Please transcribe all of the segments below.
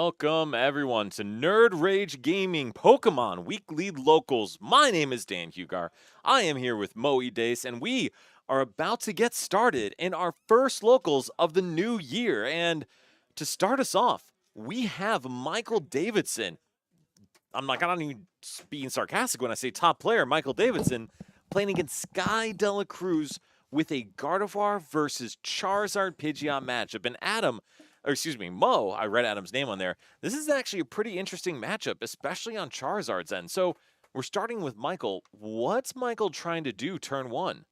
Welcome, everyone, to Nerd Rage Gaming Pokemon Weekly Locals. My name is Dan Hugar. I am here with Moe Dace, and we are about to get started in our first locals of the new year. And to start us off, we have Michael Davidson. I'm not even being sarcastic when I say top player, Michael Davidson, playing against Sky Dela Cruz with a Gardevoir versus Charizard Pidgeot matchup. And Mo, I read Adam's name on there. This is actually a pretty interesting matchup, especially on Charizard's end. So we're starting with Michael. What's Michael trying to do turn one?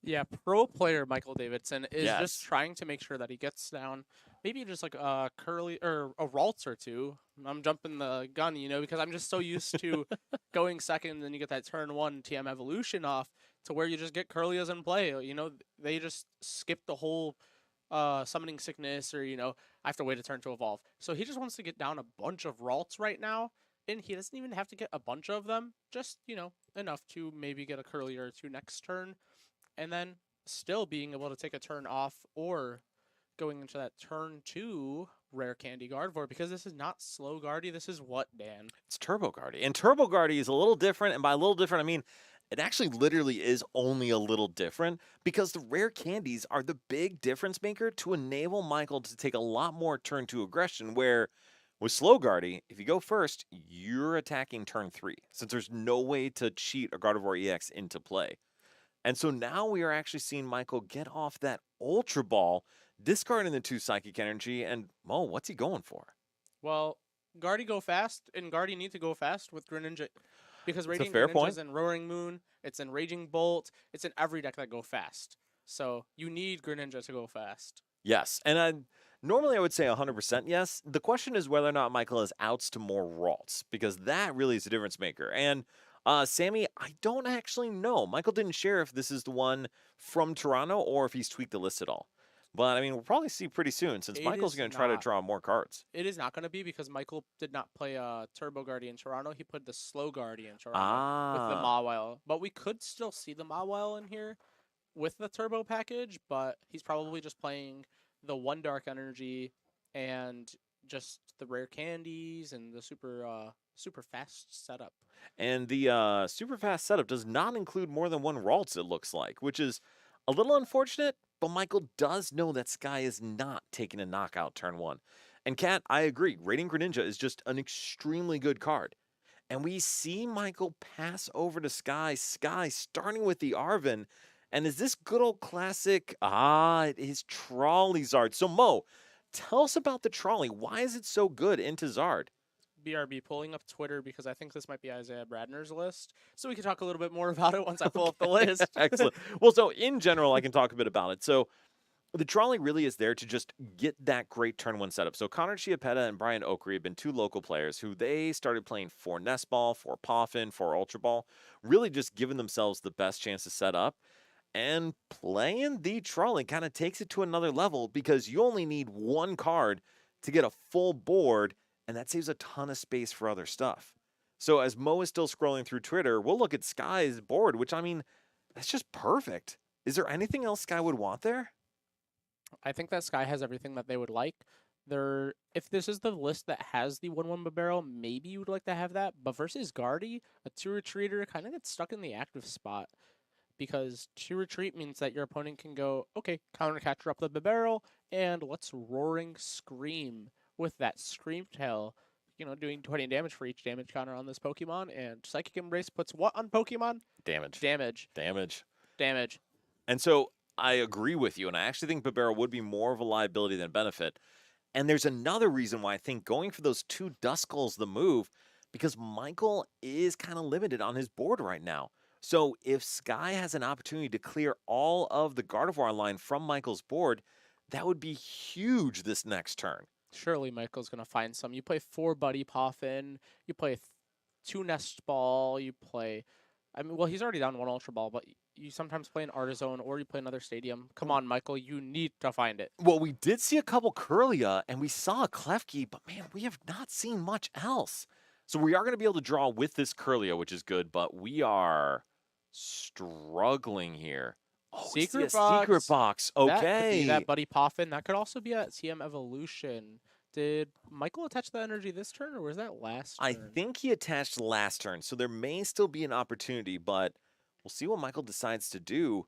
Yeah, pro player Michael Davidson is Yes. just trying to make sure that he gets down maybe just like a curly or a Ralts or two. I'm jumping the gun, because I'm just so used to going second and then you get that turn one TM evolution off to where you just get Curlias in play. They just skip the whole summoning sickness or, I have to wait a turn to evolve. So he just wants to get down a bunch of Ralts right now. And he doesn't even have to get a bunch of them, just, enough to maybe get a Curly or two next turn. And then still being able to take a turn off or going into that turn two rare candy Gardevoir, because this is not slow Guardy. This is what, Dan? It's Turbo Guardy. And Turbo Guardy is a little different. And by a little different, I mean, it actually literally is only a little different because the rare candies are the big difference maker to enable Michael to take a lot more turn two aggression, where with Slow Guardy, if you go first, you're attacking turn three, since there's no way to cheat a Gardevoir EX into play. And so now we are actually seeing Michael get off that Ultra Ball, discarding the 2 Psychic Energy, and Mo, what's he going for? Well, Guardy go fast, and Guardy need to go fast with Greninja, because It's a Radiant fair Greninja's point. in Roaring Moon, it's in Raging Bolt, it's in every deck that go fast. So you need Greninja to go fast. Yes, and normally I would say 100% yes. The question is whether or not Michael has outs to more Ralts, because that really is the difference maker. And Sammy, I don't actually know. Michael didn't share if this is the one from Toronto or if he's tweaked the list at all. But I mean, we'll probably see pretty soon, since It Michael's is going to try to not. draw more cards. It is not going to be, because Michael did not play Turbo Guardy in Toronto. He played the Slow Guardy in Toronto with the Ah, Mawile. But we could still see the Mawile in here with the Turbo package, but he's probably just playing the one Dark Energy and just the rare candies and the super fast setup. and the super fast setup does not include more than one Ralts, it looks like, which is a little unfortunate, but Michael does know that Sky is not taking a knockout turn one. And Kat, I agree, Radiant Greninja is just an extremely good card. And we see Michael pass over to Sky, starting with the Arven. And is this good old classic? It is Trolleyzard. So Mo, tell us about the trolley. Why is it so good into Zard? BRB pulling up Twitter, because I think this might be Isaiah Bradner's list. So we can talk a little bit more about it once I pull up the list. Excellent. Well, so in general, I can talk a bit about it. So the trolley really is there to just get that great turn one setup. So Connor Chiappetta and Brian Oakery have been 2 local players who they started playing for Nest Ball, for Poffin, for Ultra Ball, really just giving themselves the best chance to set up. And playing the trolley kind of takes it to another level, because you only need one card to get a full board, and that saves a ton of space for other stuff. So as Mo is still scrolling through Twitter, we'll look at Sky's board, which, I mean, that's just perfect. Is there anything else Sky would want there? I think that Sky has everything that they would like. If this is the list that has the 1/1 barrel, maybe you would like to have that. But versus Guardy, a 2 retreater kind of gets stuck in the active spot, because 2 retreat means that your opponent can go, okay, counter catcher up the barrel, and let's Roaring Scream with that Scream Tail, doing 20 damage for each damage counter on this Pokemon. And Psychic Embrace puts what on Pokemon? Damage. Damage. Damage. Damage. And so I agree with you, and I actually think Babero would be more of a liability than a benefit. And there's another reason why I think going for those 2 Duskulls the move, because Michael is kind of limited on his board right now. So if Sky has an opportunity to clear all of the Gardevoir line from Michael's board, that would be huge this next turn. Surely Michael's going to find some. You play 4 Buddy Poffin, you play 2 Nest Ball, you play... well, he's already down 1 Ultra Ball, but you sometimes play an Artizone or you play another Stadium. Come on, Michael, you need to find it. Well, we did see a couple Curlia, and we saw a Klefki, but man, we have not seen much else. So we are going to be able to draw with this Curlia, which is good, but we are struggling here. Oh, Secret we see a box. secret box. That could be Okay. that Buddy Poffin. That could also be a TM Evolution. Did Michael attach the energy this turn, or was that last I turn? think he attached last turn, so there may still be an opportunity, but we'll see what Michael decides to do.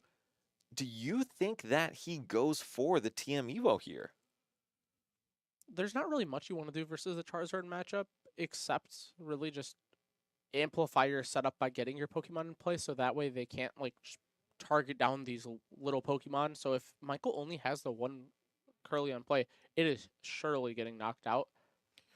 Do you think that he goes for the TM Evo here? There's not really much you want to do versus the Charizard matchup, except really just amplify your setup by getting your Pokemon in play, so that way they can't like just target down these little Pokemon. So if Michael only has the one Curly on play, it is surely getting knocked out.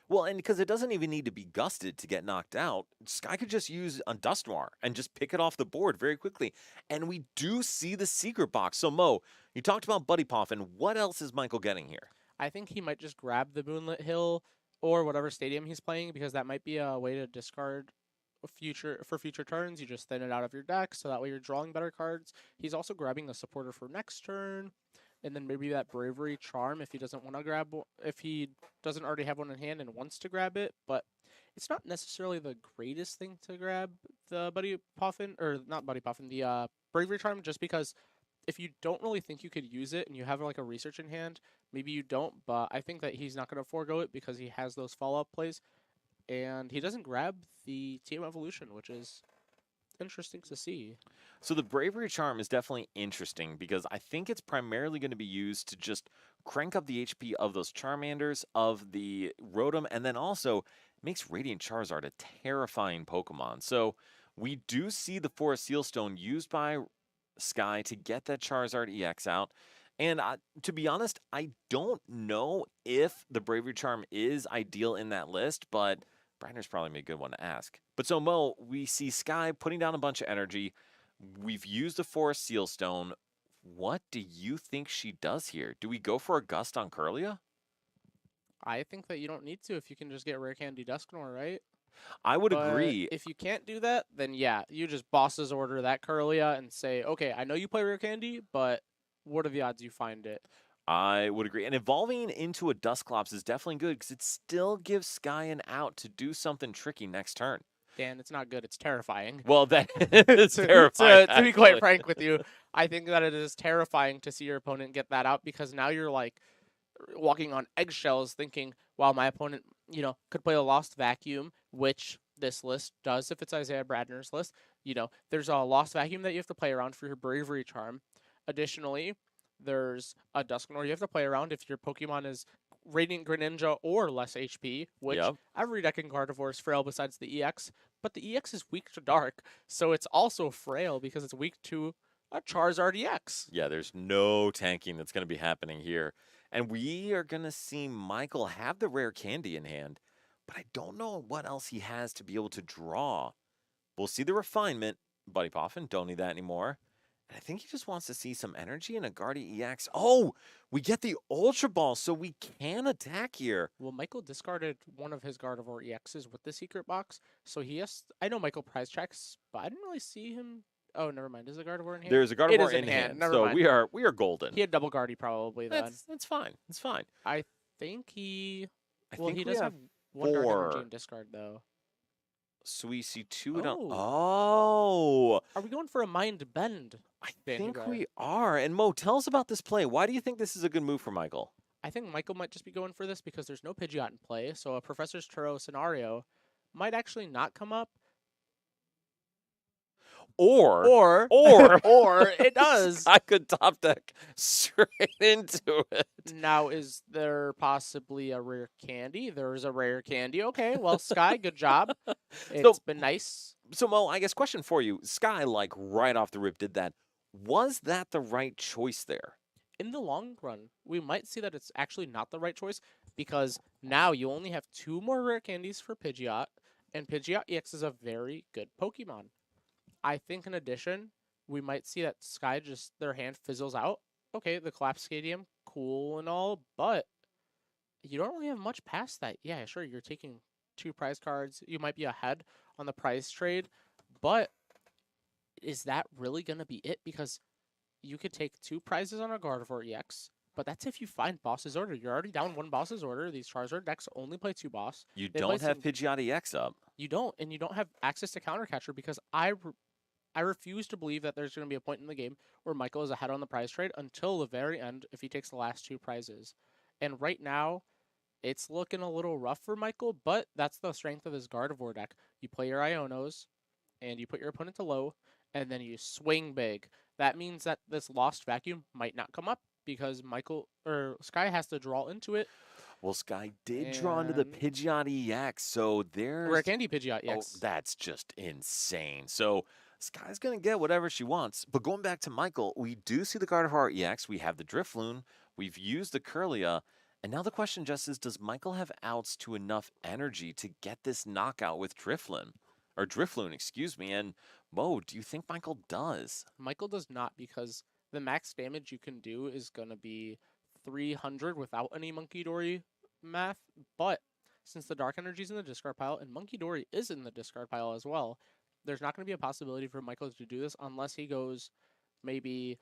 Well, and because it doesn't even need to be gusted to get knocked out, Sky could just use a Dusknoir and just pick it off the board very quickly. And we do see the secret box. So, Mo, you talked about Buddy Poffin. What else is Michael getting here? I think he might just grab the Moonlit Hill or whatever stadium he's playing, because that might be a way to discard future turns. You just thin it out of your deck, so that way you're drawing better cards. He's also grabbing the supporter for next turn, and then maybe that Bravery Charm if he doesn't want to if he doesn't already have one in hand and wants to grab it. But it's not necessarily the greatest thing to grab the Buddy Poffin, or not Buddy Poffin, the Bravery Charm, just because if you don't really think you could use it and you have like a research in hand, maybe you don't, but I think that he's not going to forego it because he has those follow-up plays, and he doesn't grab the Team Evolution, which is interesting to see. So the Bravery Charm is definitely interesting because I think it's primarily going to be used to just crank up the HP of those Charmanders, of the Rotom, and then also makes Radiant Charizard a terrifying Pokemon. So we do see the Forest Sealstone used by Sky to get that Charizard EX out. And to be honest, I don't know if the Bravery Charm is ideal in that list, but Brandner's probably a good one to ask. But so, Mo, we see Sky putting down a bunch of energy. We've used the Forest Sealstone. What do you think she does here? Do we go for a Gust on Curlia? I think that you don't need to if you can just get Rare Candy Dusknoir, right? I would But agree. if you can't do that, then yeah, you just bosses order that Curlia and say, okay, I know you play Rare Candy, but what are the odds you find it? I would agree. And evolving into a Dusclops is definitely good because it still gives Sky an out to do something tricky next turn. Dan, it's not good. It's terrifying. Well, that is terrifying. To be quite frank with you, I think that it is terrifying to see your opponent get that out, because now you're like walking on eggshells thinking, wow, my opponent, could play a Lost Vacuum, which this list does if it's Isaiah Bradner's list. There's a Lost Vacuum that you have to play around for your Bravery Charm. Additionally, there's a Dusknoir you have to play around if your Pokemon is Radiant Greninja or less HP, which every deck in Gardevoir is frail besides the EX, but the EX is weak to Dark, so it's also frail because it's weak to a Charizard EX. Yeah, there's no tanking that's going to be happening here. And we are going to see Michael have the Rare Candy in hand, but I don't know what else he has to be able to draw. We'll see the refinement. Buddy Poffin, don't need that anymore. And I think he just wants to see some energy in a Guardi EX. Oh, we get the Ultra Ball, so we can attack here. Well, Michael discarded one of his Gardevoir EXs with the secret box, so he has. I know Michael prize checks, but I didn't really see him. Oh, never mind. Is the Gardevoir in hand? There's a Gardevoir in hand, Never so mind. we are golden. He had double Guardy probably then. That's fine. It's fine. I think he. I Well, think he we does have have one Dark four. Energy in discard though. So we see two. Oh. Oh. Are we going for a Mind Bend? I Dan think Hugar? we are. And Mo, tell us about this play. Why do you think this is a good move for Michael? I think Michael might just be going for this because there's no Pidgeot in play, so a Professor's Turo scenario might actually not come up. Or Or it does. I could top deck straight into it. Now, is there possibly a Rare Candy? There's a Rare Candy. Okay, well, Sky, good job. It's been nice. So, Mo, I guess question for you. Sky, like, right off the rip did that. Was that the right choice there? In the long run, we might see that it's actually not the right choice, because now you only have 2 more Rare Candies for Pidgeot, and Pidgeot EX is a very good Pokemon. I think in addition, we might see that Sky just, their hand fizzles out. Okay, the Collapse Stadium, cool and all, but you don't really have much past that. Yeah, sure, you're taking 2 prize cards. You might be ahead on the prize trade, but is that really going to be it? Because you could take 2 prizes on a Gardevoir EX, but that's if you find Boss's Order. You're already down 1 Boss's Order. These Charizard decks only play 2 boss. You They don't play have some- Pidgeot EX up. You don't, and you don't have access to Counter Catcher, because I refuse to believe that there's going to be a point in the game where Michael is ahead on the prize trade until the very end if he takes the last 2 prizes. And right now, It's looking a little rough for Michael, but that's the strength of his Gardevoir deck. You play your Ionos, and you put your opponent to low, and then you swing big. That means that this lost vacuum might not come up because Michael or Sky has to draw into it. Well, Sky did draw into the And Pidgeot EX, so Rare there's Candy Pidgeot, oh, yes. that's just insane. So Sky's gonna get whatever she wants. But going back to Michael, we do see the Gardevoir EX. We have the Drifloon. We've used the Curlia. And now the question just is, does Michael have outs to enough energy to get this knockout with Drifloon? Or Drifloon, excuse me. And Mo, do you think Michael does? Michael does not because the max damage you can do is going to be 300 without any Monkey Dory math. But since the Dark Energy is in the discard pile and Monkey Dory is in the discard pile as well, there's not going to be a possibility for Michael to do this unless he goes maybe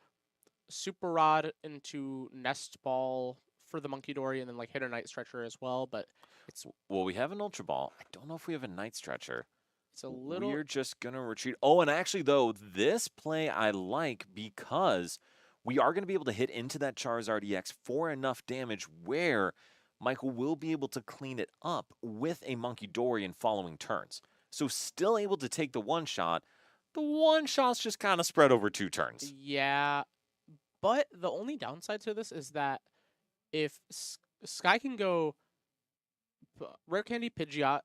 Super Rod into Nest Ball for the Monkey Dory and then like hit a Night Stretcher as well. But it's Well, we have an Ultra Ball. I don't know if we have a Night Stretcher. it's a little We're just going to retreat. Oh, and actually, though, this play I like because we are going to be able to hit into that Charizard EX for enough damage where Michael will be able to clean it up with a Monkey Dory in following turns. So still able to take the one shot. The one shot's just kind of spread over 2 turns. yeah. But the only downside to this is that if Sky can go Rare Candy Pidgeot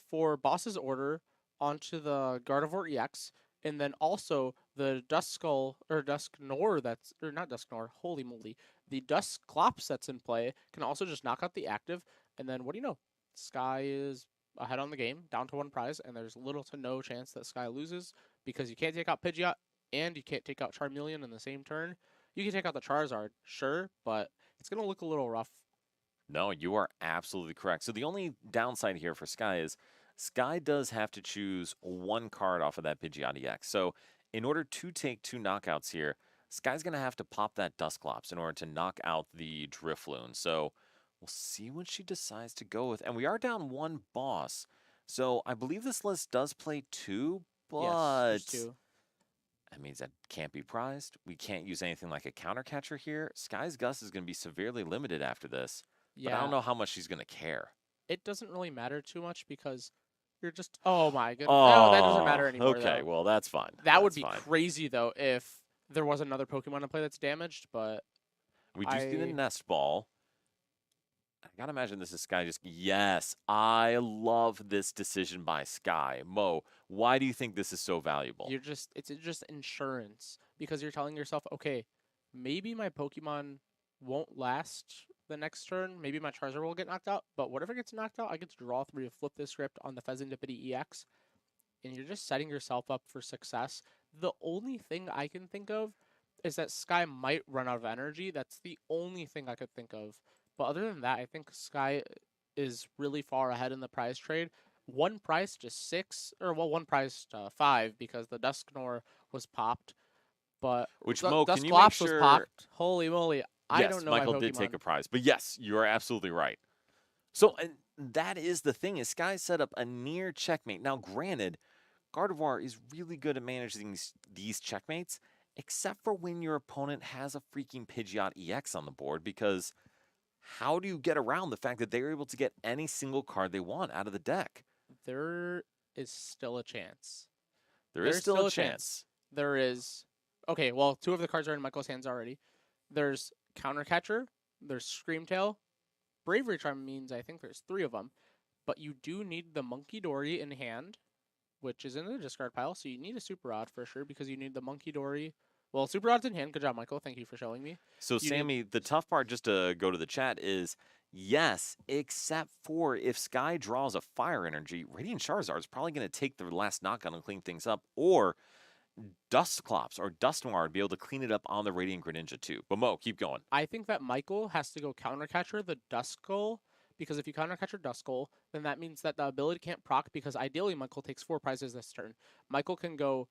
for Boss's Order onto the Gardevoir EX, and then also the Duskull or Dusknor that's or not Dusknor, holy moly, the Dusclops that's in play can also just knock out the active, and then what do you know? Sky is ahead on the game, down to 1 prize, and there's little to no chance that Sky loses because you can't take out Pidgeot and you can't take out Charmeleon in the same turn. You can take out the Charizard, sure, but it's gonna look a little rough. No, you are absolutely correct. So the only downside here for Sky is Sky does have to choose 1 card off of that Pidgeot EX. So in order to take 2 knockouts here, Sky's going to have to pop that Dusclops in order to knock out the Drifloon. So we'll see what she decides to go with. And we are down 1 boss. So I believe this list does play 2, Yes, but there's 2. that means that can't be prized. We can't use anything like a counter catcher here. Sky's Gust is going to be severely limited after this. But I Yeah, don't know how much she's going to care. it doesn't really matter too much because you're just oh my goodness. Oh, that doesn't Oh, matter anymore okay. though. Well, that's fine. That would That's be fine. crazy though if there was another Pokemon in play that's damaged, but We do see the I Nest Ball. I gotta imagine this is Sky just. Yes, I love this decision by Sky. Mo, why do you think this is so valuable? it's just insurance because you're telling yourself, okay, maybe my Pokemon won't last the next turn. Maybe my Charizard will get knocked out, but whatever gets knocked out, I get to draw 3 to flip this script on the Pheasantipity EX, and you're just setting yourself up for success. The only thing I can think of is that Sky might run out of energy. That's the only thing I could think of. But other than that, I think Sky is really far ahead in the prize trade. 1 prize to 6, or well, 1 prize to 5 because the Dusknor was popped. But Which, the Mo, can you make Dusclops was sure? popped. Holy moly. I Yes, don't know my Michael did take Pokemon. a prize, but yes, you are absolutely right. So, and that is the thing: is Sky set up a near checkmate. Now, granted, Gardevoir is really good at managing these checkmates, except for when your opponent has a freaking Pidgeot EX on the board, because how do you get around the fact that they're able to get any single card they want out of the deck? There is still a chance. There is There's still still a a chance. chance. There is. Okay, well, 2 of the cards are in Michael's hands already. There's Countercatcher, there's Screamtail. Bravery Charm means I think there's 3 of them. But you do need the Monkey Dory in hand, which is in the discard pile. So you need a Super Rod for sure because you need the Monkey Dory. Well, Super Rod's in hand. Good job, Michael. Thank you for showing me. So, You need Sammy, the tough part, just to go to the chat, is yes, except for if Sky draws a Fire Energy, Radiant Charizard is probably going to take the last knockout and clean things up, or Dusclops or Dusknoir would be able to clean it up on the Radiant Greninja too. But Mo, keep going. I think that Michael has to go Countercatcher the Duskull because if you Countercatcher Duskull, then that means that the ability can't proc because ideally Michael takes 4 prizes this turn. Michael can go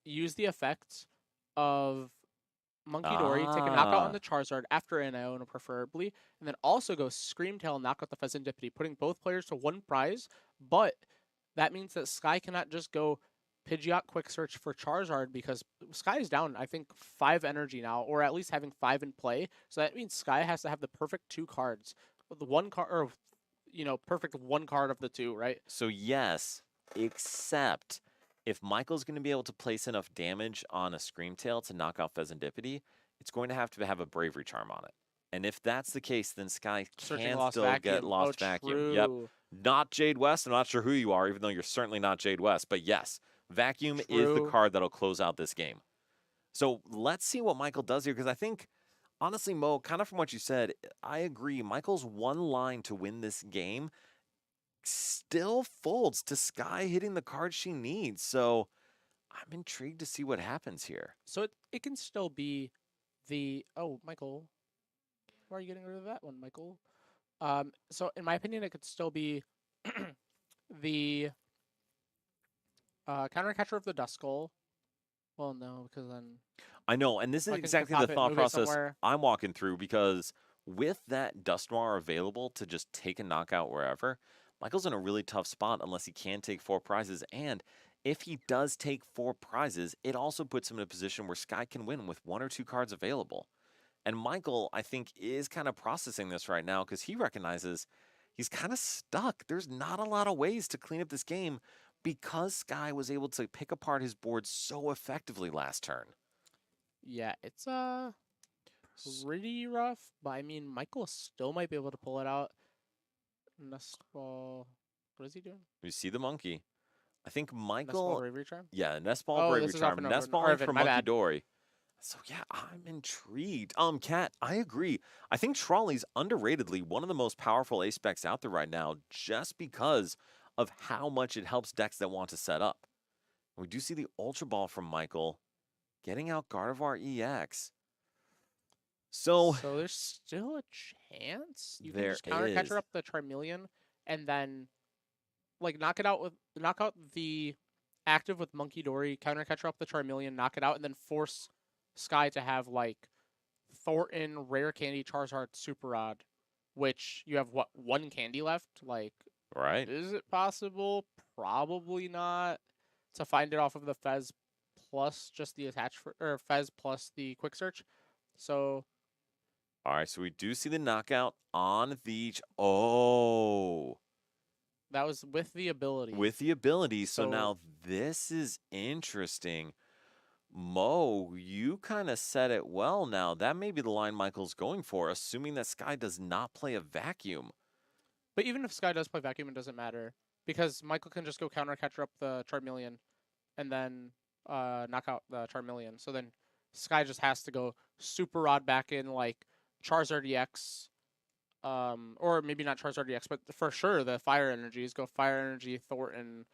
use the effect of Monkey Dory, take a knockout on Ah, the Charizard after an Iona preferably, and then also go Screamtail, knock out the Pheasantipity, putting both players to 1 prize. But that means that Sky cannot just go Pidgeot Quick Search for Charizard because Sky is down, I think, 5 energy now, or at least having 5 in play. So that means Sky has to have the perfect 2 cards. The 1 card or perfect one card of the two, right? So yes, except if Michael's going to be able to place enough damage on a Screamtail to knock out Pheasantipity, it's going to have a Bravery Charm on it. And if that's the case, then Sky Searching can Lost still get Vacuum. Lost Oh, Vacuum. Yep. true. Not Jade West. I'm not sure who you are, even though you're certainly not Jade West. But yes, Vacuum is the True. card that'll close out this game. So let's see what Michael does here, because I think, honestly, Mo, kind of from what you said, I agree. Michael's one line to win this game still folds to Sky hitting the card she needs. So I'm intrigued to see what happens here. So it can still be the Michael. Why are you getting rid of that one, Michael? So in my opinion, it could still be the counter catcher of the Duskull. Well, no, because then I know, and this is I can exactly pop the it, thought move it process somewhere. I'm walking through, because with that Dusknoir available to just take a knockout wherever, Michael's in a really tough spot unless he can take 4 prizes. And if he does take 4 prizes, it also puts him in a position where Sky can win with 1 or 2 cards available. And Michael, I think, is kind of processing this right now because he recognizes he's kind of stuck. There's not a lot of ways to clean up this game because Sky was able to pick apart his board so effectively last turn. Yeah, it's pretty rough, but I mean, Michael still might be able to pull it out. Nest Ball. What is he doing? You see the monkey. I think Nest Ball Michael. Bravery Charm? Yeah, Nest Ball Oh, Bravery this is off Charm. and Nest over. Balling Arvin, for my Monkey bad. Dory. So yeah, I'm intrigued. Kat, I agree. I think Trolley's underratedly one of the most powerful ace specs out there right now, just because of how much it helps decks that want to set up. We do see the Ultra Ball from Michael getting out Gardevoir EX. So there's still a chance you can there just counter is. catcher up the Charmeleon and then knock out the active with Monkey Dory, counter catcher up the Charmeleon, knock it out, and then force Sky to have Thornton, Rare Candy, Charizard, Super Rod, which you have one candy left? Right. Is it possible? Probably not. To find it off of the Fez plus just the or Fez plus the quick search. So All right, so we do see the knockout on the... Oh! that was with the ability. With the ability. So So- now this is interesting. Mo, you kind of said it well now. That may be the line Michael's going for, assuming that Sky does not play a vacuum. But even if Sky does play vacuum, it doesn't matter. Because Michael can just go counter catcher up the Charmeleon and then knock out the Charmeleon. So then Sky just has to go Super Rod back in Charizard EX. Or maybe not Charizard EX, but for sure the Fire Energies. Go Fire Energy, Thornton,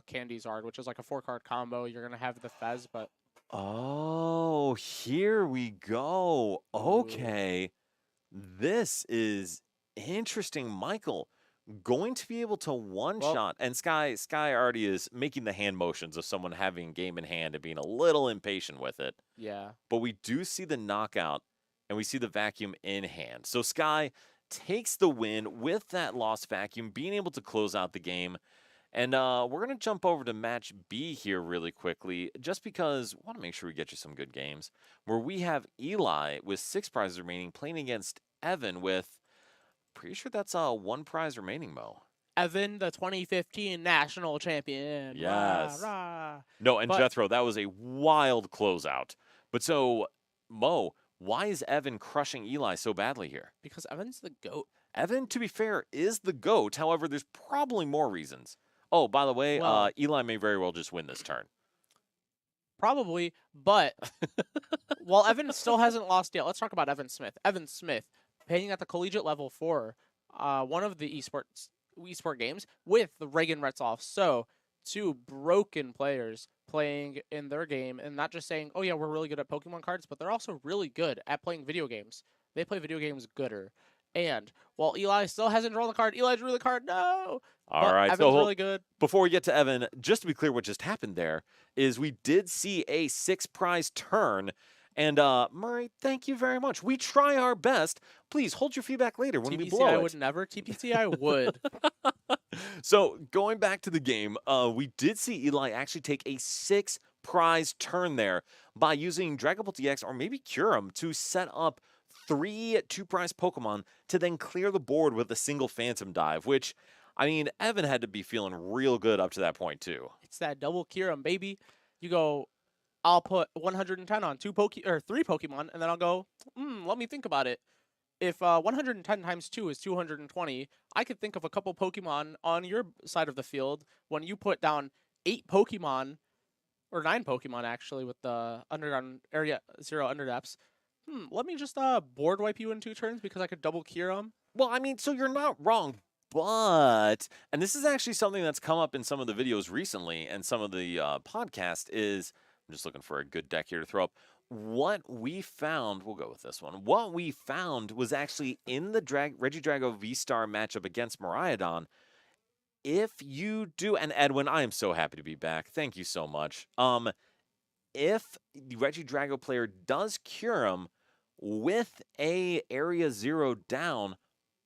Candy Zard, which is a 4-card combo. You're going to have the Fez, but... Oh, here we go. Okay. This is interesting. Michael going to be able to one-shot. And Sky already is making the hand motions of someone having game in hand and being a little impatient with it. Yeah. But we do see the knockout, and we see the vacuum in hand. So Sky takes the win with that lost vacuum, being able to close out the game. And we're going to jump over to match B here really quickly, just because I want to make sure we get you some good games, where we have Eli with 6 prizes remaining playing against Evan with, pretty sure that's 1 prize remaining, Mo. Evan, the 2015 national champion. Yes. Rah, rah. No, and But- Jethro, that was a wild closeout. But so, Mo, why is Evan crushing Eli so badly here? Because Evan's the GOAT. Evan, to be fair, is the GOAT. However, there's probably more reasons. Oh, by the way, Well- Eli may very well just win this turn. Probably, but while Evan still hasn't lost yet, let's talk about Evan Smith. Evan Smith playing at the collegiate level for one of the esport games with the Reagan Retzloff. So 2 broken players playing in their game and not just saying, oh yeah, we're really good at Pokemon cards, but they're also really good at playing video games. They play video games gooder. And while Eli still hasn't drawn the card, Eli drew the card. No. All right, Evan's so really good. before we get to Evan, just to be clear, what just happened there is we did see a 6 prize turn. And Murray, thank you very much. We try our best. Please hold your feedback later when we TBC, blow I it. would never. TPC, I would. So going back to the game, we did see Eli actually take a 6 prize turn there by using Dragapult DX or maybe Kyurem to set up 3 two-prize Pokemon to then clear the board with a single Phantom Dive, which, I mean, Evan had to be feeling real good up to that point, too. It's that double Kyurem, baby. You go, I'll put 110 on three Pokemon, and then I'll go, let me think about it. If 110 times 2 is 220, I could think of a couple Pokemon on your side of the field when you put down 8 Pokemon, or 9 Pokemon actually, with the Underground Area 0 Underdepths. Let me just board wipe you in 2 turns because I could double cure them. Well, I mean, so you're not wrong, but, and this is actually something that's come up in some of the videos recently and some of the podcast is, I'm just looking for a good deck here to throw up. What we found, we'll go with this one. What we found was actually in the Regidrago V-Star matchup against Moraidon. If you do, and Edwin, I am so happy to be back. Thank you so much. If the Regidrago player does cure him with a Area 0 down,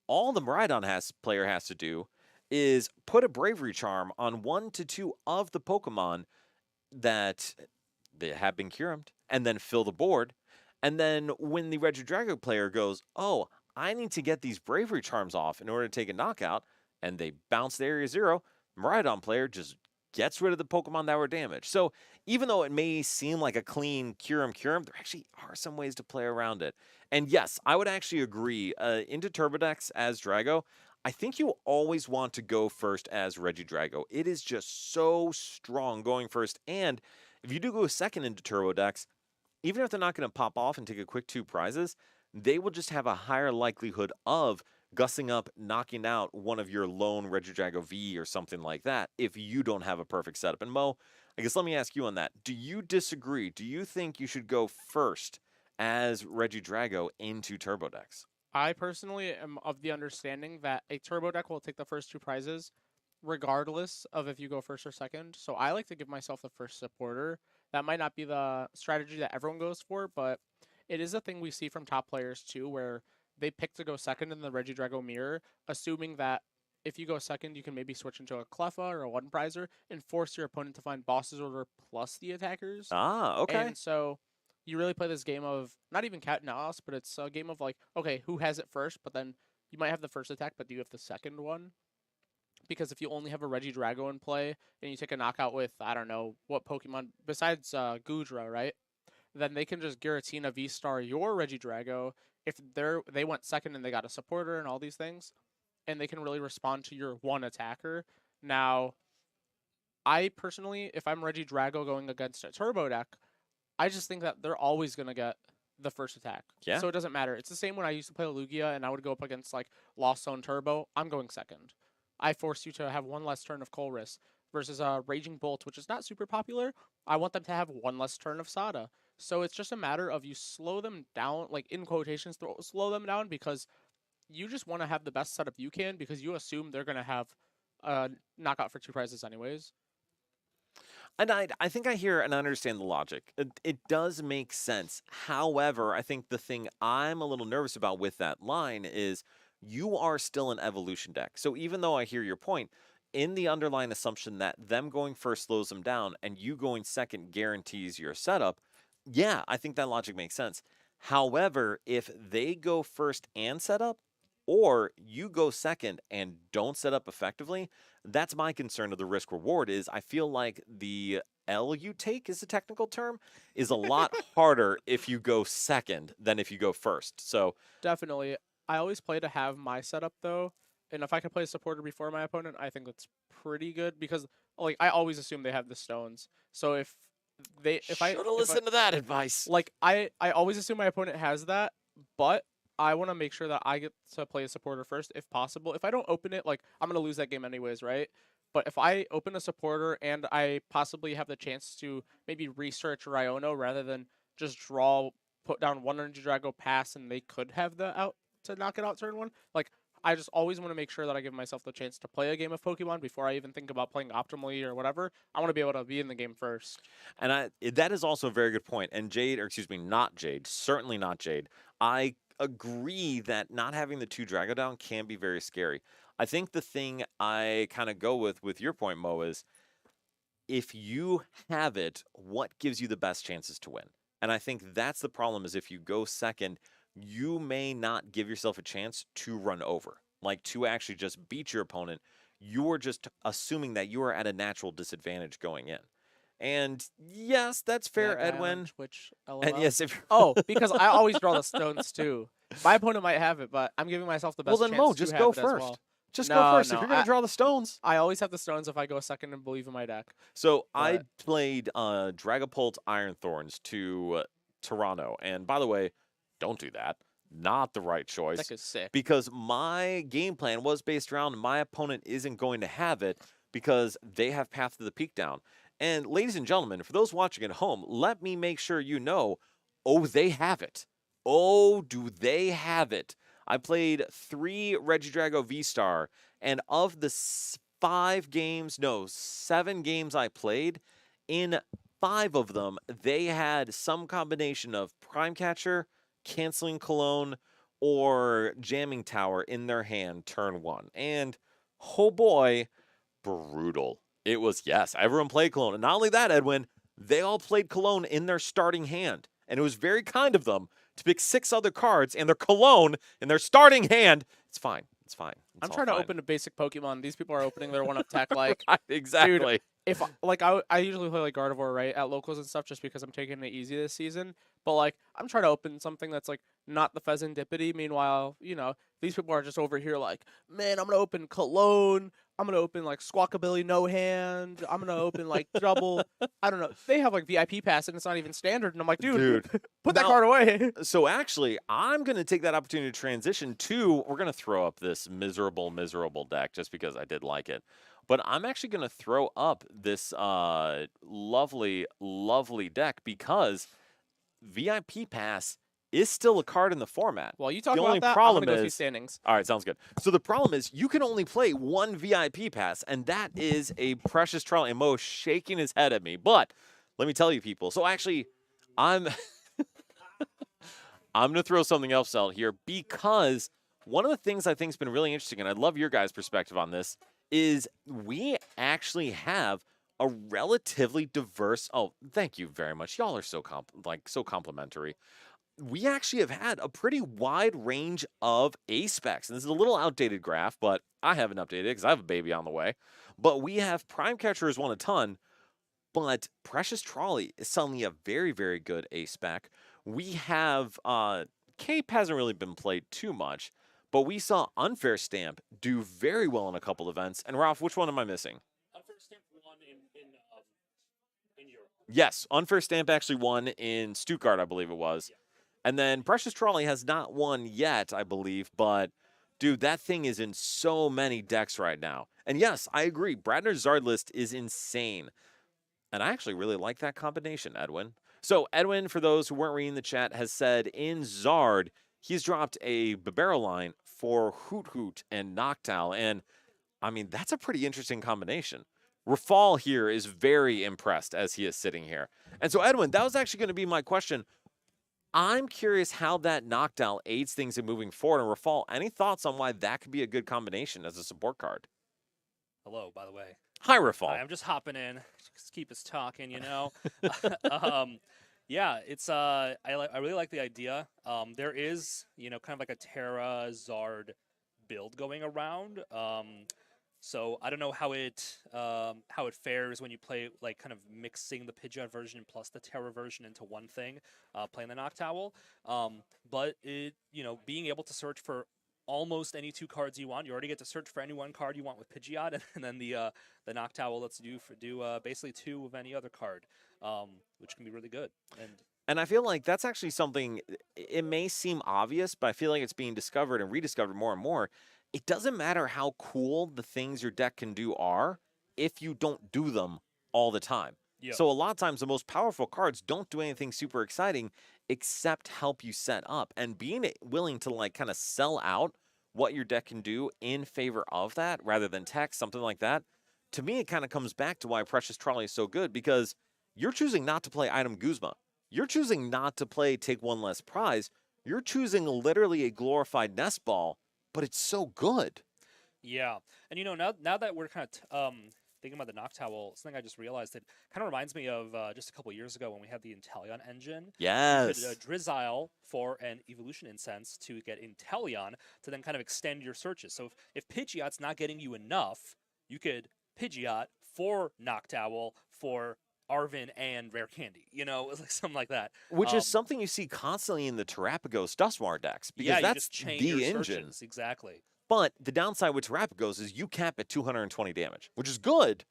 all the Moraidon player has to do is put a Bravery Charm on 1 to 2 of the Pokemon that they have been cured, and then fill the board. And then when the Regidrago player goes, oh, I need to get these Bravery Charms off in order to take a knockout, and they bounce the Area 0, Moraidon player just gets rid of the Pokemon that were damaged. So even though it may seem like a clean Kyurem, there actually are some ways to play around it. And yes, I would actually agree. Into Turbo decks as Drago, I think you always want to go first as Regidrago. It is just so strong going first. And if you do go second into Turbo decks, even if they're not going to pop off and take a quick 2 prizes, they will just have a higher likelihood of gussing up, knocking out one of your lone Regidrago V or something like that if you don't have a perfect setup. And Mo, I guess let me ask you on that. Do you disagree? Do you think you should go first as Regidrago into Turbo decks? I personally am of the understanding that a Turbo deck will take the first 2 prizes regardless of if you go first or second. So I like to give myself the first supporter. That might not be the strategy that everyone goes for, but it is a thing we see from top players too, where they pick to go second in the Regidrago mirror, assuming that if you go second, you can maybe switch into a Cleffa or a one prizer and force your opponent to find Boss's Order plus the attackers. Ah, okay. And so you really play this game of not even cat and mouse, but it's a game of like, okay, who has it first? But then you might have the first attack, but do you have the second one? Because if you only have a Regidrago in play and you take a knockout with, I don't know, what Pokemon, besides Gudra, right? Then they can just Giratina V-Star your Regidrago if they went second and they got a supporter and all these things, and they can really respond to your one attacker. Now, I personally, if I'm Regidrago going against a Turbo deck, I just think that they're always going to get the first attack. Yeah. So it doesn't matter. It's the same when I used to play Lugia and I would go up against like Lost Zone Turbo. I'm going second. I force you to have one less turn of Colress versus Raging Bolt, which is not super popular. I want them to have one less turn of Sada. So it's just a matter of you slow them down, like in quotations, slow them down because you just want to have the best setup you can because you assume they're going to have a knockout for 2 prizes anyways. And I think I hear and understand the logic. It does make sense. However, I think the thing I'm a little nervous about with that line is you are still an evolution deck. So even though I hear your point, in the underlying assumption that them going first slows them down and you going second guarantees your setup, yeah, I think that logic makes sense. However, if they go first and set up, or you go second and don't set up effectively, that's my concern of the risk reward is I feel like the L you take is the technical term is a lot harder if you go second than if you go first. So definitely. I always play to have my setup though. And if I can play a supporter before my opponent, I think that's pretty good because like I always assume they have the stones. So if I should have listened to that advice. Like I always assume my opponent has that, but I want to make sure that I get to play a supporter first if possible. If I don't open it, like I'm going to lose that game anyways, right? But if I open a supporter and I possibly have the chance to maybe research Riono rather than just put down one Regidrago pass and they could have the out to knock it out turn 1, like I just always want to make sure that I give myself the chance to play a game of Pokemon before I even think about playing optimally or whatever. I want to be able to be in the game first. And that is also a very good point. And Jade, or excuse me, not Jade, certainly not Jade. I agree that not having the 2 Drago down can be very scary. I think the thing I kind of go with your point, Mo, is if you have it, what gives you the best chances to win? And I think that's the problem is if you go second, you may not give yourself a chance to run over, like to actually just beat your opponent. You're just assuming that you are at a natural disadvantage going in. And yes, that's fair, That guy on Edwin. Twitch, And LOL. yes, if Oh, because I always draw the stones too. My opponent might have it, but I'm giving myself the well, best then Mo, chance to just have go it as first. well. Just go No, first. If no, you're gonna draw the stones. I always have the stones if I go second and believe in my deck. So I But played Dragapult Iron Thorns to Toronto, and by the way, don't do that. Not the right choice deck is sick. because my game plan was based around my opponent isn't going to have it because they have Path to the Peak down. And ladies and gentlemen, for those watching at home, let me make sure you know, oh, they have it. Oh, do they have it? I played 3 Regidrago V-Star, and of the 5 games, no, 7 games I played, in 5 of them, they had some combination of Prime Catcher, Canceling Cologne, or Jamming Tower in their hand turn 1. And, oh boy, brutal. It was, yes, everyone played Cologne. And not only that, Edwin, they all played Cologne in their starting hand. And it was very kind of them to pick 6 other cards and their Cologne in their starting hand. It's fine. It's fine. It's I'm all trying to fine. open a basic Pokemon. These people are opening their one-up tech like, Right, exactly. if I usually play like Gardevoir, right, at locals and stuff just because I'm taking it easy this season. But like I'm trying to open something that's like not the Pheasantipity. Meanwhile, these people are just over here like, man, I'm gonna open Cologne. I'm gonna open like Squawkabilly No Hand. I'm gonna open like double. I don't know. They have like VIP pass and it's not even standard. And I'm like, dude, put that Now- card away. So actually, I'm going to take that opportunity to transition to, we're going to throw up this miserable, miserable deck just because I did like it. But I'm actually going to throw up this lovely, lovely deck because VIP Pass is still a card in the format. Well, you talk The about only that. problem I'm gonna go see is- standings. All right, sounds good. So the problem is you can only play one VIP pass, and that is a precious trial. And Mo is shaking his head at me. But let me tell you, people. So actually, I'm I'm going to throw something else out here because one of the things I think has been really interesting, and I'd love your guys' perspective on this, is we actually have a relatively diverse. Oh, thank you very much. Y'all are so so complimentary. We actually have had a pretty wide range of A specs. And this is a little outdated graph, but I haven't updated it because I have a baby on the way. But we have Prime Catcher has won a ton, but Precious Trolley is suddenly a very, very good A spec. We have Cape hasn't really been played too much, but we saw Unfair Stamp do very well in a couple events. And Ralph, which one am I missing? Unfair Stamp won in Europe. Yes, Unfair Stamp actually won in Stuttgart, I believe it was. Yeah. And then Precious Trolley has not won yet, I believe, but dude, that thing is in so many decks right now. And yes, I agree. Bradner's Zard list is insane. And I actually really like that combination, Edwin. So Edwin, for those who weren't reading the chat, has said in Zard, he's dropped a Bibero line for Hoot Hoot and Noctowl. And I mean, that's a pretty interesting combination. Rafal here is very impressed as he is sitting here. And so, Edwin, that was actually going to be my question. I'm curious how that Noctowl aids things in moving forward. And Rafal, any thoughts on why that could be a good combination as a support card? Hello, by the way. Hi, Rafal. I'm just hopping in. Just keep us talking, you know. Yeah, it's I really like the idea. There is, kind of like a Terra Zard build going around. So I don't know how it fares when you play like kind of mixing the Pidgeot version plus the Terra version into one thing, playing the Noctowl. But it, being able to search for almost any 2 cards you want. You already get to search for any 1 card you want with Pidgeot, and then the Noctowl lets you do basically 2 of any other card, which can be really good. And I feel like that's actually something, it may seem obvious, but I feel like it's being discovered and rediscovered more and more. It doesn't matter how cool the things your deck can do are if you don't do them all the time. Yeah. So a lot of times the most powerful cards don't do anything super exciting except help you set up. And being willing to like kind of sell out what your deck can do in favor of that rather than text, something like that, to me it kind of comes back to why Precious Trolley is so good because you're choosing not to play Item Guzma. You're choosing not to play Take One Less Prize. You're choosing literally a glorified Nest Ball, but it's so good. Yeah, and now that we're kind of thinking about the Noctowl, something I just realized that kind of reminds me of just a couple years ago when we had the Inteleon engine. You could Yes. Drizzile for an evolution incense to get Inteleon to then kind of extend your searches. So if Pidgeot's not getting you enough, you could Pidgeot for Noctowl for Arvin and Rare Candy. You know, like something like that. Which is something you see constantly in the Terrapagos Duskmar decks, because Yeah, you that's just chain the your engine. searches. Exactly. But the downside with Terrapagos is you cap at 220 damage, which is good,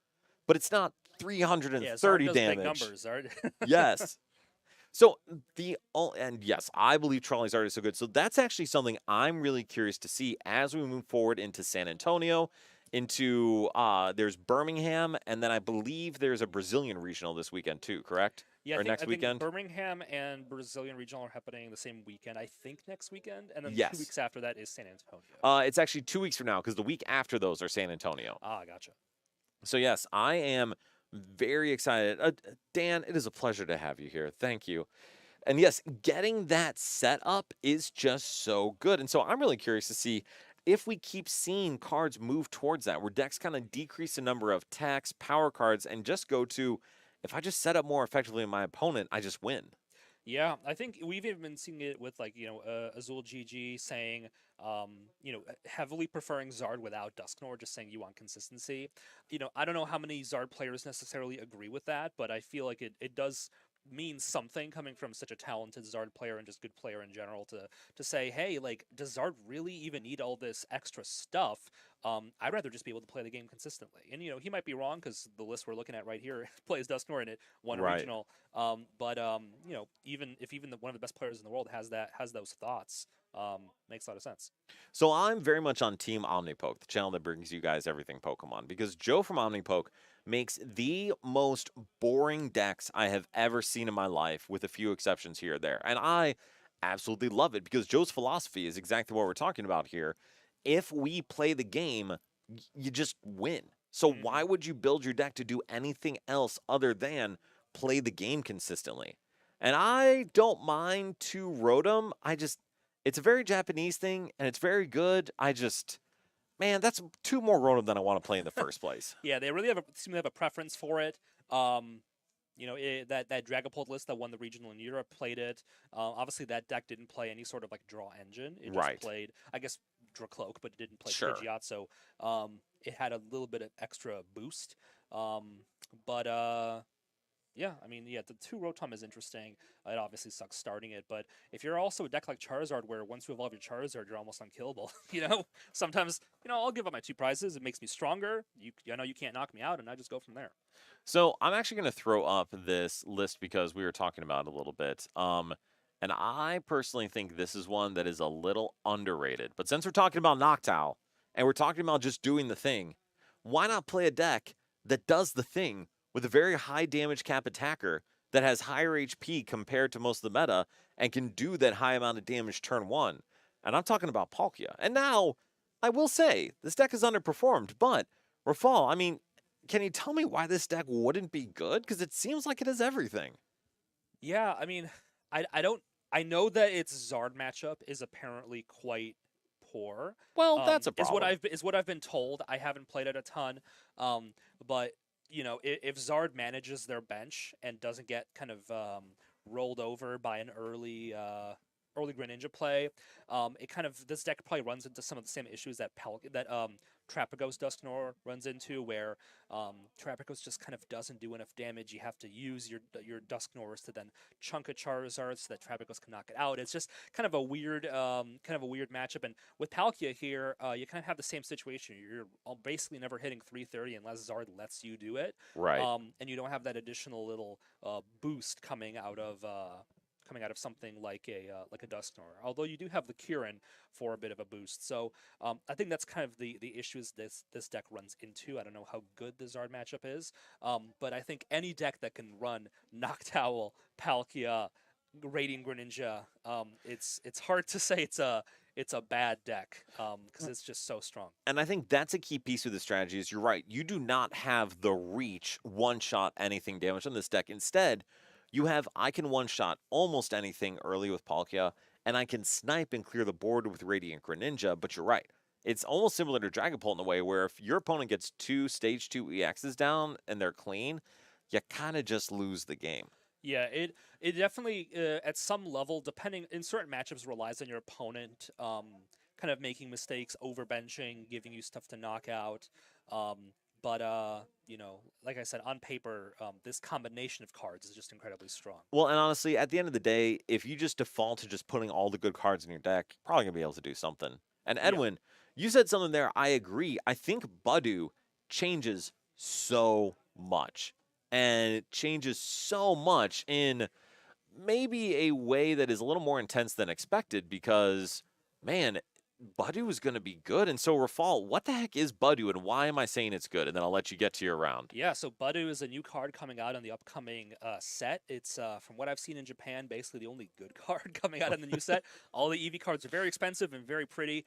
but it's not Yeah, Zard 330 does damage. big numbers, Zard. Yes. So and yes, I believe Charizard is so good. So that's actually something I'm really curious to see as we move forward into San Antonio, into there's Birmingham, and then I believe there's a Brazilian regional this weekend too, correct? Yeah, Or I next think weekend? Birmingham and Brazilian Regional are happening the same weekend. I think next weekend, and then Yes. 2 weeks after that is San Antonio. It's actually 2 weeks from now, because the week after those are San Antonio. Ah, gotcha. So yes, I am very excited. Dan, it is a pleasure to have you here. Thank you. And yes, getting that set up is just so good. And so I'm really curious to see if we keep seeing cards move towards that, where decks kind of decrease the number of attacks, power cards, and just go to, if I just set up more effectively than my opponent, I just win. Yeah, I think we've even been seeing it with Azul GG saying, heavily preferring Zard without Dusknoir, just saying you want consistency. I don't know how many Zard players necessarily agree with that, but I feel like it does mean something coming from such a talented Zard player and just good player in general to say, hey, like, does Zard really even need all this extra stuff? I'd rather just be able to play the game consistently. And, he might be wrong because the list we're looking at right here plays Dusknoir in it, one Right. regional. But even if one of the best players in the world has those thoughts, makes a lot of sense. So I'm very much on Team Omnipoke, the channel that brings you guys everything Pokemon, because Joe from Omnipoke makes the most boring decks I have ever seen in my life, with a few exceptions here or there. And I absolutely love it, because Joe's philosophy is exactly what we're talking about here. If we play the game, you just win. So why would you build your deck to do anything else other than play the game consistently? And I don't mind to Rotom. It's a very Japanese thing, and it's very good. Man, that's 2 more Rotom than I want to play in the first place. Yeah, they really seem to have a preference for it. That Dragapult list that won the regional in Europe played it. Obviously, that deck didn't play any sort of draw engine. It just Right. played, I guess, Dracloak, but it didn't play Sure. Pidgeot, so it had a little bit of extra boost. The 2 Rotom is interesting. It obviously sucks starting it, but if you're also a deck like Charizard, where once you evolve your Charizard, you're almost unkillable. Sometimes I'll give up my 2 prizes. It makes me stronger. I know you can't knock me out, and I just go from there. So I'm actually going to throw up this list because we were talking about it a little bit. And I personally think this is one that is a little underrated. But since we're talking about Noctowl, and we're talking about just doing the thing, why not play a deck that does the thing with a very high damage cap attacker that has higher HP compared to most of the meta and can do that high amount of damage turn 1? And I'm talking about Palkia. And now, I will say, this deck is underperformed, but Rafal, I mean, can you tell me why this deck wouldn't be good? Because it seems like it has everything. Yeah, I mean, I know that its Zard matchup is apparently quite poor. Well, that's a Is problem. what I've been told. I haven't played it a ton, but if Zard manages their bench and doesn't get kind of rolled over by an early Greninja play, this deck probably runs into some of the same issues that Trapagos Dusknoir runs into, where Trapagos just kind of doesn't do enough damage. You have to use your Dusknoirs to then chunk a Charizard so that Trapagos can knock it out. It's just kind of a weird matchup. And with Palkia here, you kind of have the same situation. You're basically never hitting 330 unless Zard lets you do it. Right. And you don't have that additional little boost coming out of something like a Dusknoir. Although you do have the Kieran for a bit of a boost. So I think that's kind of the issues this deck runs into. I don't know how good the Zard matchup is, but I think any deck that can run Noctowl, Palkia, Radiant Greninja, it's hard to say it's a bad deck because it's just so strong. And I think that's a key piece of the strategy is you're right. You do not have the reach one-shot anything damage on this deck. Instead, you have, I can one-shot almost anything early with Palkia, and I can snipe and clear the board with Radiant Greninja, but you're right. it's almost similar to Dragapult in a way where if your opponent gets 2 stage 2 EXs down and they're clean, you kind of just lose the game. Yeah, it definitely at some level, depending in certain matchups, relies on your opponent kind of making mistakes, overbenching, giving you stuff to knock out. But you know, like I said, on paper, this combination of cards is just incredibly strong. Well, and honestly, at the end of the day, if you just default to just putting all the good cards in your deck, you're probably gonna be able to do something. And Yeah. Edwin, you said something there. I agree. I think Budu changes so much, and it changes so much in maybe a way that is a little more intense than expected. Because, man, Budu is going to be good. And so, Rafal, what the heck is Budu, and why am I saying it's good? And then I'll let you get to your round. Yeah, so Budu is a new card coming out in the upcoming set. It's, from what I've seen in Japan, basically the only good card coming out in the new set. All the EV cards are very expensive and very pretty.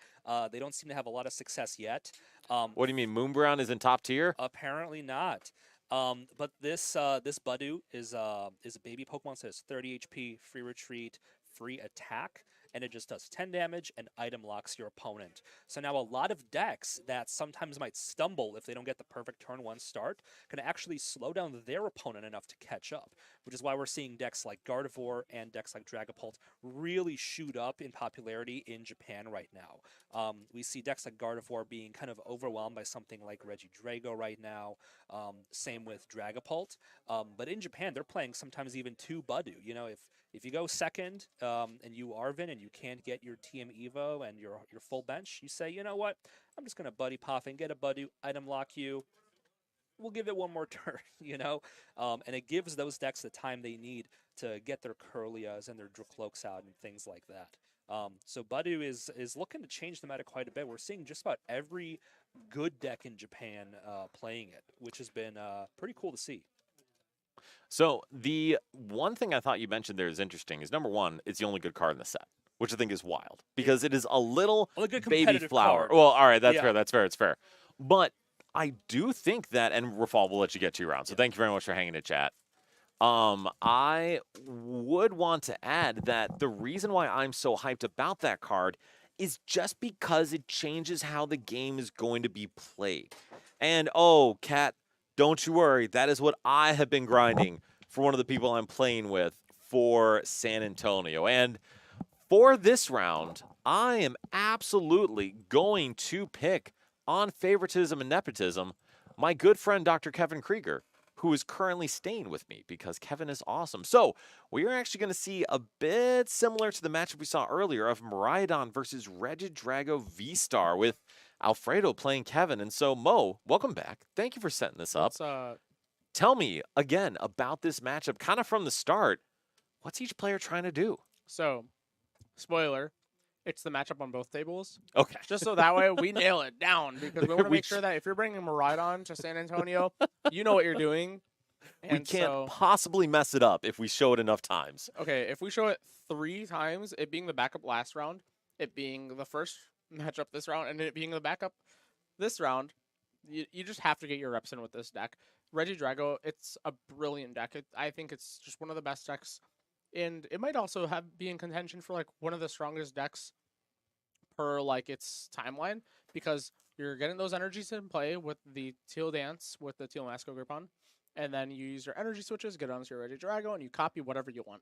They don't seem to have a lot of success yet. What do you mean, Moonbrown is in top tier? Apparently not. But this this Budu is a baby Pokemon, so it's 30 HP, free retreat, free attack, and it just does 10 damage and item locks your opponent. So now a lot of decks that sometimes might stumble if they don't get the perfect turn 1 start can actually slow down their opponent enough to catch up, which is why we're seeing decks like Gardevoir and decks like Dragapult really shoot up in popularity in Japan right now. We see decks like Gardevoir being kind of overwhelmed by something like Regidrago right now. Same with Dragapult. But in Japan, they're playing sometimes even 2 Budu. You know, if you go second and you Arvin and you can't get your TM Evo and your full bench, you say, you know what, I'm just going to Buddy Pop and get a Budu, item lock you. We'll give it one more turn, you know? And it gives those decks the time they need to get their Curlias and their Dracloaks out and things like that. So Budu is looking to change the meta quite a bit. We're seeing just about every good deck in Japan playing it, which has been pretty cool to see. So the one thing I thought you mentioned there is interesting is, number one, it's the only good card in the set, which I think is wild because it is a little Well, a good baby competitive flower. card. Well, all right, that's Yeah. fair, that's fair, it's fair. But I do think that, and Rafal, we'll let you get to your round. So thank you very much for hanging in chat. I would want to add that the reason why I'm so hyped about that card is just because it changes how the game is going to be played. And oh, Kat, don't you worry. That is what I have been grinding for one of the people I'm playing with for San Antonio. And for this round, I am absolutely going to pick on favoritism and nepotism my good friend Dr. Kevin Krieger, who is currently staying with me because Kevin is awesome. So we are actually going to see a bit similar to the matchup we saw earlier of Moraidon versus Regidrago V-Star with Alfredo playing Kevin. And so, Mo, welcome back. Thank you for setting this up. Tell me again about this matchup, kind of from the start. What's each player trying to do? So, spoiler, it's the matchup on both tables. Okay. Just so that way we nail it down, because we want to make sure that if you're bringing Moraidon to San Antonio, you know what you're doing. And we can't possibly mess it up if we show it enough times. Okay, if we show it 3 times, it being the backup last round, it being the first matchup this round, and it being the backup this round, you just have to get your reps in with this deck. Regidrago, it's a brilliant deck. I think it's just one of the best decks, and it might also be in contention for like one of the strongest decks per like its timeline, because you're getting those energies in play with the Teal Dance with the Teal Mask Ogrepon, and then you use your energy switches, get onto your Regidrago, and you copy whatever you want.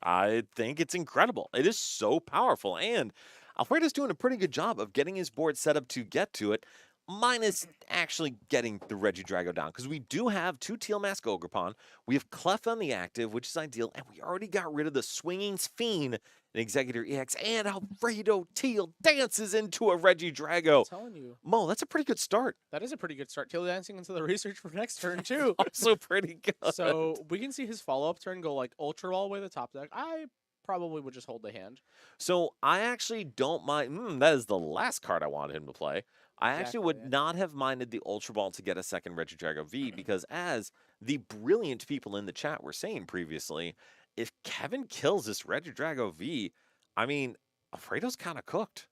I think it's incredible. It is so powerful, and Alfredo's doing a pretty good job of getting his board set up to get to it, minus actually getting the Regidrago down, because we do have 2 Teal Mask Ogrepon. We have Clef on the active, which is ideal, and we already got rid of the Swinging Fiend in Executor EX, and Alfredo Teal dances into a Regidrago. I'm telling you. Mo, that's a pretty good start. That is a pretty good start. Teal dancing into the research for next turn, too. Also pretty good. So we can see his follow-up turn go like Ultra all the way to the top deck. I probably would just hold the hand. So I actually don't mind. That is the last card I wanted him to play. I actually would not have minded the Ultra Ball to get a second Regidrago V, because as the brilliant people in the chat were saying previously, if Kevin kills this Regidrago V, I mean, Alfredo's kind of cooked.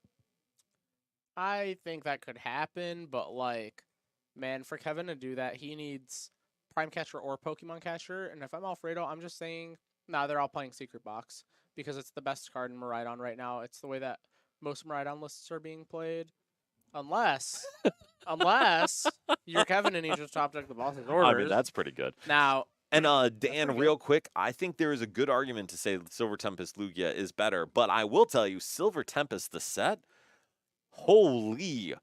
I think that could happen, but like, man, for Kevin to do that, he needs Prime Catcher or Pokemon Catcher. And if I'm Alfredo, I'm just saying, nah, they're all playing Secret Box, because it's the best card in Moraidon right now. It's the way that most Moraidon lists are being played. Unless, unless you're Kevin and you just top deck the boss's I orders. mean, that's pretty good. Now, And That's Dan, pretty real quick, I think there is a good argument to say that Silver Tempest Lugia is better, but I will tell you, Silver Tempest, the set, holy,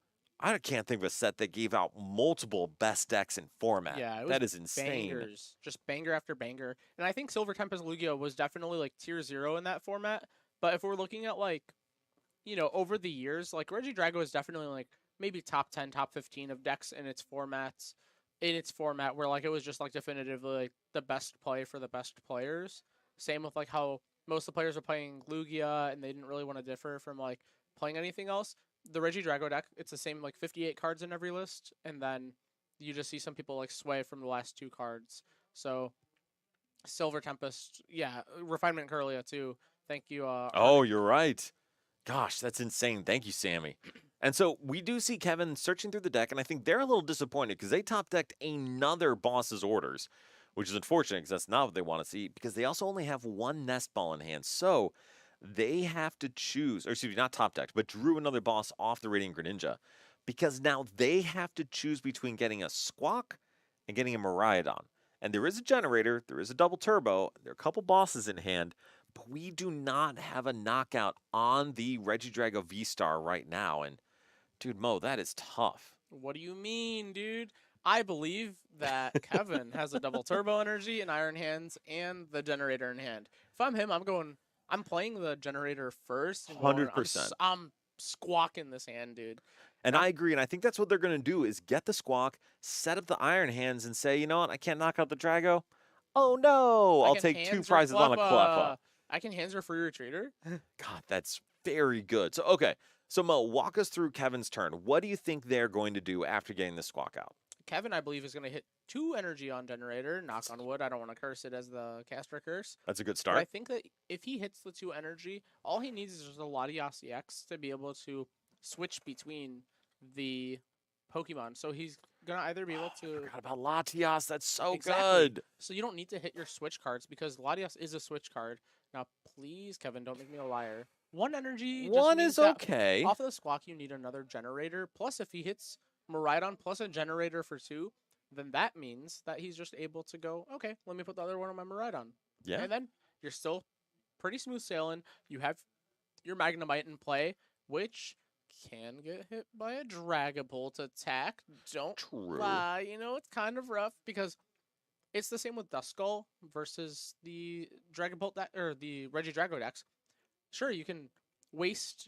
I can't think of a set that gave out multiple best decks in format. yeah, it was That is insane. bangers, just banger after banger. And I think Silver Tempest Lugia was definitely like tier 0 in that format. But if we're looking at like, over the years, like Regidrago is definitely like maybe top 10, top 15 of decks in its formats, in its format where like it was just like definitively like the best play for the best players. Same with like how most of the players are playing Lugia and they didn't really want to differ from like playing anything else. The Regidrago deck, it's the same like 58 cards in every list, and then you just see some people like sway from the last 2 cards. So Silver Tempest, yeah, Refinement Curlia too. Thank you. Oh, you're right. Gosh, that's insane. Thank you, Sammy. And so we do see Kevin searching through the deck, and I think they're a little disappointed because they top decked another boss's orders, which is unfortunate because that's not what they want to see, because they also only have one nest ball in hand. So they have to choose, or excuse me, not top decked, but drew another boss off the Radiant Greninja, because now they have to choose between getting a Squawk and getting a Moraidon. And there is a generator, there is a double turbo, there are a couple bosses in hand, but we do not have a knockout on the Regidrago V-Star right now. And dude, Mo, that is tough. What do you mean, dude? I believe that Kevin has a double turbo energy and Iron Hands and the generator in hand. If I'm him, I'm playing the generator first. And going, 100%. I'm squawking this hand, dude. And I agree, and I think that's what they're going to do is get the Squawk, set up the Iron Hands, and say, you know what, I can't knock out the Drago. Oh no, I'll take 2 prizes on a Cleffa. I can hands her free retreater. God, that's very good. So, okay. So, Mo, walk us through Kevin's turn. What do you think they're going to do after getting the Squawk out? Kevin, I believe, is going to hit 2 energy on generator. Knock on wood. I don't want to curse it as the caster curse. That's a good But start. I think that if he hits the 2 energy, all he needs is just a Latias EX to be able to switch between the Pokemon. So he's going to either be able I to... forgot about Latias. That's so Exactly. good. So you don't need to hit your switch cards because Latias is a switch card. Now, please, Kevin, don't make me a liar. 1 energy. Just One means is that okay. off of the Squawk, you need another generator. Plus, if he hits Moraidon plus a generator for 2, then that means that he's just able to go, okay, let me put the other one on my Moraidon. Yeah. And then you're still pretty smooth sailing. You have your Magnemite in play, which can get hit by a Dragapult attack. Don't True. lie. It's kind of rough because it's the same with Duskull versus the Dragapult or the Regidrago decks. Sure, you can waste,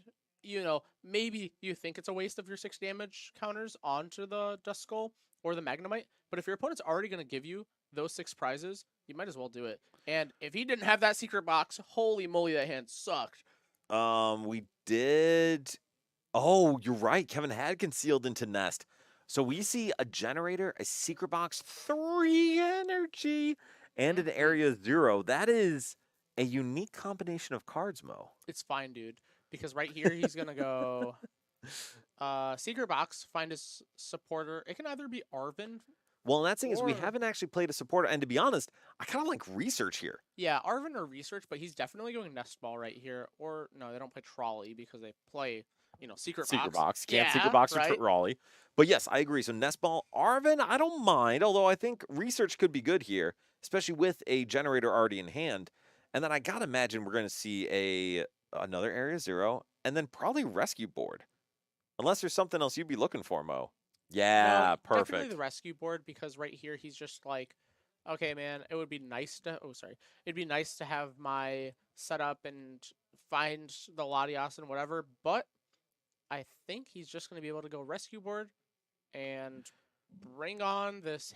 maybe you think it's a waste of your 6 damage counters onto the Duskull or the Magnemite, but if your opponent's already going to give you those 6 prizes, you might as well do it. And if he didn't have that secret box, holy moly, that hand sucked. We did. Oh, you're right. Kevin had concealed into Nest. So we see a generator, a secret box, 3 energy, and an area 0. That is a unique combination of cards, Mo. It's fine, dude. Because right here, he's going to go secret box, find his supporter. It can either be Arven. Well, and that thing is we Or- haven't actually played a supporter. And to be honest, I kind of like research here. Yeah, Arven or Research, but he's definitely going Nest Ball right here. Or, no, they don't play Trolley because they play, Secret Box. Can't Yeah, secret box right? or Raleigh. But yes, I agree. So Nest Ball, Arvin, I don't mind. Although I think research could be good here, especially with a generator already in hand. And then I gotta imagine we're going to see another Area 0, and then probably Rescue Board. Unless there's something else you'd be looking for, Mo. Yeah, No, perfect. Definitely the Rescue Board because right here he's just like, okay, man, it would be nice to. Oh, sorry. It'd be nice to have my setup and find the Latias and whatever, but I think he's just going to be able to go Rescue Board and bring on this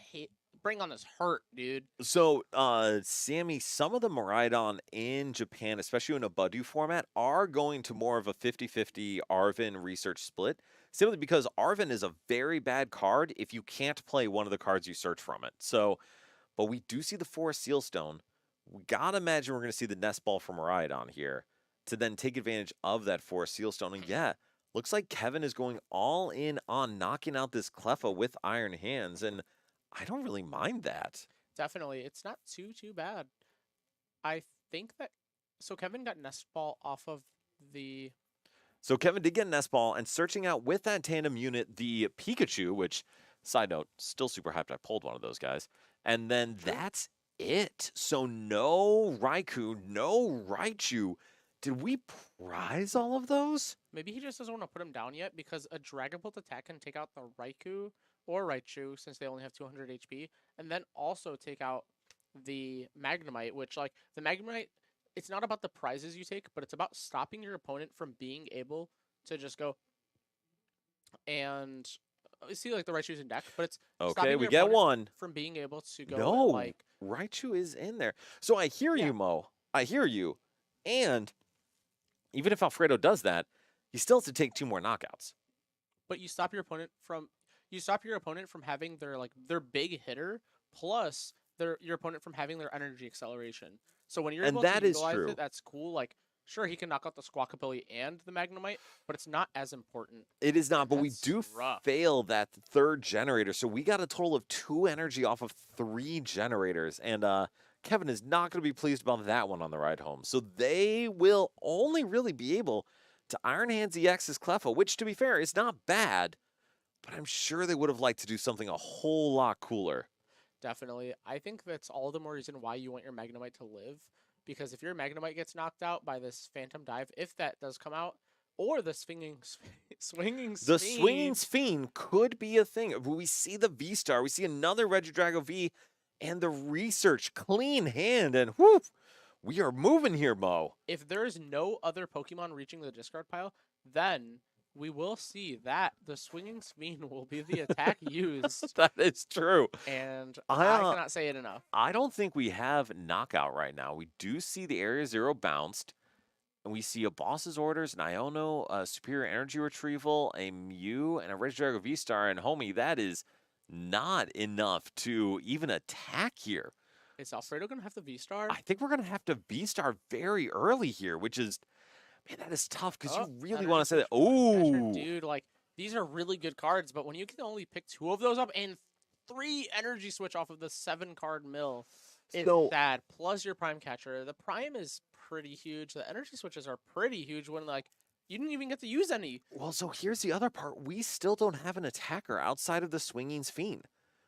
hurt, dude. So, Sammy, some of the Moraidon in Japan, especially in a Badu format, are going to more of a 50-50 Arven research split, simply because Arven is a very bad card if you can't play one of the cards you search from it. So, but we do see the Forest Sealstone. We gotta imagine we're going to see the Nest Ball from Moraidon here to then take advantage of that Forest Sealstone. And yeah, looks like Kevin is going all in on knocking out this Cleffa with Iron Hands, and I don't really mind that. Definitely. It's not too bad. I think that... So Kevin got Nest Ball off of the... So Kevin did get an S-Ball, and searching out with that tandem unit the Pikachu, which, side note, still super hyped I pulled one of those guys. And then True. that's it. So no Raikou, no Raichu. Did we prize all of those? Maybe he just doesn't want to put him down yet because a Dragon Bolt attack can take out the Raikou or Raichu since they only have 200 HP, and then also take out the Magnemite, which, like, the Magnemite, it's not about the prizes you take, but it's about stopping your opponent from being able to just go and see, like, the Raichu's in deck, but it's Okay, stopping we your get opponent one. from being able to go No, like, Raichu is in there. So I hear Yeah. you, Mo. I hear you. And even if Alfredo does that, he still has to take 2 more knockouts. but you stop your opponent from having their big hitter plus your opponent from having their energy acceleration. So when you're And able that to is utilize true. it, that's cool. Like, sure, he can knock out the Squawkabilly and the Magnemite, but it's not as important. It is not, but we That's do rough. fail that 3rd generator. So we got a total of 2 energy off of 3 generators. And Kevin is not going to be pleased about that one on the ride home. So they will only really be able to Iron Hands EX's Cleffa, which, to be fair, is not bad. But I'm sure they would have liked to do something a whole lot cooler. Definitely. I think that's all the more reason why you want your Magnemite to live. Because if your Magnemite gets knocked out by this Phantom Dive, if that does come out, or the swinging The swinging Sphene could be a thing. We see the V-Star, we see another Regidrago V, and the research clean hand, and whoop, we are moving here, Mo. If there is no other Pokemon reaching the discard pile, then we will see that the swinging Sphene will be the attack used. That is true. And I, I cannot say it enough. I don't think we have knockout right now. We do see the Area 0 bounced, and we see a Boss's Orders, an Iono, a Superior Energy Retrieval, a Mew, and a Regidrago V-Star, and homie, that is not enough to even attack here. Is Alfredo going to have the V-Star? I think we're going to have to V-Star very early here, which is, man, that is tough because you really want to say that. Oh, Dude, like, these are really good cards, but when you can only pick 2 of those up and 3 energy switch off of the 7-card mill, it's So- sad. Plus your Prime Catcher. The Prime is pretty huge. The energy switches are pretty huge when, like, you didn't even get to use any. well, so here's the other part. We still don't have an attacker outside of the Swinging Sphene,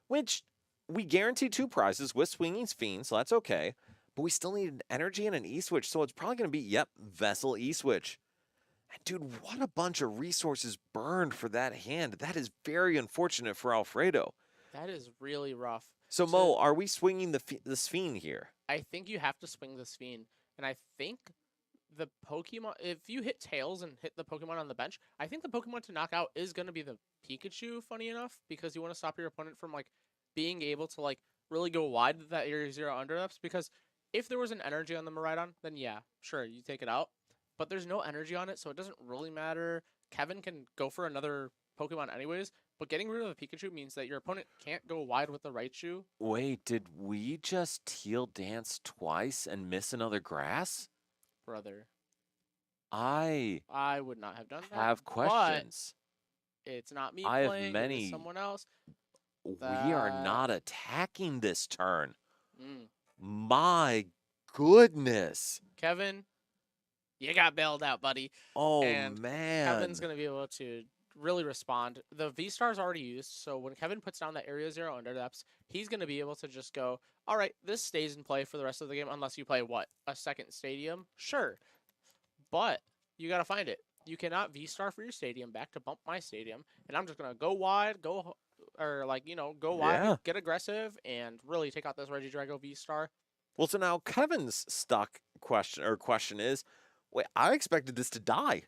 which we guarantee 2 prizes with Swinging Sphene, so that's okay. But we still need an energy and an E-Switch, so it's probably going to be, yep, Vessel E-Switch. And dude, what a bunch of resources burned for that hand. That is very unfortunate for Alfredo. That is really rough. So, So- Mo, are we swinging the Sphene here? I think you have to swing the Sphene. And I think the Pokemon, if you hit Tails and hit the Pokemon on the bench, I think the Pokemon to knock out is going to be the Pikachu, funny enough, because you want to stop your opponent from, like, being able to, like, really go wide with that Area 0 underups. Because if there was an energy on the Moraidon, then yeah, sure, you take it out. But there's no energy on it, so it doesn't really matter. Kevin can go for another Pokemon anyways, but getting rid of the Pikachu means that your opponent can't go wide with the Raichu. Wait, did we just teal dance twice and miss another grass? Brother, I I would not have done that. have but questions. it's not me I have playing, it is many- someone else. We are That- not attacking this turn. Mm. My goodness. Kevin, you got bailed out, buddy. Oh, And man. Kevin's going to be able to really respond. The V-Star's already used, so when Kevin puts down that Area 0 underdepths, he's going to be able to just go, all right, this stays in play for the rest of the game unless you play, what, a second stadium? Sure. But you got to find it. You cannot V-Star for your stadium back to bump my stadium, and I'm just going to go wide, go wide, Yeah. get aggressive, and really take out this Regidrago V-Star. Well, so now Kevin's stuck question is, wait, I expected this to die.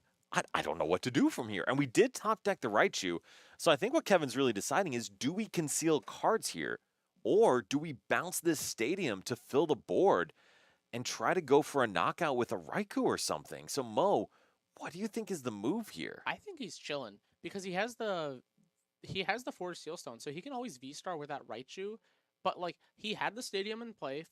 I don't know what to do from here. And we did top deck the Raichu. So I think what Kevin's really deciding is, do we conceal cards here? Or do we bounce this stadium to fill the board and try to go for a knockout with a Raikou or something? So Mo, what do you think is the move here? I think he's chilling because he has the Forest Seal Stone, so he can always V-Star with that Raichu. But like he had the stadium in play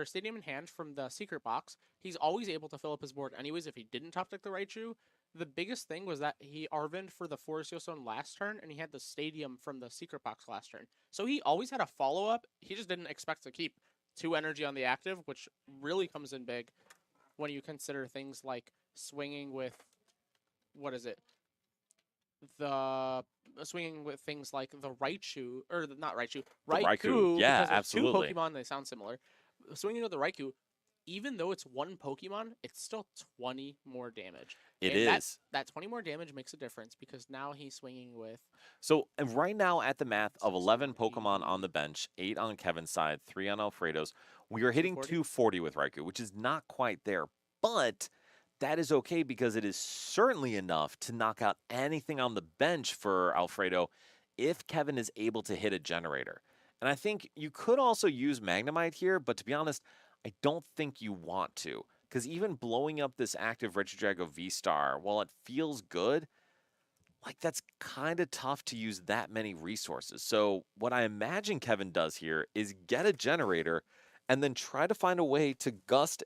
stadium in hand from the secret box. He's always able to fill up his board anyways if he didn't top deck the Raichu. The biggest thing was that he Arvined for the Forest Seal Stone last turn, and he had the stadium from the secret box last turn. So he always had a follow up. He just didn't expect to keep 2 energy on the active, which really comes in big when you consider things like swinging with what is it? The swinging with things like the Raichu, or not Raichu, The Raikou. Raikou, Yeah, because there's two absolutely. Pokemon, they sound similar. Swinging with the Raikou, even though it's one Pokemon, it's still 20 more damage. It And is. that 20 more damage makes a difference because now he's swinging with So and right now at the math of 11 Pokemon on 80. the bench, 8 on Kevin's side, 3 on Alfredo's, we are hitting 240. 240 with Raikou, which is not quite there. But that is okay because it is certainly enough to knock out anything on the bench for Alfredo if Kevin is able to hit a generator. And I think you could also use Magnemite here, but to be honest, I don't think you want to. Because even blowing up this active Regidrago V-Star, while it feels good, like that's kind of tough to use that many resources. So what I imagine Kevin does here is get a generator and then try to find a way to gust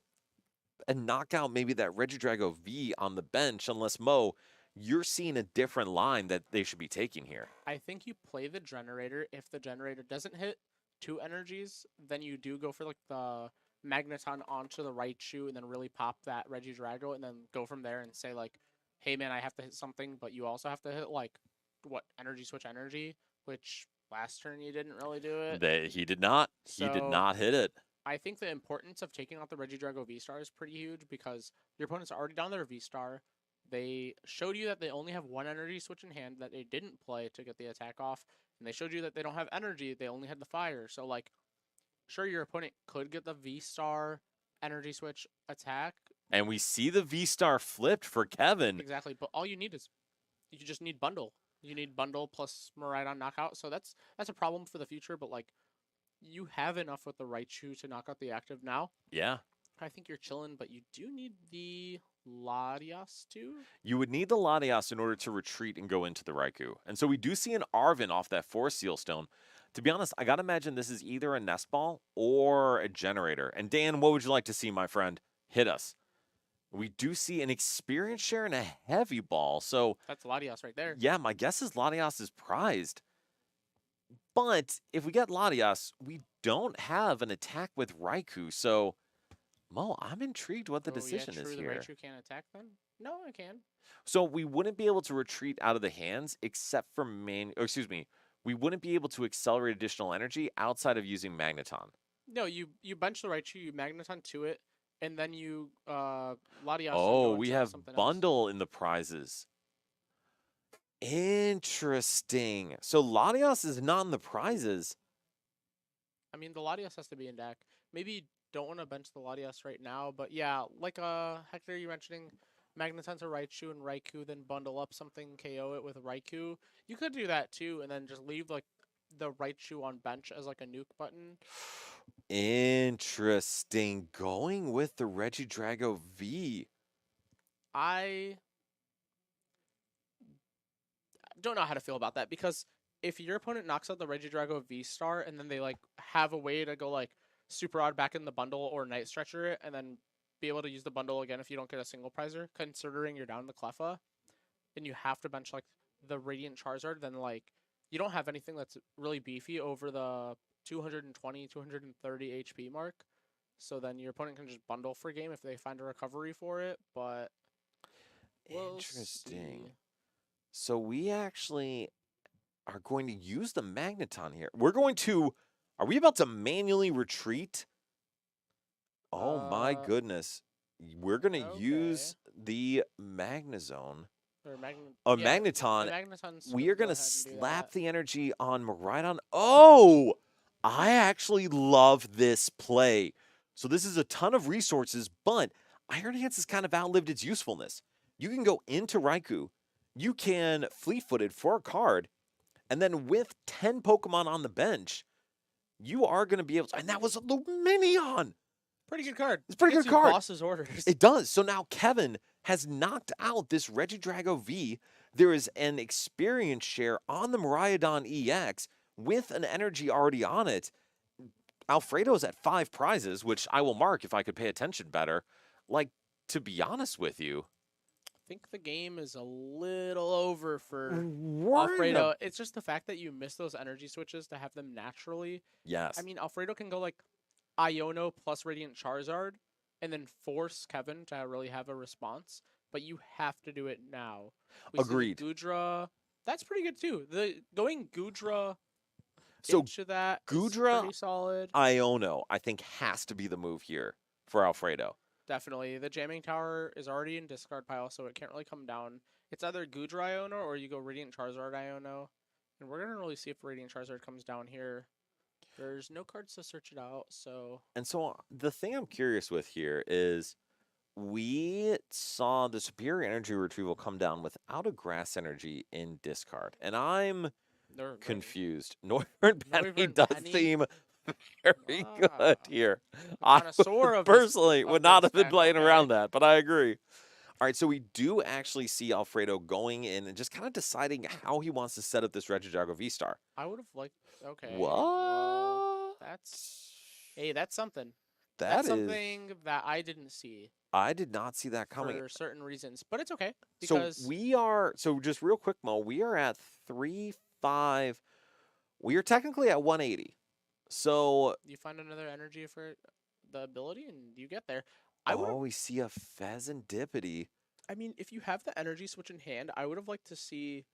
and knock out maybe that Regidrago V on the bench, unless Mo, you're seeing a different line that they should be taking here. I think you play the generator. If the generator doesn't hit 2 energies, then you do go for like the Magneton onto the Raichu and then really pop that Regidrago and then go from there and say like, hey man, I have to hit something, but you also have to hit like what energy switch energy, which last turn you didn't really do it. He did not. He did So not hit it. I think the importance of taking out the Regidrago V-Star is pretty huge because your opponents are already down their V-Star. They showed you that they only have one energy switch in hand that they didn't play to get the attack off, and they showed you that they don't have energy, they only had the fire. So, like, sure, your opponent could get the V-Star energy switch attack. And we see the V-Star flipped for Kevin. Exactly, but all you need is, you just need Bundle. You need Bundle plus Moraidon knockout, so that's a problem for the future, but, like, you have enough with the Raichu to knock out the active now. Yeah. I think you're chilling, but you do need the Latias too. You would need the Latias in order to retreat and go into the Raikou. And so we do see an Arvin off that Force Seal Stone. To be honest, I got to imagine this is either a Nest Ball or a Generator. And Dan, what would you like to see, my friend? Hit us. We do see an Experience Share and a Heavy Ball. So That's Latias right there. yeah, my guess is Latias is prized. But if we get Latias, we don't have an attack with Raikou. So, Mo, I'm intrigued what the decision yeah, true. is The here. Raichu can't attack then? No, I can. So we wouldn't be able to retreat out of the hands except for we wouldn't be able to accelerate additional energy outside of using Magneton. No, you bench the Raichu, you Magneton to it, and then you Latias. Oh, and we go have something else. Bundle in the prizes. Interesting. So Latias is not in the prizes. I mean, the Latias has to be in deck. Maybe you don't want to bench the Latias right now, but yeah, like Hector, you mentioning Magneton to Raichu and Raikou, then bundle up something, KO it with Raikou. You could do that too, and then just leave like the Raichu on bench as like a nuke button. Interesting. Going with the Regidrago V. I don't know how to feel about that because if your opponent knocks out the Regidrago V-Star and then they like have a way to go like Super Odd back in the bundle or Night Stretcher it and then be able to use the bundle again if you don't get a single prizer, considering you're down the Cleffa, and you have to bench like the Radiant Charizard, then like you don't have anything that's really beefy over the 220, 230 HP mark. So then your opponent can just bundle for game if they find a recovery for it, but we'll Interesting. see. So we actually are going to use the Magneton here. Are we about to manually retreat? Oh my goodness. We're going to use the Magnezone. Or Magneton. Magneton's We gonna are go going to ahead and do slap that. the energy on Moraidon. Oh, I actually love this play. So this is a ton of resources, but Iron Hands has kind of outlived its usefulness. You can go into Raikou. You can fleet-footed for a card, and then with 10 Pokemon on the bench, you are going to be able to... And that was a Luminion! Pretty good card. It's a pretty Gets good you card. Boss's orders. It does. So now Kevin has knocked out this Regidrago V. There is an experience share on the Moraidon EX with an energy already on it. Alfredo's at 5 prizes, which I will mark if I could pay attention better. Like, to be honest with you... I think the game is a little over for Right. Alfredo. It's just the fact that you miss those energy switches to have them naturally. Yes. I mean, Alfredo can go like Iono plus Radiant Charizard and then force Kevin to really have a response. but you have to do it now. Agreed. See the Goodra, that's pretty good too. The going Goodra So into that is Goodra, pretty solid. Iono, I think has to be the move here for Alfredo. Definitely. The jamming tower is already in discard pile, so it can't really come down. It's either Goodra Iono or you go Radiant Charizard Iono. And we're gonna really see if Radiant Charizard comes down here. There's no cards to search it out, so And so the thing I'm curious with here is we saw the Superior Energy Retrieval come down without a Grass Energy in discard. And I'm they're confused. Northern Penny Northern does Penny? seem very good Ah, here. a I connoisseur of this- personally of would not this have been deck, playing okay. around that, but I agree. All right, so we do actually see Alfredo going in and just kind of deciding how he wants to set up this Regidrago V-Star. I would have liked. Okay. What? Well, that's something. That That's is- something that I didn't see I did not see that coming. for certain reasons, but it's okay So because we are, so just real quick, Mo, we are at 3-5. We are technically at 180. So, you find another energy for the ability and you get there. I would. we see a Pheasantipity. I mean, if you have the energy switch in hand, I would have liked to see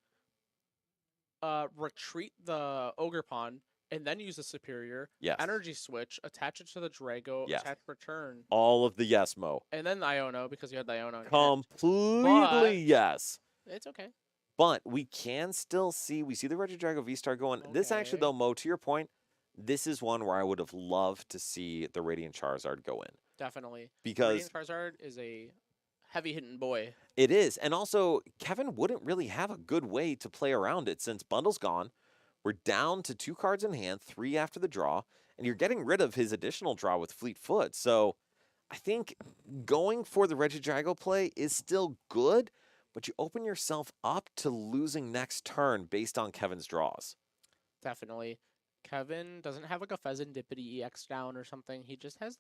retreat the Ogerpon and then use the superior Yes. energy switch, attach it to the Drago, Yes. attach return, All of the yes, Mo. and then the Iono because you had the Iono in hand. Completely But- yes. It's okay. But we can still see, we see the Regidrago V-Star going. This actually, Okay. though, Mo, to your point, this is one where I would have loved to see the Radiant Charizard go in. Definitely. Because Radiant Charizard is a heavy hitting boy. it is. And also, Kevin wouldn't really have a good way to play around it since Bundle's gone. We're down to 2 cards in hand, 3 after the draw, and you're getting rid of his additional draw with Fleet Foot. So I think going for the Regidrago play is still good, but you open yourself up to losing next turn based on Kevin's draws. Definitely. Kevin doesn't have like a Pheasantipity EX down or something. He just has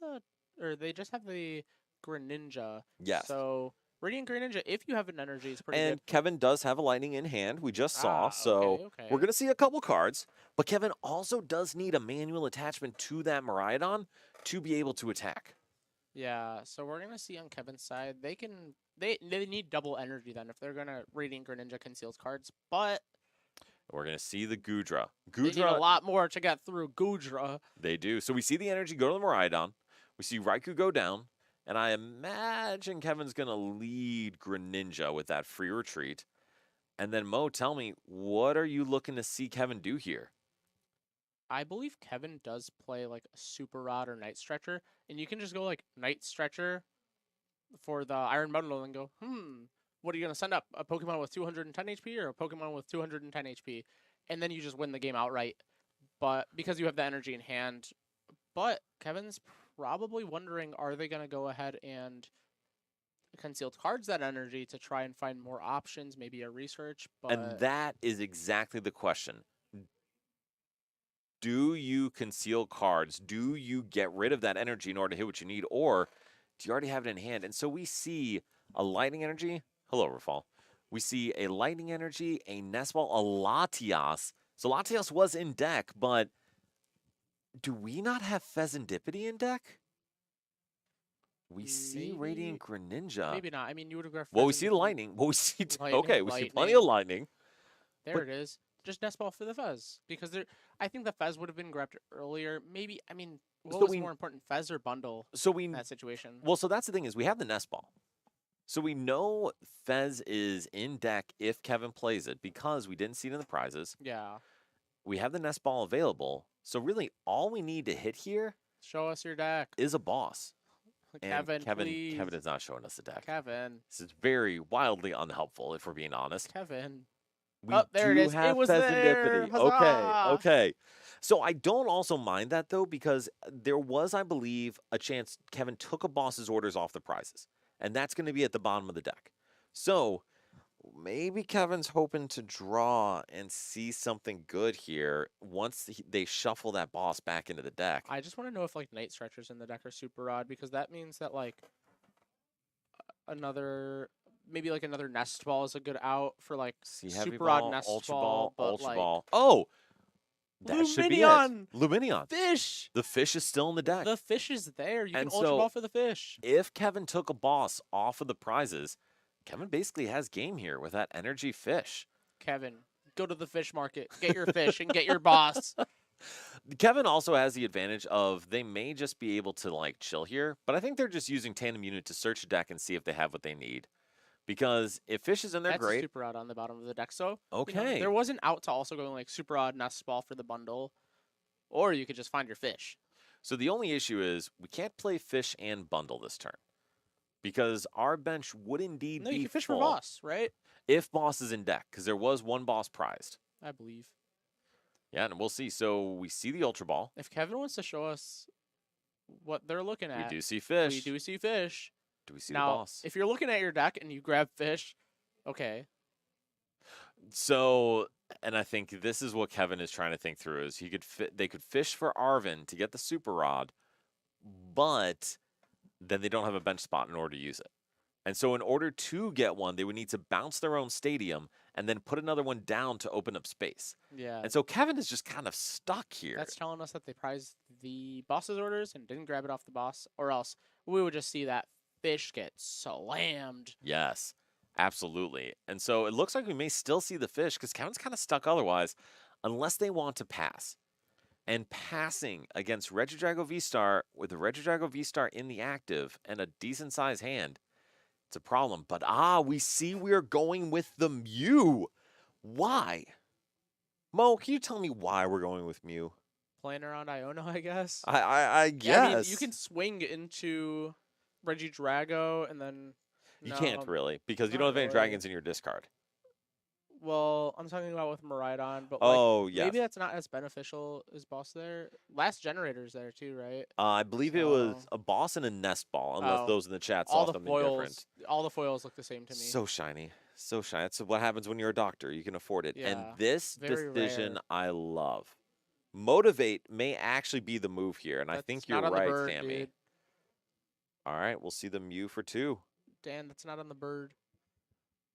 they just have the Greninja. Yes. So Radiant Greninja, if you have an energy, is pretty And good. Kevin does have a lightning in hand. We just saw. Ah, So okay. we're going to see a couple cards. But Kevin also does need a manual attachment to that Moraidon to be able to attack. Yeah, so we're gonna see on Kevin's side, they need double energy then if they're gonna Radiant Greninja conceals cards, but We're going to see the Goodra. they need a lot more to get through Goodra. They do. So we see the energy go to the Moraidon. We see Raikou go down. And I imagine Kevin's going to lead Greninja with that free retreat. And then, Mo, tell me, what are you looking to see Kevin do here? I believe Kevin does play like a Super Rod or Night Stretcher, and you can just go like Night Stretcher for the Iron Bundle and go, what are you gonna send up? A Pokemon with 210 HP or a Pokemon with 210 HP? And then you just win the game outright. But because you have the energy in hand. But Kevin's probably wondering, are they gonna go ahead and concealed cards that energy to try and find more options, maybe a research? But And that is exactly the question. Do you conceal cards? Do you get rid of that energy in order to hit what you need? Or do you already have it in hand? And so we see a lightning energy. Hello, Rafal. We see a lightning energy, a Nest Ball, a Latias. So Latias was in deck, but do we not have Pheasantipity in deck? We see Radiant Greninja. maybe not. I mean, you would have grabbed. Well, we see the lightning. Well, we see Lightning, okay. We see plenty of lightning. There but- it is. Just Nest Ball for the Fez. Because I think the Fez would have been grabbed earlier. Maybe, I mean, what So was more important, Fez or Bundle So we in that situation? Well, so that's the thing is we have the Nest Ball. So we know Fez is in deck if Kevin plays it because we didn't see it in the prizes. Yeah. We have the Nest Ball available. So really all we need to hit here Show us your deck. is a boss. And Kevin, please. Kevin is not showing us the deck. Kevin. This is very wildly unhelpful if we're being honest. Kevin. We Oh, there it do is. It have was there. Pheasantipity. Okay, Huzzah! okay. So I don't also mind that though because there was, I believe, a chance Kevin took a boss's orders off the prizes, and that's going to be at the bottom of the deck. So maybe Kevin's hoping to draw and see something good here once they shuffle that boss back into the deck. I just want to know if like Night Stretchers in the deck are super odd because that means that like maybe like another Nest Ball is a good out for like See Heavy super Ball, odd Nest Ultra Ball, Ball, but Ultra like Ball. Oh, that should be it. Luminion! Luminion. Fish. The fish is still in the deck. The fish is there. You And can Ultra so- Ball for the fish. If Kevin took a boss off of the prizes, Kevin basically has game here with that energy fish. Kevin, go to the fish market, get your fish, and get your boss. Kevin also has the advantage of they may just be able to like chill here, but I think they're just using Tandem Unit to search the deck and see if they have what they need. Because if fish is in there, That's a great. super odd on the bottom of the deck. So Okay. there was an out to also going like super odd nest ball for the bundle, or you could just find your fish. So the only issue is we can't play fish and bundle this turn because our bench would indeed No, be you can fish full for boss, right? if boss is in deck because there was one boss prized. I believe. Yeah, and we'll see. So we see the Ultra Ball. If Kevin wants to show us what they're looking We at, do see fish. we do see fish. Do we see Now, the boss? if you're looking at your deck and you grab fish, okay. So, and I think this is what Kevin is trying to think through is they could fish for Arvin to get the Super Rod, but then they don't have a bench spot in order to use it. And so in order to get one, they would need to bounce their own stadium and then put another one down to open up space. Yeah. And so Kevin is just kind of stuck here. That's telling us that they prized the boss's orders and didn't grab it off the boss, or else we would just see that fish get slammed. Yes, absolutely. And so it looks like we may still see the fish because Kevin's kind of stuck otherwise, unless they want to pass. And passing against Regidrago V-Star with the Regidrago V-Star in the active and a decent sized hand, it's a problem. But we see we're going with the Mew. Why? Mo, can you tell me why we're going with Mew? Playing around Iono, I guess. I guess. Yeah, I mean, you can swing into Regidrago and then. You No, can't really because you not don't have any really. dragons in your discard. Well, I'm talking about with Moraidon, but Oh, yes. maybe that's not as beneficial as boss there. Last generator's there too, right? I believe it was So- a boss and a nest ball, unless Oh. those in the chat All saw the something different. all the foils look the same to me. So shiny. So shiny. That's what happens when you're a doctor. You can afford it. Yeah, And this very decision rare. I love. Motivate may actually be the move here, and I That's think not you're on the right, bird, Sammy. dude. All right, we'll see the Mew for 2. Dan, that's not on the bird.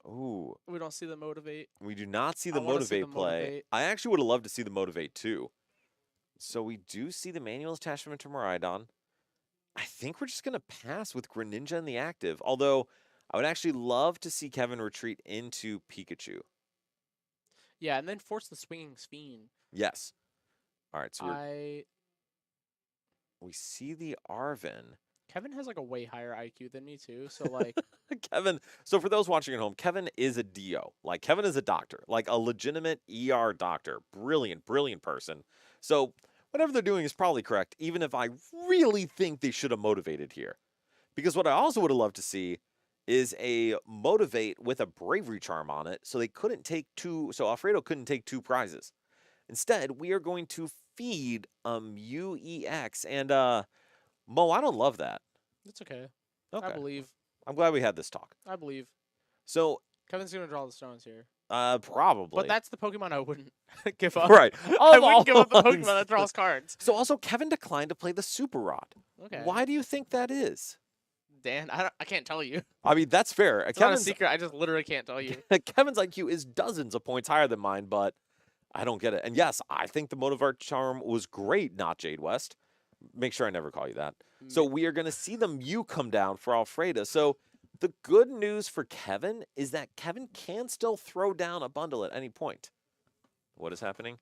Ooh, We don't see the motivate. we do not see I the wanna see Motivate the play. Motivate. I actually would have loved to see the Motivate too. So we do see the manual attachment to Moraidon. I think we're just going to pass with Greninja in the active, although I would actually love to see Kevin retreat into Pikachu. Yeah, and then force the swinging Sphene. Yes. All right, so I we see the Arvin. Kevin has like a way higher IQ than me too, so like Kevin, so for those watching at home, Kevin is a DO. Like, Kevin is a doctor, like a legitimate ER doctor. Brilliant, brilliant person. So whatever they're doing is probably correct, even if I really think they should have motivated here. Because what I also would have loved to see is a motivate with a bravery charm on it, so they couldn't take 2, so Alfredo couldn't take 2 prizes. Instead, we are going to feed a Mew EX, and Mo, I don't love that. it's okay. Okay. I believe. I'm glad we had this talk. I believe. So, Kevin's gonna draw the stones here. probably. But that's the Pokemon I wouldn't give up. right. I Of all wouldn't give up the ones. Pokemon that draws cards. So also, Kevin declined to play the Super Rod. Okay. Why do you think that is? Dan, I can't tell you. I mean, that's fair. It's not a secret. I just literally can't tell you. Kevin's IQ is dozens of points higher than mine, but I don't get it. And yes, I think the Motivate Charm was great, not Jade West. Make sure I never call you that. So we are going to see the Mew come down for Alfreda. So the good news for Kevin is that Kevin can still throw down a bundle at any point. What is happening?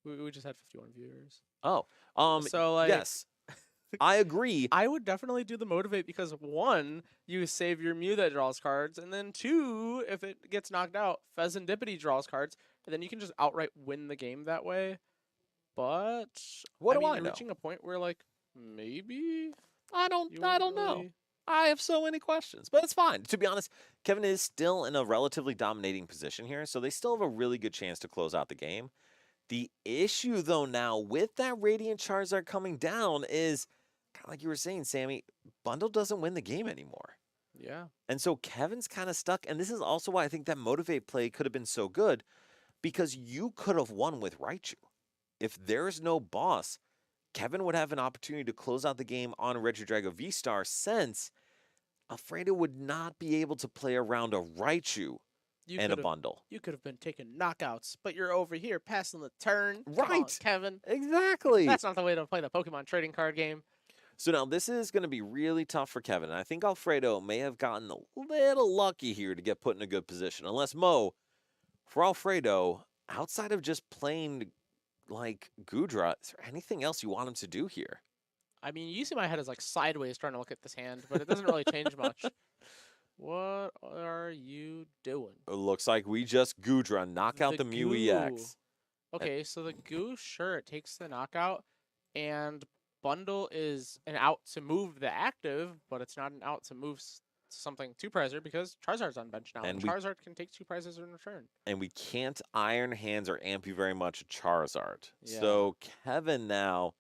We just had 51 viewers. Oh, So like, yes, I agree. I would definitely do the motivate because 1, you save your Mew that draws cards, and then 2, if it gets knocked out, Pheasantipity draws cards, and then you can just outright win the game that way. But What I do mean, I know? reaching a point where like maybe I don't you know. wouldn't really- I have so many questions, but it's fine. To be honest, Kevin is still in a relatively dominating position here, so they still have a really good chance to close out the game. The issue, though, now with that Radiant Charizard coming down is, kind of like you were saying, Sammy, Bundle doesn't win the game anymore. Yeah. And so Kevin's kind of stuck, and this is also why I think that Motivate play could have been so good, because you could have won with Raichu. If there's no boss, Kevin would have an opportunity to close out the game on Regidrago V-Star, since Alfredo would not be able to play around a Raichu You and a could've- bundle. You could have been taking knockouts, but you're over here passing the turn. Come on, Right. Kevin. Exactly. That's not the way to play the Pokemon trading card game. So now this is going to be really tough for Kevin. And I think Alfredo may have gotten a little lucky here to get put in a good position. Unless Mo, for Alfredo, outside of just playing like Gudra, is there anything else you want him to do here? I mean, you see my head is like sideways trying to look at this hand, but it doesn't really change much. What are you doing? It looks like we just Gudra, knock out the Mew goo. EX. Okay, so the goo, sure, it takes the knockout, and bundle is an out to move the active, but it's not an out to move something two-prizer because Charizard's on bench now, and Charizard can take two prizes in return. And we can't Iron Hands or amp you very much Charizard. Yeah. So Kevin now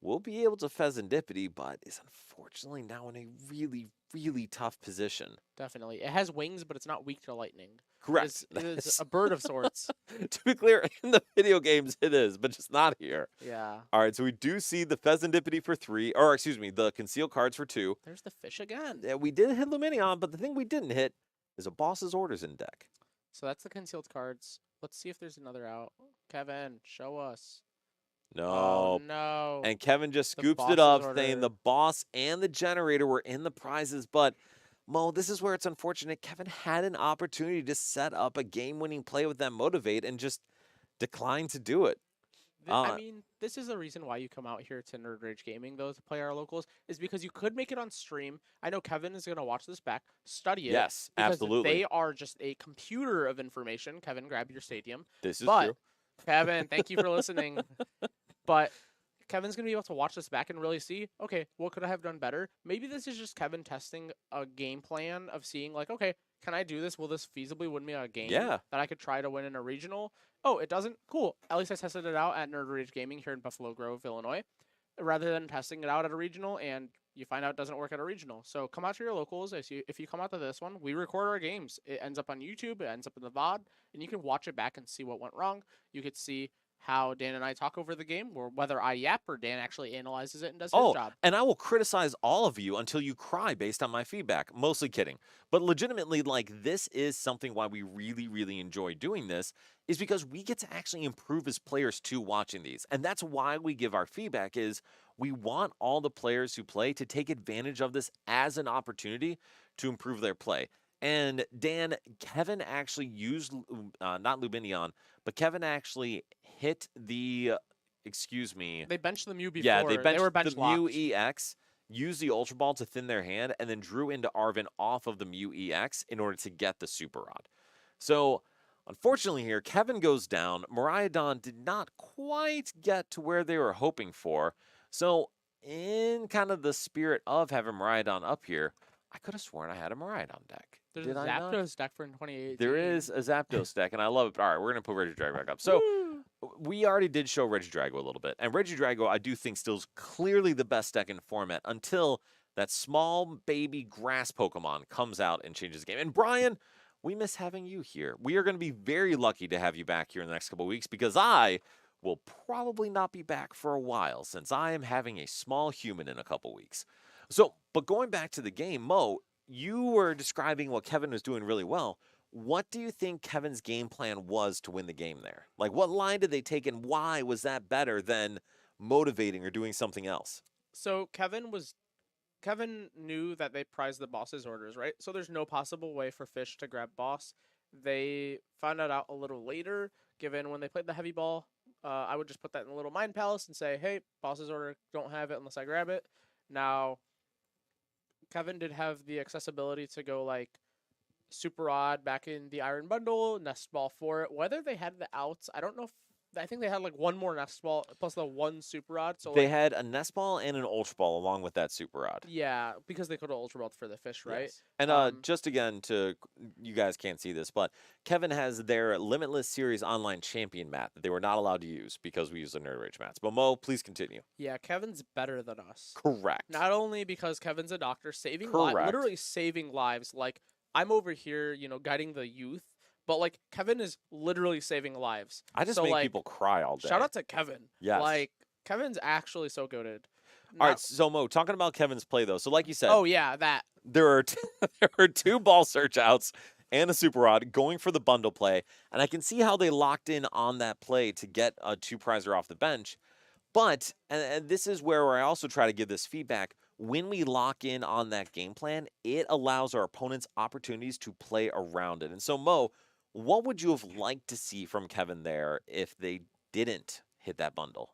will be able to Pheasantipity, but is unfortunately now in a really, really tough position. Definitely. It has wings, but it's not weak to lightning. Correct. It is a bird of sorts. To be clear, in the video games it is, but just not here. Yeah. All right, so we do see the Pheasantipity for 3, or excuse me, the concealed cards for 2. There's the fish again. Yeah, we did hit Luminion, but the thing we didn't hit is a boss's orders in deck. So that's the concealed cards. Let's see if there's another out. Kevin, show us. No. Oh, no. And Kevin just The scoops it boss's up, order. saying the boss and the generator were in the prizes. But, Mo, this is where it's unfortunate. Kevin had an opportunity to set up a game-winning play with that Motivate and just declined to do it. I mean, this is the reason why you come out here to Nerd Rage Gaming, though, to play our locals, is because you could make it on stream. I know Kevin is going to watch this back, study it. Yes, because absolutely. They are just a computer of information. Kevin, grab your stadium. This is But, true. Kevin, thank you for listening. But Kevin's going to be able to watch this back and really see, okay, what could I have done better? Maybe this is just Kevin testing a game plan of seeing, like, okay, can I do this? Will this feasibly win me a game that I could try to win in a regional? Oh, it doesn't? Cool. At least I tested it out at Nerd Rage Gaming here in Buffalo Grove, Illinois, rather than testing it out at a regional and you find out it doesn't work at a regional. So come out to your locals. If you come out to this one, we record our games. It ends up on YouTube. It ends up in the VOD, and you can watch it back and see what went wrong. You could see how Dan and I talk over the game, or whether I yap or Dan actually analyzes it and does his job. And I will criticize all of you until you cry based on my feedback. Mostly kidding. But legitimately, like, this is something why we really, really enjoy doing this, is because we get to actually improve as players too watching these. And that's why we give our feedback, is we want all the players who play to take advantage of this as an opportunity to improve their play. And Dan, Kevin actually used, not Luminion, but Kevin actually hit the, excuse me. They benched the Mew before. Yeah, they were benched bench the Mew locked. EX, used the Ultra Ball to thin their hand, and then drew into Arvin off of the Mew EX in order to get the Super Rod. So, unfortunately here, Kevin goes down. Moraidon did not quite get to where they were hoping for. So, in kind of the spirit of having Moraidon up here, I could have sworn I had a Moraidon deck. There's Did a I not? Zapdos deck for in 2018. There is a Zapdos deck, and I love it. But all right, we're going to put Regidrago back up. So, we already did show Regidrago a little bit. And Regidrago, I do think, still is clearly the best deck in the format until that small baby grass Pokemon comes out and changes the game. And Brian, we miss having you here. We are going to be very lucky to have you back here in the next couple of weeks, because I will probably not be back for a while, since I am having a small human in a couple weeks. So, but going back to the game, Mo, you were describing what Kevin was doing really well. What do you think Kevin's game plan was to win the game there? Like, what line did they take, and why was that better than motivating or doing something else? So Kevin knew that they prized the boss's orders, right? So there's no possible way for Fish to grab boss. They found that out a little later, given when they played the heavy ball. I would just put that in a little mind palace and say, hey, boss's order, don't have it unless I grab it. Now, Kevin did have the accessibility to go like Super Rod back in the Iron Bundle, Nest Ball for it. Whether they had the outs, I don't know if I think they had like one more Nest Ball plus the one Super Rod. So they like, had a Nest Ball and an Ultra Ball along with that Super Rod. Yeah, because they could have Ultra Balled for the fish, right? Yes. And just again, to you guys can't see this, but Kevin has their Limitless Series online champion mat that they were not allowed to use because we use the Nerd Rage mats. But Mo, please continue. Yeah, Kevin's better than us. Correct. Not only because Kevin's a doctor, saving lives, literally saving lives. Like, I'm over here, guiding the youth, but like Kevin is literally saving lives. I just make people cry all day. Shout out to Kevin. Yes. Like, Kevin's actually so goated. All right, so Mo, talking about Kevin's play though. So like you said, oh yeah, that there are there are 2 ball search outs and a Super Rod going for the bundle play, and I can see how they locked in on that play to get a 2-prizer off the bench. But, and this is where I also try to give this feedback, when we lock in on that game plan, it allows our opponents opportunities to play around it. And so, Mo, what would you have liked to see from Kevin there if they didn't hit that bundle?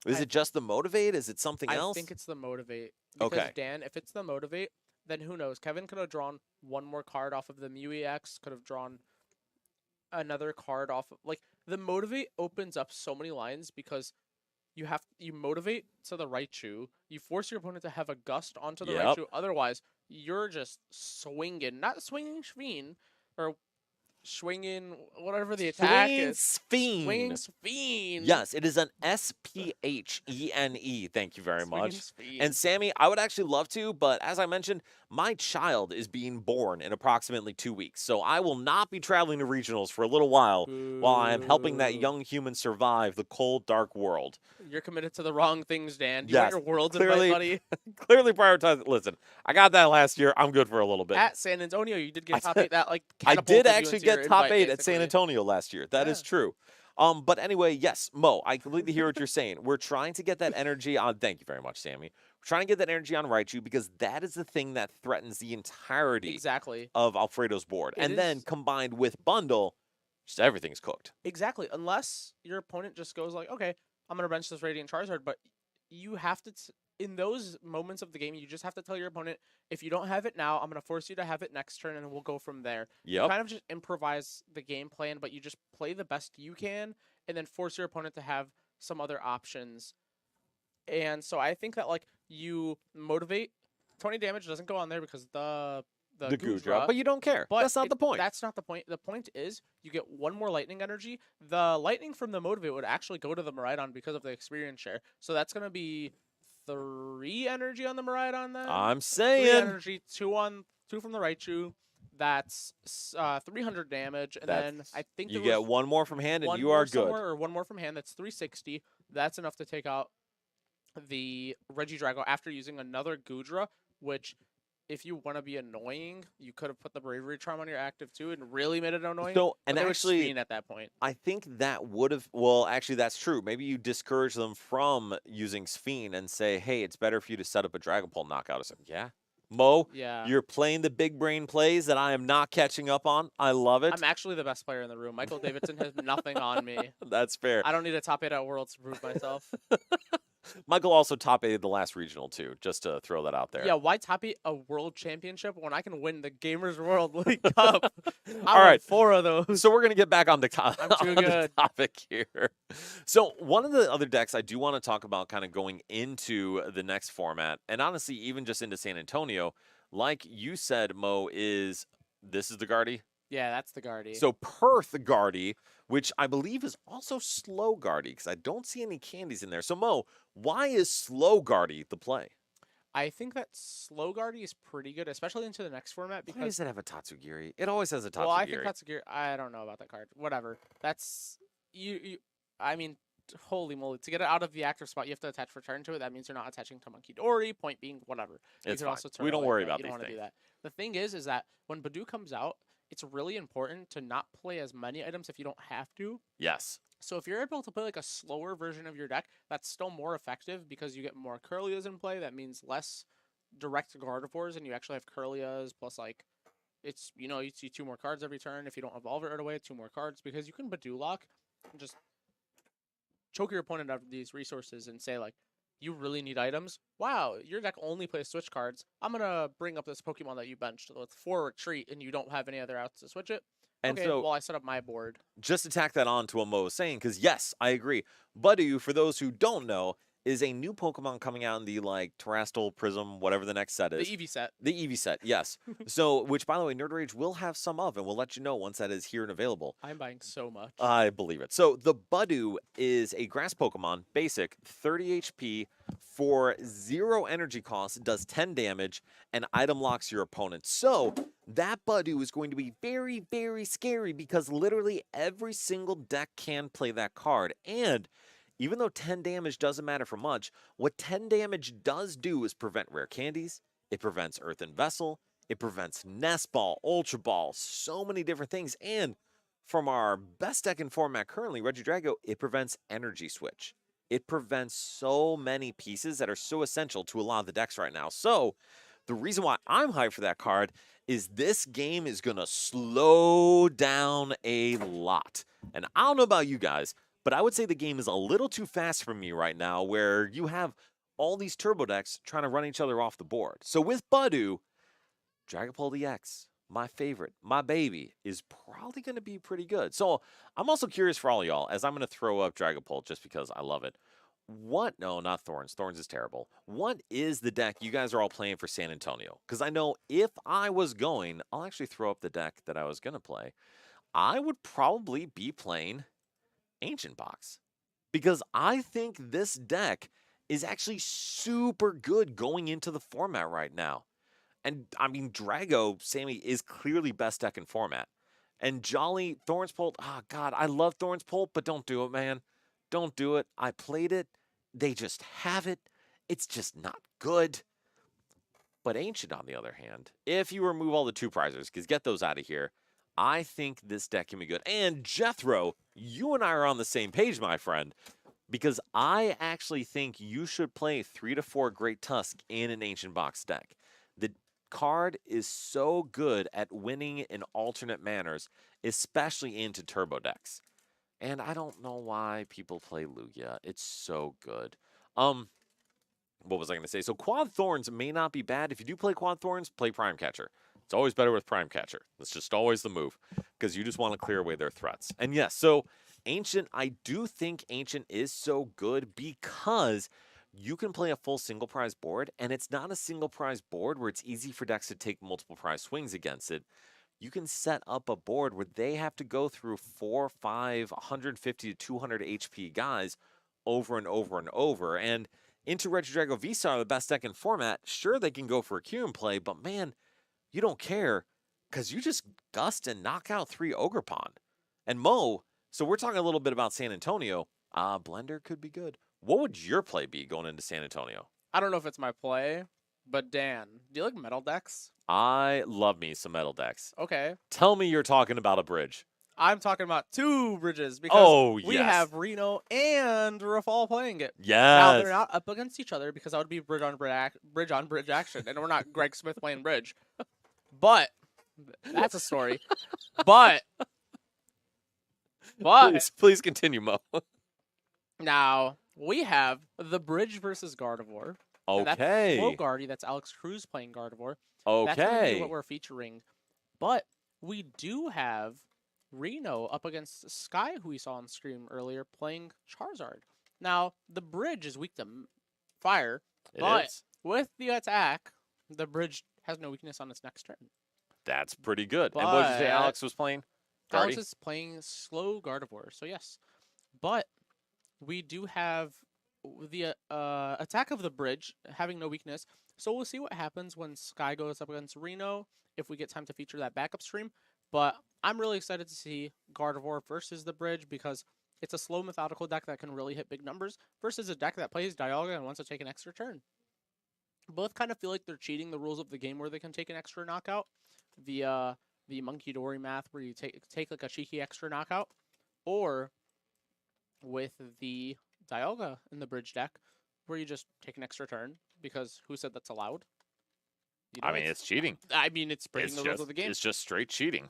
Is I it just the motivate? Is it something I else? think it's the motivate because Okay. Dan, if it's the motivate, then who knows? Kevin could have drawn one more card off of the Mew EX, could have drawn another card off of, like, the motivate opens up so many lines because you motivate to the Raichu, you force your opponent to have a gust onto the Yep. Raichu, otherwise you're just swinging, not swinging Shveen, or swinging whatever the attack Swinging is. Swinging Sphene. Speen. Yes, it is an Sphene. Thank you very Swinging much. Speen. And Sammy, I would actually love to, but as I mentioned, my child is being born in approximately 2 weeks. So I will not be traveling to regionals for a little while I am helping that Boo. young human survive the cold, dark world. You're committed to the wrong things, Dan. Do you Yes, want your world's clearly- invite, buddy? Clearly prioritize it. Listen, I got that last year. I'm good for a little bit. At San Antonio, you did I get top 8. That, like, I did catapulted you actually into your get top invite, 8 at San basically. Antonio last year. That is Yeah. true. But anyway, yes, Mo, I completely hear what you're saying. We're trying to get that energy on. Thank you very much, Sammy. We're trying to get that energy on Raichu because that is the thing that threatens the entirety Exactly. of Alfredo's board. It And then is- combined with bundle, just everything's cooked. Exactly. Unless your opponent just goes like, okay, I'm going to bench this Radiant Charizard, but you have to, in those moments of the game, you just have to tell your opponent, if you don't have it now, I'm going to force you to have it next turn, and we'll go from there. You Yep. kind of just improvise the game plan, but you just play the best you can, and then force your opponent to have some other options. And so I think that, like, you motivate. 20 damage doesn't go on there because the The Goodra, Goodra, but you don't care. but That's not the point. That's not the point. The point is you get one more lightning energy. The lightning from the motivate would actually go to the Moraidon because of the experience share. So that's going to be 3 energy on the Moraidon then. I'm 3 saying energy, 2 from the Raichu. That's 300 damage, and then That's- I think you there get was one more from hand and one you more are good. somewhere, or one more from hand. That's 360. That's enough to take out the Regidrago after using another Goodra, which, if you want to be annoying, you could have put the Bravery Charm on your active too and really made it annoying. So, but and they were actually, Speen at that point. I think that would have, well, actually, that's true. Maybe you discourage them from using Sphene and say, hey, it's better for you to set up a Dragon Ball knockout or something. Yeah. Mo, Yeah. you're playing the big brain plays that I am not catching up on. I love it. I'm actually the best player in the room. Michael Davidson has nothing on me. That's fair. I don't need a top 8 at Worlds to prove myself. Michael also top 8 the last regional, too, just to throw that out there. Yeah, why top 8 a world championship when I can win the Gamers World League Cup? I All right. won 4 of those. So we're going to get back on the, I'm too on the good. topic here. So one of the other decks I do want to talk about kind of going into the next format, and honestly, even just into San Antonio, like you said, Mo, is this is the Guardy? Yeah, that's the Guardy. So Perth Guardy, which I believe is also Slow Guardy, because I don't see any candies in there. So Mo, why is Slow Guardy the play? I think that Slow Guardy is pretty good, especially into the next format, Why because does it have a Tatsugiri? It always has a Tatsugiri. well, I think Tatsugiri. I don't know about that card. Whatever. That's you. I mean, holy moly! To get it out of the active spot, you have to attach return to it. That means you're not attaching to Monkey Dory. Point being, whatever. You It's can fine. also turn We it don't like worry that. about You don't these wanna do things. that. The thing is that when Badoo comes out, it's really important to not play as many items if you don't have to. Yes. So if you're able to play like a slower version of your deck, that's still more effective because you get more Curlias in play. That means less direct Gardevoirs, and you actually have Curlias plus, like, it's, you know, you see 2 more cards every turn. If you don't evolve it right away, 2 more cards, because you can Badoo lock and just choke your opponent out of these resources and say, like, you really need items. Wow, your deck only plays switch cards. I'm gonna bring up this Pokemon that you benched with 4 retreat, and you don't have any other outs to switch it. And Okay, so well, I set up my board. just to tack that on to what Mo was saying, because yes, I agree. Badoo, for those who don't know, is a new Pokemon coming out in the like Terrestrial Prism, whatever the next set The is. Eevee set. The Eevee set, yes. So, which by the way, Nerd Rage will have some of, and we'll let you know once that is here and available. I'm buying so much. I believe it. So the Badoo is a grass Pokemon, basic, 30 HP for 0 energy cost, does 10 damage, and item locks your opponent. So that Badoo is going to be very, very scary because literally every single deck can play that card. And even though 10 damage doesn't matter for much, what 10 damage does do is prevent rare candies, it prevents Earthen Vessel, it prevents Nest Ball, Ultra Ball, so many different things. And from our best deck in format currently, Regidrago, it prevents Energy Switch. it prevents so many pieces that are so essential to a lot of the decks right now. So the reason why I'm hyped for that card is this game is going to slow down a lot. And I don't know about you guys, but I would say the game is a little too fast for me right now, where you have all these turbo decks trying to run each other off the board. So with Badu, Dragapult EX, my favorite, my baby, is probably going to be pretty good. So I'm also curious for all y'all, as I'm going to throw up Dragapult just because I love it. No, not Thorns. Thorns is terrible. What is the deck you guys are all playing for San Antonio? Because I know if I was going, I'll actually throw up the deck that I was going to play. I would probably be playing Ancient Box. Because I think this deck is actually super good going into the format right now. And I mean, Drago, Sammy, is clearly best deck in format. And Jolly, Thorns Pult, oh God, I love Thorns Pult, but don't do it, man. Don't do it. I played it. They just have it. It's just not good. But Ancient, on the other hand, if you remove all the two prizers, because get those out of here, I think this deck can be good. And Jethro, you and I are on the same page, my friend, because I actually think you should play 3 to 4 Great Tusk in an Ancient Box deck. The card is so good at winning in alternate manners, especially into turbo decks. And I don't know why people play Lugia. It's so good. What was I going to say? So Quad Thorns may not be bad. If you do play Quad Thorns, play Prime Catcher. It's always better with Prime Catcher. That's just always the move, because you just want to clear away their threats. And yes, so Ancient, I do think Ancient is so good because you can play a full single prize board, and it's not a single prize board where it's easy for decks to take multiple prize swings against it. You can set up a board where they have to go through 4, 5, 150 to 200 HP guys over and over and over. And into Regidrago V-Star, the best deck in format, sure, they can go for a Q and play, but man, you don't care because you just gust and knock out 3 Ogre Pond. And Mo, so we're talking a little bit about San Antonio. Blender could be good. What would your play be going into San Antonio? I don't know if it's my play, but Dan, do you like metal decks? I love me some metal decks. Okay. Tell me you're talking about a bridge. I'm talking about 2 bridges because we yes. have Reno and Rafal playing it. Yes. Now they're not up against each other because that would be bridge on bridge action, and we're not Greg Smith playing bridge. But that's a story. but please continue, Mo. Now we have the bridge versus Gardevoir. And that's Okay. Guardy. That's Alex Cruz playing Gardevoir. That's gonna be Okay. what we're featuring. But we do have Reno up against Sky, who we saw on stream earlier, playing Charizard. Now, the bridge is weak to fire, but is. with the attack, the bridge has no weakness on its next turn. That's pretty good. And what did you say But Alex was playing? Alex Guardy? is playing slow Gardevoir, so yes. But we do have the attack of the bridge having no weakness, so we'll see what happens when Sky goes up against Reno, if we get time to feature that backup stream. But I'm really excited to see Gardevoir versus the bridge because it's a slow methodical deck that can really hit big numbers versus a deck that plays Dialga and wants to take an extra turn. Both kind of feel like they're cheating the rules of the game where they can take an extra knockout via the Monkey Dory math where you take like a cheeky extra knockout, or with the Dialga in the bridge deck where you just take an extra turn because who said that's allowed? You know, I mean, it's cheating. I mean, it's breaking the rules of the game. It's just straight cheating.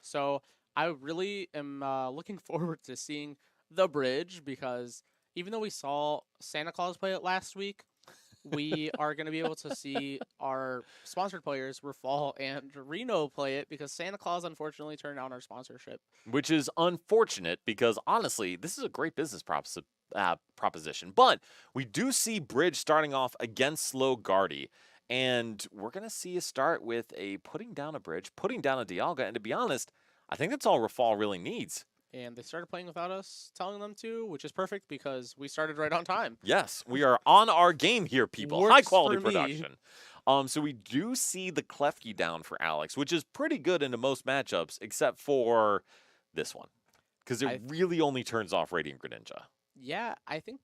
So I really am looking forward to seeing the bridge because even though we saw Santa Claus play it last week, we are going to be able to see our sponsored players, Rafal and Reno, play it because Santa Claus unfortunately turned down our sponsorship. Which is unfortunate because, honestly, this is a great business proposition. But we do see Bridge starting off against Slow Guardy. And we're going to see a start with a putting down a Bridge, putting down a Dialga. And to be honest, I think that's all Rafal really needs. And they started playing without us telling them to, which is perfect because we started right on time. Yes, we are on our game here, people. Works High quality for me. production. So we do see the Klefki down for Alex, which is pretty good into most matchups, except for this one. Because it really only turns off Radiant Greninja. Yeah, I think,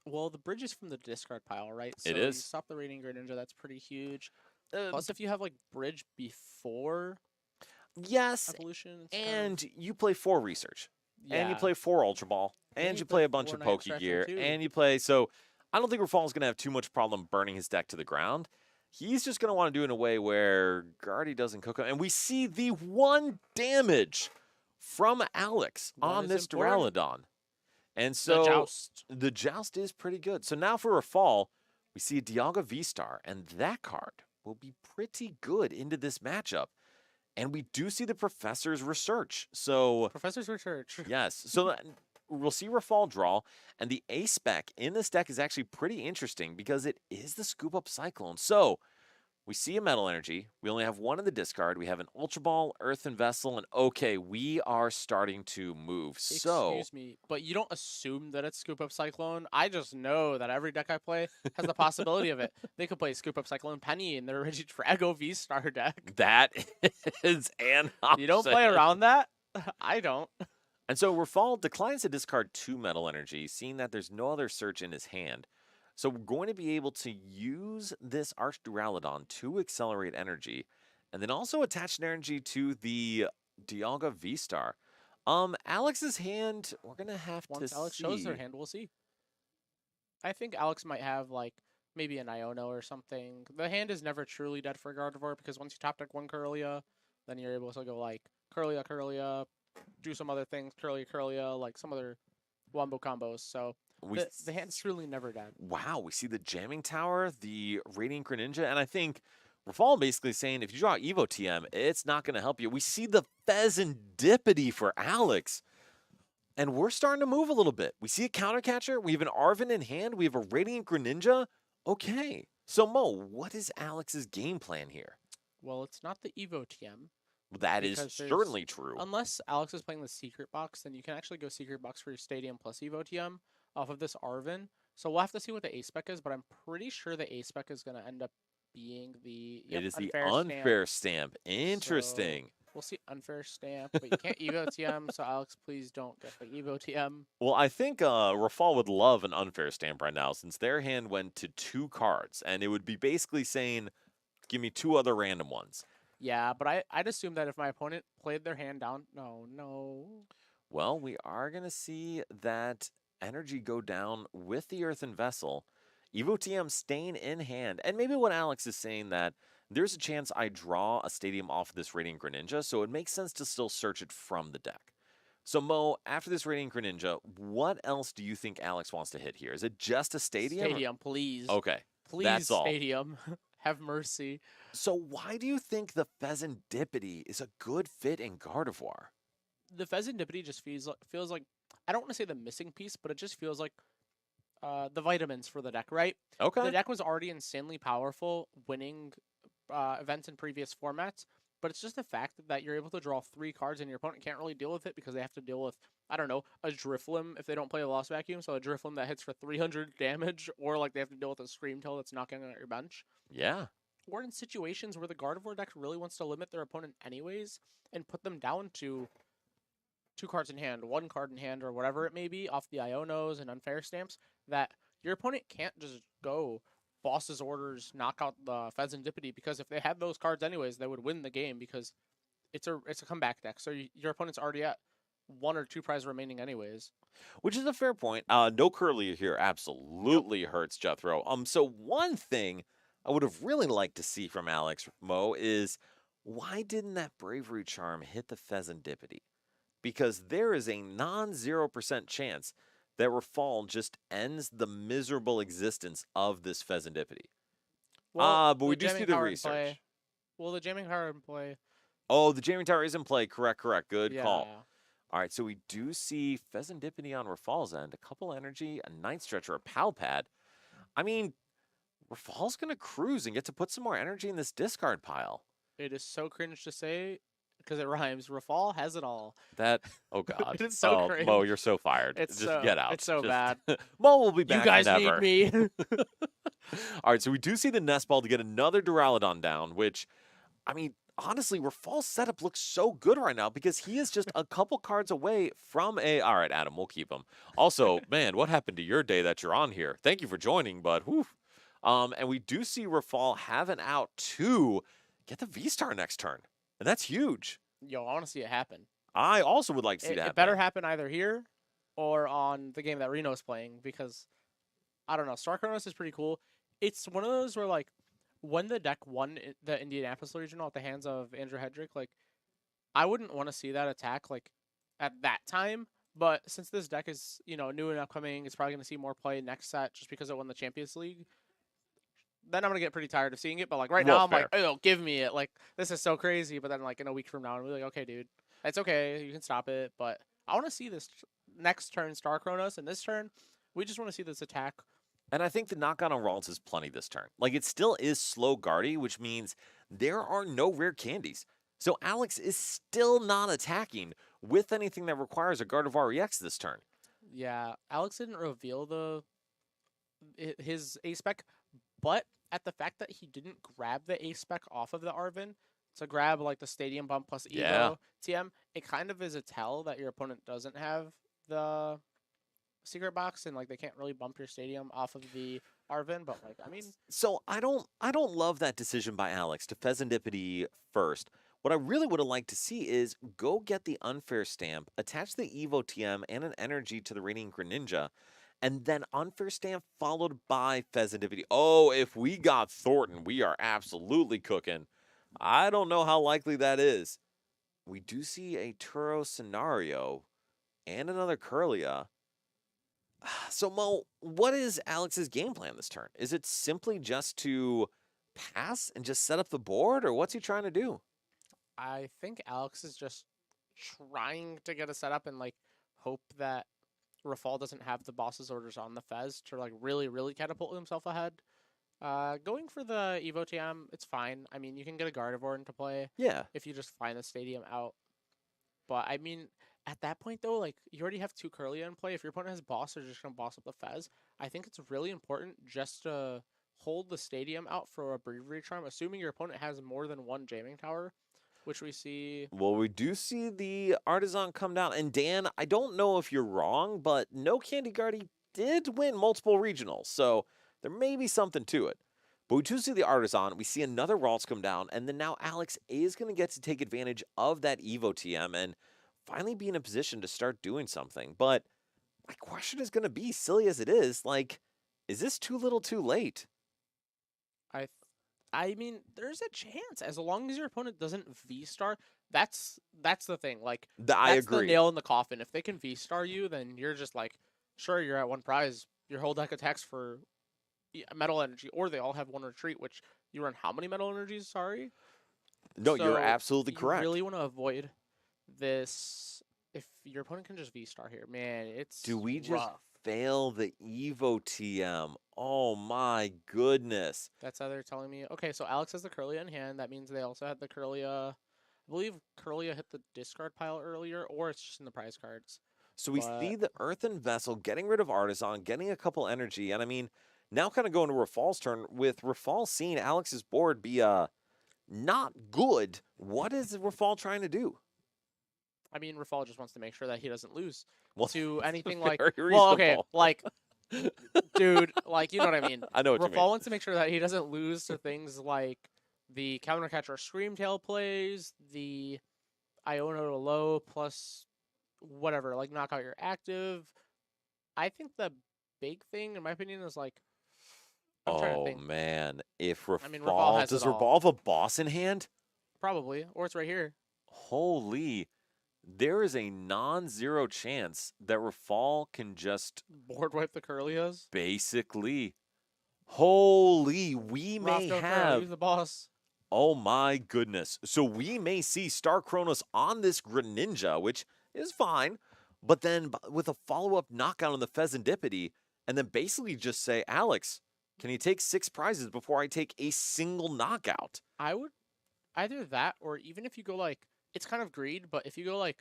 well, the bridge is from the discard pile, right? So It is. You stop the Radiant Greninja, that's pretty huge. Plus, if you have, like, bridge before yes, evolution, and you play 4 research. and you Yeah. play 4 Ultra Ball, and you play a bunch 4 of Night Poke Stretcher, Gear, too. and you play. So I don't think Rafal's going to have too much problem burning his deck to the ground. He's just going to want to do it in a way where Guardy doesn't cook him. And we see the 1 damage from Alex One on is this important. Duraludon. And The so Joust. the Joust is pretty good. So now for Rafal, we see a Dialga V-Star, and that card will be pretty good into this matchup. And we do see the Professor's Research. So Professor's Research. yes. So we'll see Rafal draw, and the A spec in this deck is actually pretty interesting because it is the Scoop Up Cyclone. So we see a Metal Energy. We only have 1 in the discard. We have an Ultra Ball, Earthen Vessel, and okay, we are starting to move. So Excuse me, but you don't assume that it's Scoop Up Cyclone. I just know that every deck I play has the possibility of it. They could play Scoop Up Cyclone Penny in their Regidrago V-Star deck. that is an option. You don't play around that? I don't. And so Rafal declines to discard 2 Metal Energy, seeing that there's no other search in his hand. So we're going to be able to use this Arch Duraludon to accelerate energy, and then also attach an energy to the Dialga V-Star. Alex's hand, we're gonna have Once to Alex see. shows their hand, we'll see. I think Alex might have like maybe an Iono or something. The hand is never truly dead for Gardevoir because once you top deck 1 Kirlia, then you're able to go like Kirlia, do some other things, Kirlia, like some other wombo combos. So the hand's truly never dead. Wow, we see the Jamming Tower, the Radiant Greninja, and I think Rafal basically saying if you draw Evo TM, it's not going to help you. We see the Pheasantipity for Alex, and we're starting to move a little bit. We see a Counter Catcher, we have an Arven in hand, we have a Radiant Greninja. Okay, so Mo, what is Alex's game plan here? Well, it's not the Evo TM. That is Because there's- certainly true. Unless Alex is playing the Secret Box, then you can actually go Secret Box for your Stadium plus Evo TM off of this Arven. So we'll have to see what the A-Spec is, but I'm pretty sure the A-Spec is going to end up being the It is the Stamp. unfair stamp. Interesting. We'll see Unfair Stamp, but you can't Evo TM, so Alex, please don't get the Evo TM. Well, I think Rafal would love an unfair stamp right now since their hand went to 2 cards, and it would be basically saying, give me 2 other random ones. Yeah, but I'd assume that if my opponent played their hand down... No. Well, we are going to see that energy go down with the Earthen Vessel. Evo TM staying in hand. And maybe what Alex is saying that there's a chance I draw a Stadium off of this Radiant Greninja, so it makes sense to still search it from the deck. So, Mo, after this Radiant Greninja, what else do you think Alex wants to hit here? Is it just a Stadium? Stadium, please. Okay. Please, that's all. Stadium. Have mercy. So why do you think the Pheasantipity is a good fit in Gardevoir? The Pheasantipity just feels like I don't want to say the missing piece, but it just feels like the vitamins for the deck, right? Okay. The deck was already insanely powerful, winning events in previous formats, but it's just the fact that you're able to draw 3 cards and your opponent can't really deal with it because they have to deal with, I don't know, a Drifloon if they don't play a Lost Vacuum, so a Drifloon that hits for 300 damage, or like they have to deal with a Screamtail that's knocking out your bench. Yeah. Or in situations where the Gardevoir deck really wants to limit their opponent anyways and put them down to 2 cards in hand, 1 card in hand, or whatever it may be off the Ionos and Unfair Stamps, that your opponent can't just go Boss's Orders, knock out the Pheasantipity, because if they had those cards anyways, they would win the game because it's a comeback deck. So your opponent's already at 1 or 2 prize remaining anyways. Which is a fair point. No Curly here absolutely hurts Jethro. So one thing I would have really liked to see from Alex, Mo, is why didn't that Bravery Charm hit the Pheasantipity? Because there is a non-0% chance that Rafal just ends the miserable existence of this Pheasantipity. But we do see the research. Well, the Jamming Power in play. Oh, the Jamming Tower is in play. Correct. Good Yeah. call. All right, so we do see Pheasantipity on Rafal's end. A couple energy, a Night Stretcher, a Pal Pad. I mean, Rafal's going to cruise and get to put some more energy in this discard pile. It is so cringe to say because it rhymes. Rafal has it all. Oh God. It's so cringe. Mo, you're so fired. It's just get out. It's so Just- bad. Mo will be back You guys never. need me. All right, so we do see the Nest Ball to get another Duraludon down, which, I mean, honestly, Rafal's setup looks so good right now because he is just a couple cards away from a... All right, Adam, we'll keep him. Also, man, what happened to your day that you're on here? Thank you for joining, but whew. And we do see Rafal have an out to get the V-Star next turn, and that's huge. Yo, I want to see it happen. I also would like to see that It happen. better happen either here or on the game that Reno's playing because I don't know. Star Chronos is pretty cool. It's one of those where like when the deck won the Indianapolis regional at the hands of Andrew Hedrick, like I wouldn't want to see that attack like at that time. But since this deck is new and upcoming, it's probably going to see more play next set just because it won the Champions League. Then I'm gonna get pretty tired of seeing it. But like right Well, now, I'm like, fair. oh, give me it. Like this is so crazy. But then like in a week from now, I'm like, okay, dude, it's okay. You can stop it. But I want to see this next turn Star Chronos, and this turn, we just want to see this attack. And I think the knockout on Ralts is plenty this turn. Like, it still is slow Guardy, which means there are no rare candies. So Alex is still not attacking with anything that requires a Gardevoir EX this turn. Yeah, Alex didn't reveal his A spec, but at the fact that he didn't grab the A spec off of the Arvin to grab like the Stadium Bump plus Evo Yeah. TM, it kind of is a tell that your opponent doesn't have the secret box and like they can't really bump your stadium off of the Arvin. But like, I mean, So I don't love that decision by Alex to Pheasantipity first. What I really would have liked to see is go get the unfair stamp, attach the Evo TM and an energy to the Radiant Greninja, and then unfair stamp followed by Pheasantipity. Oh, if we got Thornton, we are absolutely cooking. I don't know how likely that is. We do see a Turo scenario and another Curlia. So, Mo, what is Alex's game plan this turn? Is it simply just to pass and just set up the board, or what's he trying to do? I think Alex is just trying to get a setup and like hope that Rafal doesn't have the boss's orders on the Fez to like really catapult himself ahead. Going for the Evo TM, it's fine. I mean, you can get a Gardevoir into play Yeah. if you just find the stadium out. But I mean, at that point though, like you already have two Curlia in play. If your opponent has boss, they're just gonna boss up the Fez. I think it's really important just to hold the stadium out for a Bravery Charm, assuming your opponent has more than one jamming tower, which we see. Well, we do see the Artisan come down. And Dan, I don't know if you're wrong, but No Candy Guardy did win multiple regionals. So there may be something to it. But we do see the Artisan. We see another Ralts come down. And then now Alex is going to get to take advantage of that Evo TM and finally be in a position to start doing something. But my question is going to be, silly as it is, like, is this too little too late? I I mean, there's a chance as long as your opponent doesn't V star. That's the thing. Like I that's the agree. nail in the coffin. If they can V star you, then you're just like, sure, you're at one prize. Your whole deck attacks for metal energy, or they all have one retreat. Which you run how many metal energies? Sorry. No, you're So absolutely you correct. really want to avoid this. If your opponent can just V star here, man, it's Do we just rough. fail the Evo TM? Oh my goodness. That's how they're telling me. Okay, so Alex has the Curlia in hand. That means they also had the Curlia. I believe Curlia hit the discard pile earlier, or it's just in the prize cards. So we But see the Earthen Vessel getting rid of Artisan, getting a couple energy, and I mean, now kind of going to Rafal's turn, with Rafal seeing Alex's board be not good. What is Rafal trying to do? I mean, Rafal just wants to make sure that he doesn't lose Well, to anything like. very Well, okay, reasonable. like, dude, like you know what I mean. I know what you Rafal mean. wants to make sure that he doesn't lose to things like the counter catcher Screamtail plays, the Iono to low plus whatever, like knock out your active. I think the big thing, in my opinion, is like I'm trying to Oh think. man, if Rafal, I mean, Rafal has does it all. Rafal have a boss in hand? Probably, or it's right here. Holy, there is a non-zero chance that Rafal can just Board wipe the Curlias. basically. Holy, we may Roth, don't care. have. Use the boss. Oh my goodness. So we may see Star Kronos on this Greninja, which is fine, but then with a follow-up knockout on the Pheasantipity, and then basically just say, Alex, can you take 6 prizes before I take a single knockout? I would either that, or even if you go like, it's kind of greed, but if you go like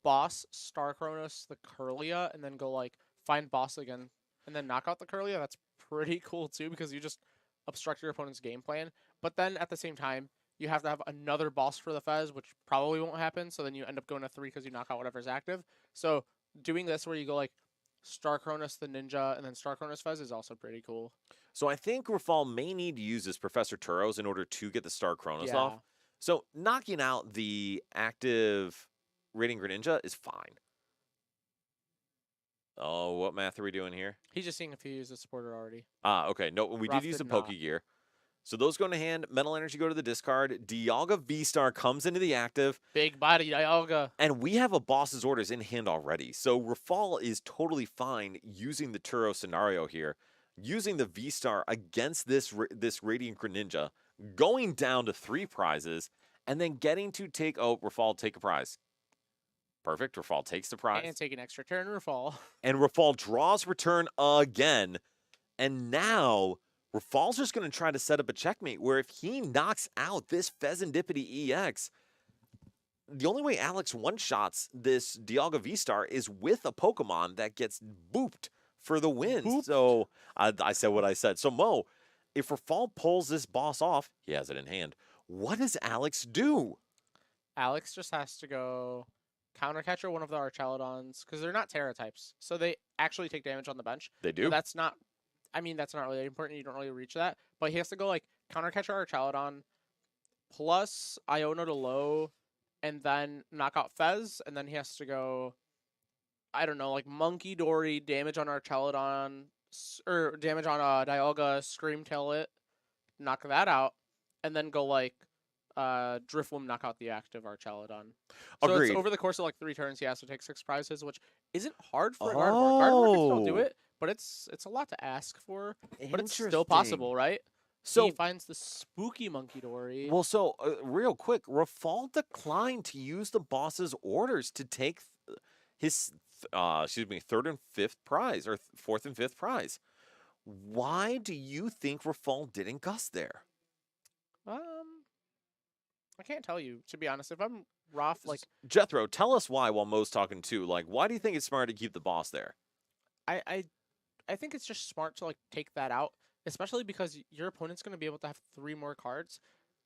boss, Star Chronos, the Curlia, and then go like find boss again, and then knock out the Curlia, that's pretty cool too, because you just obstruct your opponent's game plan. But then at the same time, you have to have another boss for the Fez, which probably won't happen. So then you end up going to 3 because you knock out whatever's active. So doing this where you go like Star Cronus the Ninja and then Star Cronus Fez is also pretty cool. So I think Rafal may need to use his Professor Turos in order to get the Star Kronos Yeah. off. So knocking out the active Radiant Greninja is fine. Oh, what math are we doing here? He's just seeing if he used a supporter already. Okay. No, we did Roth use the did not. Pokegear. So those go into hand. Metal Energy go to the discard. Dialga V-Star comes into the active. Big body Dialga. And we have a boss's orders in hand already. So Rafal is totally fine using the Turo scenario here. Using the V-Star against this Radiant Greninja. Going down to 3 prizes. And then getting to take... Oh, Rafal, take a prize. Perfect. Rafal takes the prize. And take an extra turn Rafal. And Rafal draws return again. And now... Rafal's just going to try to set up a checkmate where if he knocks out this Pheasantipity EX, the only way Alex one-shots this Dialga V-Star is with a Pokemon that gets booped for the win. Booped. So I said what I said. So Mo, if Rafal pulls this boss off, he has it in hand. What does Alex do? Alex just has to go counter catcher one of the Archaludons because they're not Terra types. So they actually take damage on the bench. They do? But that's not really important. You don't really reach that. But he has to go like counter catcher Archaludon plus Iono to low and then knock out Fez. And then he has to go, I don't know, like Monkey Dory, damage on Archaludon, or damage on Dialga, Scream Tail it, knock that out. And then go like Drifloom, knock out the active Archaludon. So Agreed. it's over the course of like 3 turns, he has to take 6 prizes, which isn't hard for Gardevoir. Gardevoir can still do it, but it's a lot to ask for. But it's still possible, right? So he finds the spooky Monkey Dory. Well, so real quick, Rafal declined to use the boss's orders to take his, 3rd and 5th prize, or 4th and 5th prize. Why do you think Rafal didn't gust there? I can't tell you, to be honest. If I'm Roth, like Jethro, tell us why while Mo's talking too. Like, why do you think it's smart to keep the boss there? I think it's just smart to like take that out, especially because your opponent's going to be able to have 3 more cards,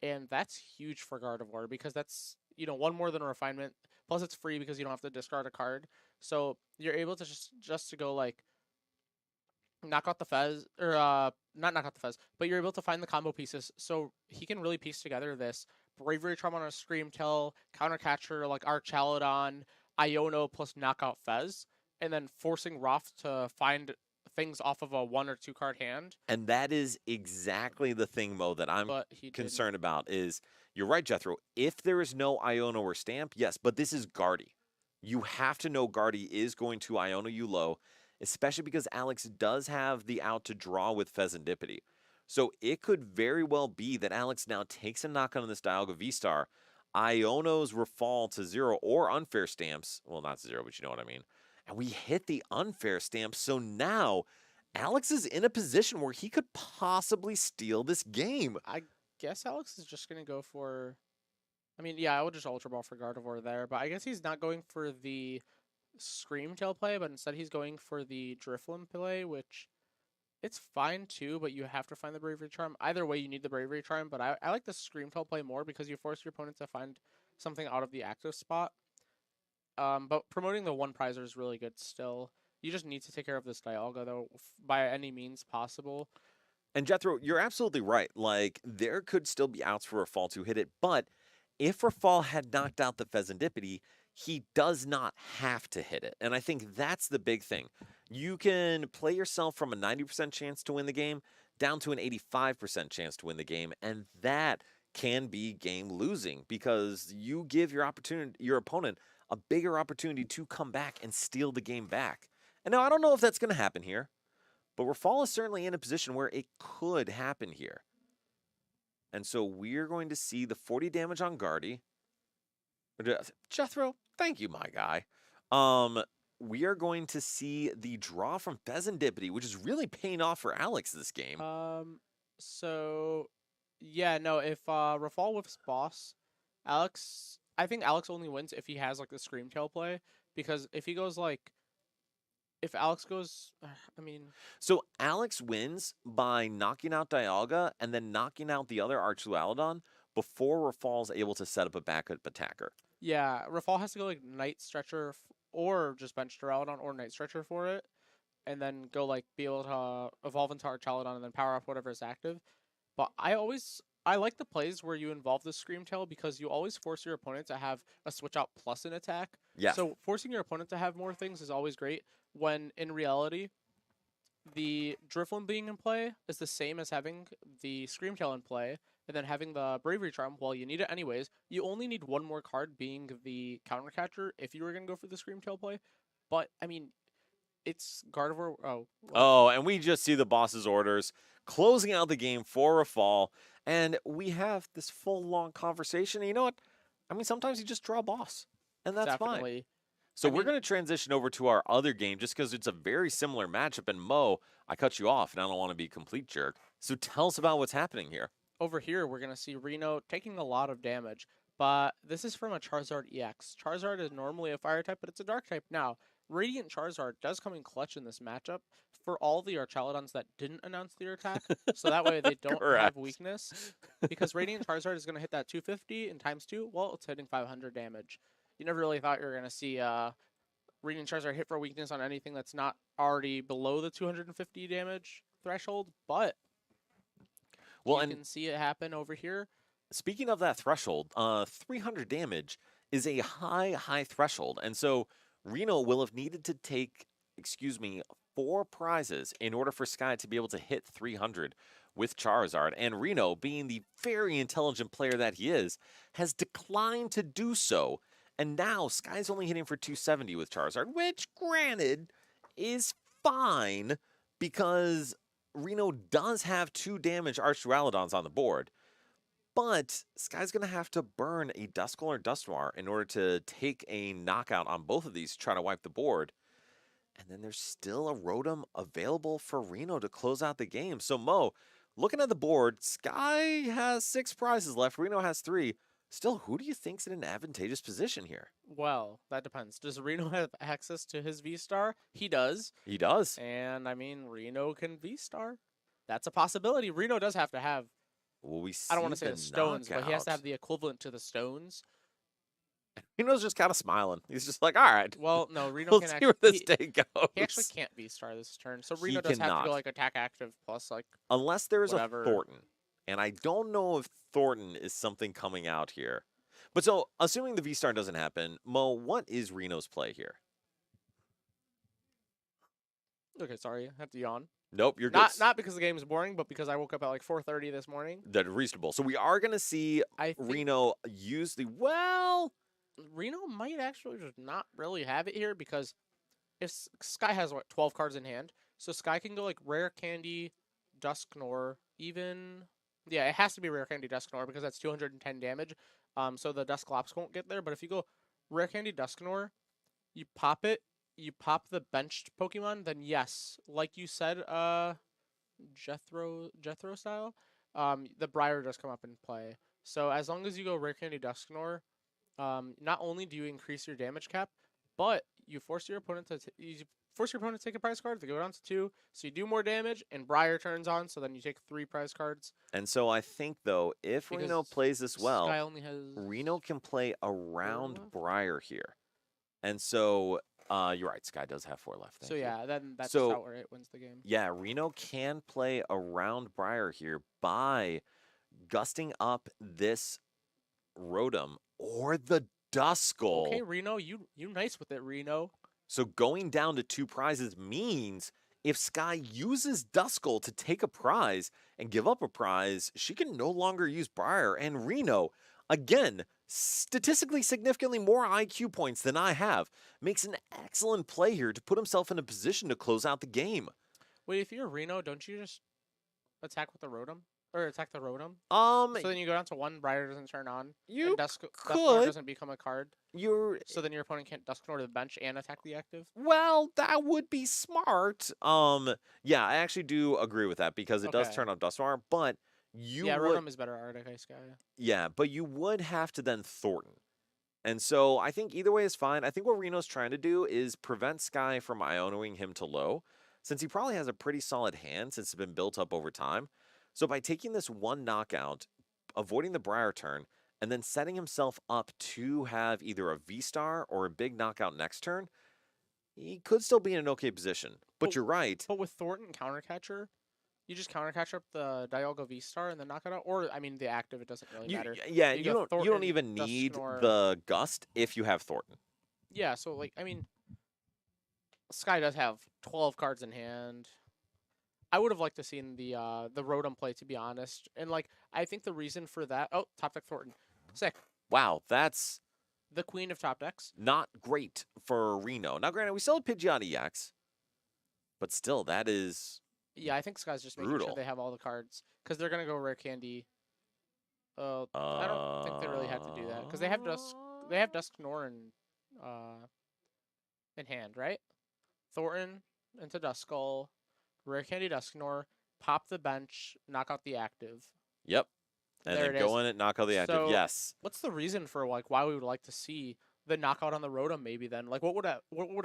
and that's huge for Gardevoir because that's, you know, 1 more than a refinement. Plus, it's free because you don't have to discard a card. So you're able to just to go like knock out the Fez, or not knock out the Fez, but you're able to find the combo pieces. So he can really piece together this Bravery Charm on a Scream Tail, Counter Catcher like Archaludon, Iono plus knockout Fez, and then forcing Roth to find things off of a 1 or 2 card hand. And that is exactly the thing, Mo, that I'm concerned about. Is you're right, Jethro. If there is no Iono or Stamp, yes, but this is Guardy. You have to know Guardy is going to Iono you low, especially because Alex does have the out to draw with Pheasantipity. So it could very well be that Alex now takes a knock on this Dialga V-Star, Iono's Rafal to 0 or unfair stamps. Well, not to 0, but you know what I mean. And we hit the unfair stamp. So now Alex is in a position where he could possibly steal this game. I guess Alex is just going to go for... I mean, yeah, I would just Ultra Ball for Gardevoir there, but I guess he's not going for the Scream Tail play, but instead he's going for the Drifloom play, which... It's fine too, but you have to find the Bravery Charm. Either way, you need the Bravery Charm, but I like the Scream Tail play more because you force your opponent to find something out of the active spot. But promoting the 1 prizer is really good still. You just need to take care of this Dialga, though, by any means possible. And Jethro, you're absolutely right. Like, there could still be outs for Rafal to hit it, but if Rafal had knocked out the Pheasantipity, he does not have to hit it. And I think that's the big thing. You can play yourself from a 90% chance to win the game down to an 85% chance to win the game, and that can be game losing because you give your opponent a bigger opportunity to come back and steal the game back. And now I don't know if that's going to happen here, but Rafal is certainly in a position where it could happen here. And so we're going to see the 40 damage on Guardy. Jethro, thank you, my guy. We are going to see the draw from Pheasantipity, which is really paying off for Alex this game. So, yeah, no, if Rafal whiffs boss, I think Alex only wins if he has, like, the Scream Tail play, because if he goes, like, if Alex goes, I mean... So Alex wins by knocking out Dialga and then knocking out the other Archaludon before Rafal's able to set up a backup attacker. Yeah, Rafal has to go, like, Night Stretcher or just bench Duraludon or Night Stretcher for it, and then go, like, be able to evolve into Archaludon and then power up whatever is active. But I always I like the plays where you involve the Scream Tail because you always force your opponent to have a switch out plus an attack. Yeah. So forcing your opponent to have more things is always great, when in reality, the Drifloon being in play is the same as having the Scream Tail in play, and then having the Bravery Charm, well, you need it anyways. You only need one more card being the Counter Catcher if you were going to go for the Scream Tail play. But, I mean, it's Gardevoir. Oh. Oh, and we just see the boss's orders closing out the game for a fall. And we have this full long conversation. And you know what? I mean, sometimes you just draw a boss, and that's fine. Definitely. So I we're mean- going to transition over to our other game just because it's a very similar matchup. And Mo, I cut you off, and I don't want to be a complete jerk. So tell us about what's happening here. Over here, we're going to see Reno taking a lot of damage, but this is from a Charizard EX. Charizard is normally a fire type, but it's a dark type now. Radiant Charizard does come in clutch in this matchup for all the Archaludons that didn't announce their attack, so that way they don't Correct. have weakness. Because Radiant Charizard is going to hit that 250 and ×2, well, it's hitting 500 damage. You never really thought you were going to see Radiant Charizard hit for weakness on anything that's not already below the 250 damage threshold, but Well, you and can see it happen over here. speaking of that threshold, 300 damage is a high threshold. And so Reno will have needed to take, 4 prizes in order for Sky to be able to hit 300 with Charizard. And Reno, being the very intelligent player that he is, has declined to do so. And now Sky's only hitting for 270 with Charizard, which, granted, is fine because Reno does have 2 damage Archdualodons on the board. But Sky's going to have to burn a Duskull or Dusknoir in order to take a knockout on both of these to try to wipe the board. And then there's still a Rotom available for Reno to close out the game. So Mo, looking at the board, Sky has 6 prizes left. Reno has 3. Still, who do you think's in an advantageous position here? Well, that depends. Does Reno have access to his V-Star? He does. He does. And, I mean, Reno can V-Star. That's a possibility. Reno does have to have, Well, we see I don't want to say the stones, but he has to have knockout. the equivalent to the stones. Reno's just kind of smiling. He's just like, all right, Well, no, Reno we'll can see actually... where this day goes. He actually can't V-Star this turn. So He Reno does have to cannot. go, like, attack active plus, like... Unless there's whatever. a Thornton. And I don't know if Thornton is something coming out here. But so, assuming the V-Star doesn't happen, Mo, what is Reno's play here? Okay, sorry. I have to yawn. Nope, you're good. Not because the game is boring, but because I woke up at, like, 4:30 this morning. That reasonable. So we are going to see I think Reno use the, well, Reno might actually just not really have it here because if Sky has, what, 12 cards in hand, so Sky can go, like, Rare Candy, Dusknoir, even... Yeah, it has to be Rare Candy Dusknoir because that's 210 damage. So the Dusclops won't get there. But if you go Rare Candy Dusknoir, you pop it, you pop the benched Pokemon, then yes, like you said, Jethro style, the Briar does come up in play. So as long as you go Rare Candy Dusknoir, not only do you increase your damage cap, but you force your opponent to take a prize card. They go down to 2, so you do more damage, and Briar turns on, so then you take 3 prize cards. and so I think, though, if Because Reno plays this well, Sky only has Reno can play around left? Briar here. And so, you're right, Sky does have 4 left. So Thank you. yeah, then that's So- how it wins the game. Yeah, Reno can play around Briar here by gusting up this Rotom or the Duskull. Okay, Reno, you nice with it, Reno. So going down to 2 prizes means if Sky uses Duskull to take a prize and give up a prize, she can no longer use Briar. And Reno, again, statistically significantly more IQ points than I have, makes an excellent play here to put himself in a position to close out the game. Wait, if you're Reno, don't you just attack with the Rotom? Or attack the Rotom? So then you go down to 1, Briar doesn't turn on, you and Dusknoir could. doesn't become a card. You're So then your opponent can't Dusknoir to the bench and attack the active? well, that would be smart. Yeah, I actually do agree with that because it does Okay. turn off Duskull, but you Yeah, would, Rotom is better Arctic Ice Sky. yeah, but you would have to then Thornton. And so I think either way is fine. I think what Reno's trying to do is prevent Sky from Ionoing him to low, since he probably has a pretty solid hand since it's been built up over time. So by taking this 1 knockout, avoiding the Briar turn, and then setting himself up to have either a V-Star or a big knockout next turn, he could still be in an okay position. But But- you're right. But with Thornton Countercatcher, You just counter catch up the Dialga V-Star and then knock it out, or I mean the active. It doesn't really You, matter. yeah, You you go don't Thornton, even need Dusknoir. the Gust if you have Thornton. Yeah, so like I mean, Sky does have 12 cards in hand. I would have liked to seen the Rotom play, to be honest, and like I think the reason for that. Oh, top deck Thornton, sick. Wow, that's The queen of top decks. not great for Reno. Now, granted, we still have Pidgeot EX, but still, that is Yeah, I think Sky's just making brutal. sure they have all the cards because they're gonna go rare candy. I don't think they really have to do that because they have Dusknoir in hand, right? Thornton into Duskull, rare candy Dusknoir, pop the bench, knock out the active. Yep. And There then it go is. in and knock out the active. So, Yes. What's the reason for like why we would like to see the knockout on the Rotom maybe then? Like what would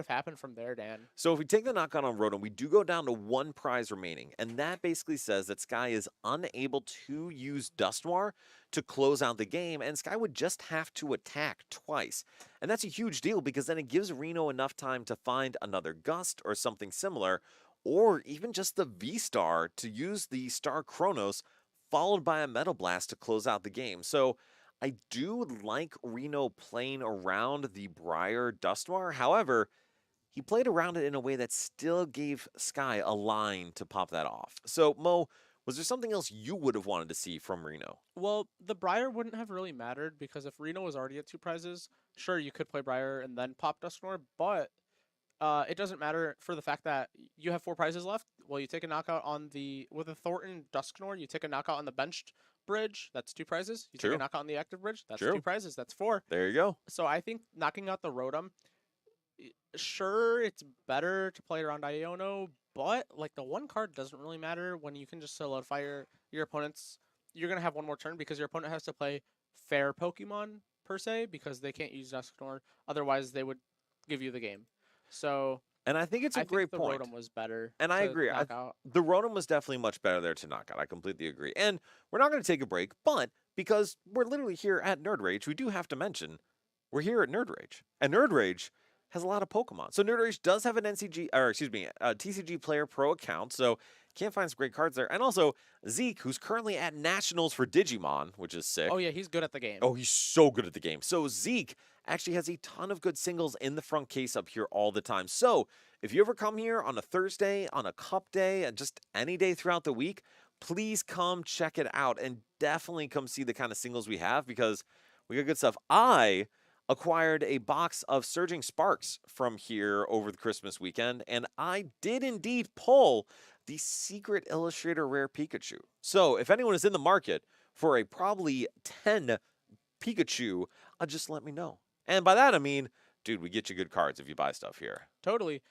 have happened from there, Dan? So if we take the knockout on Rotom, we do go down to one prize remaining, and that basically says that Sky is unable to use Dusknoir to close out the game, and Sky would just have to attack twice. And that's a huge deal because then it gives Reno enough time to find another Gust or something similar, or even just the V-Star to use the Star Chronos, followed by a Metal Blast to close out the game. So I do like Reno playing around the Briar Dusknoir. However, he played around it in a way that still gave Sky a line to pop that off. So, Mo, was there something else you would have wanted to see from Reno? Well, the Briar wouldn't have really mattered because if Reno was already at 2 prizes, sure you could play Briar and then pop Dusknoir, but it doesn't matter for the fact that you have 4 prizes left. Well, you take a knockout with a Thornton Dusknoir, you take a knockout on the benched bridge, that's 2 prizes. You take True. a knockout on the active bridge, that's True. 2 prizes, that's 4. There you go. So I think knocking out the Rotom, sure, it's better to play around Iono, but like the one card doesn't really matter when you can just solidify your opponent's. You're gonna have one more turn because your opponent has to play fair Pokemon per se because they can't use Dusknoir. Otherwise, they would give you the game. So And I think it's a I great think the point. Rotom was better. And I to agree. knock out. The Rotom was definitely much better there to knock out. I completely agree. And we're not going to take a break, but because we're literally here at Nerd Rage, we do have to mention we're here at Nerd Rage. And Nerd Rage has a lot of Pokemon. So Nerd Rage does have an TCG Player Pro account. So can't find some great cards there. And also Zeke, who's currently at Nationals for Digimon, which is sick. Oh yeah, he's good at the game. Oh, he's so good at the game. So Zeke actually has a ton of good singles in the front case up here all the time. So if you ever come here on a Thursday, on a cup day, and just any day throughout the week, please come check it out and definitely come see the kind of singles we have because we got good stuff. I acquired a box of Surging Sparks from here over the Christmas weekend, and I did indeed pull the Secret Illustrator Rare Pikachu. So if anyone is in the market for a probably 10 Pikachu, just let me know. And by that I mean, dude, we get you good cards if you buy stuff here. Totally.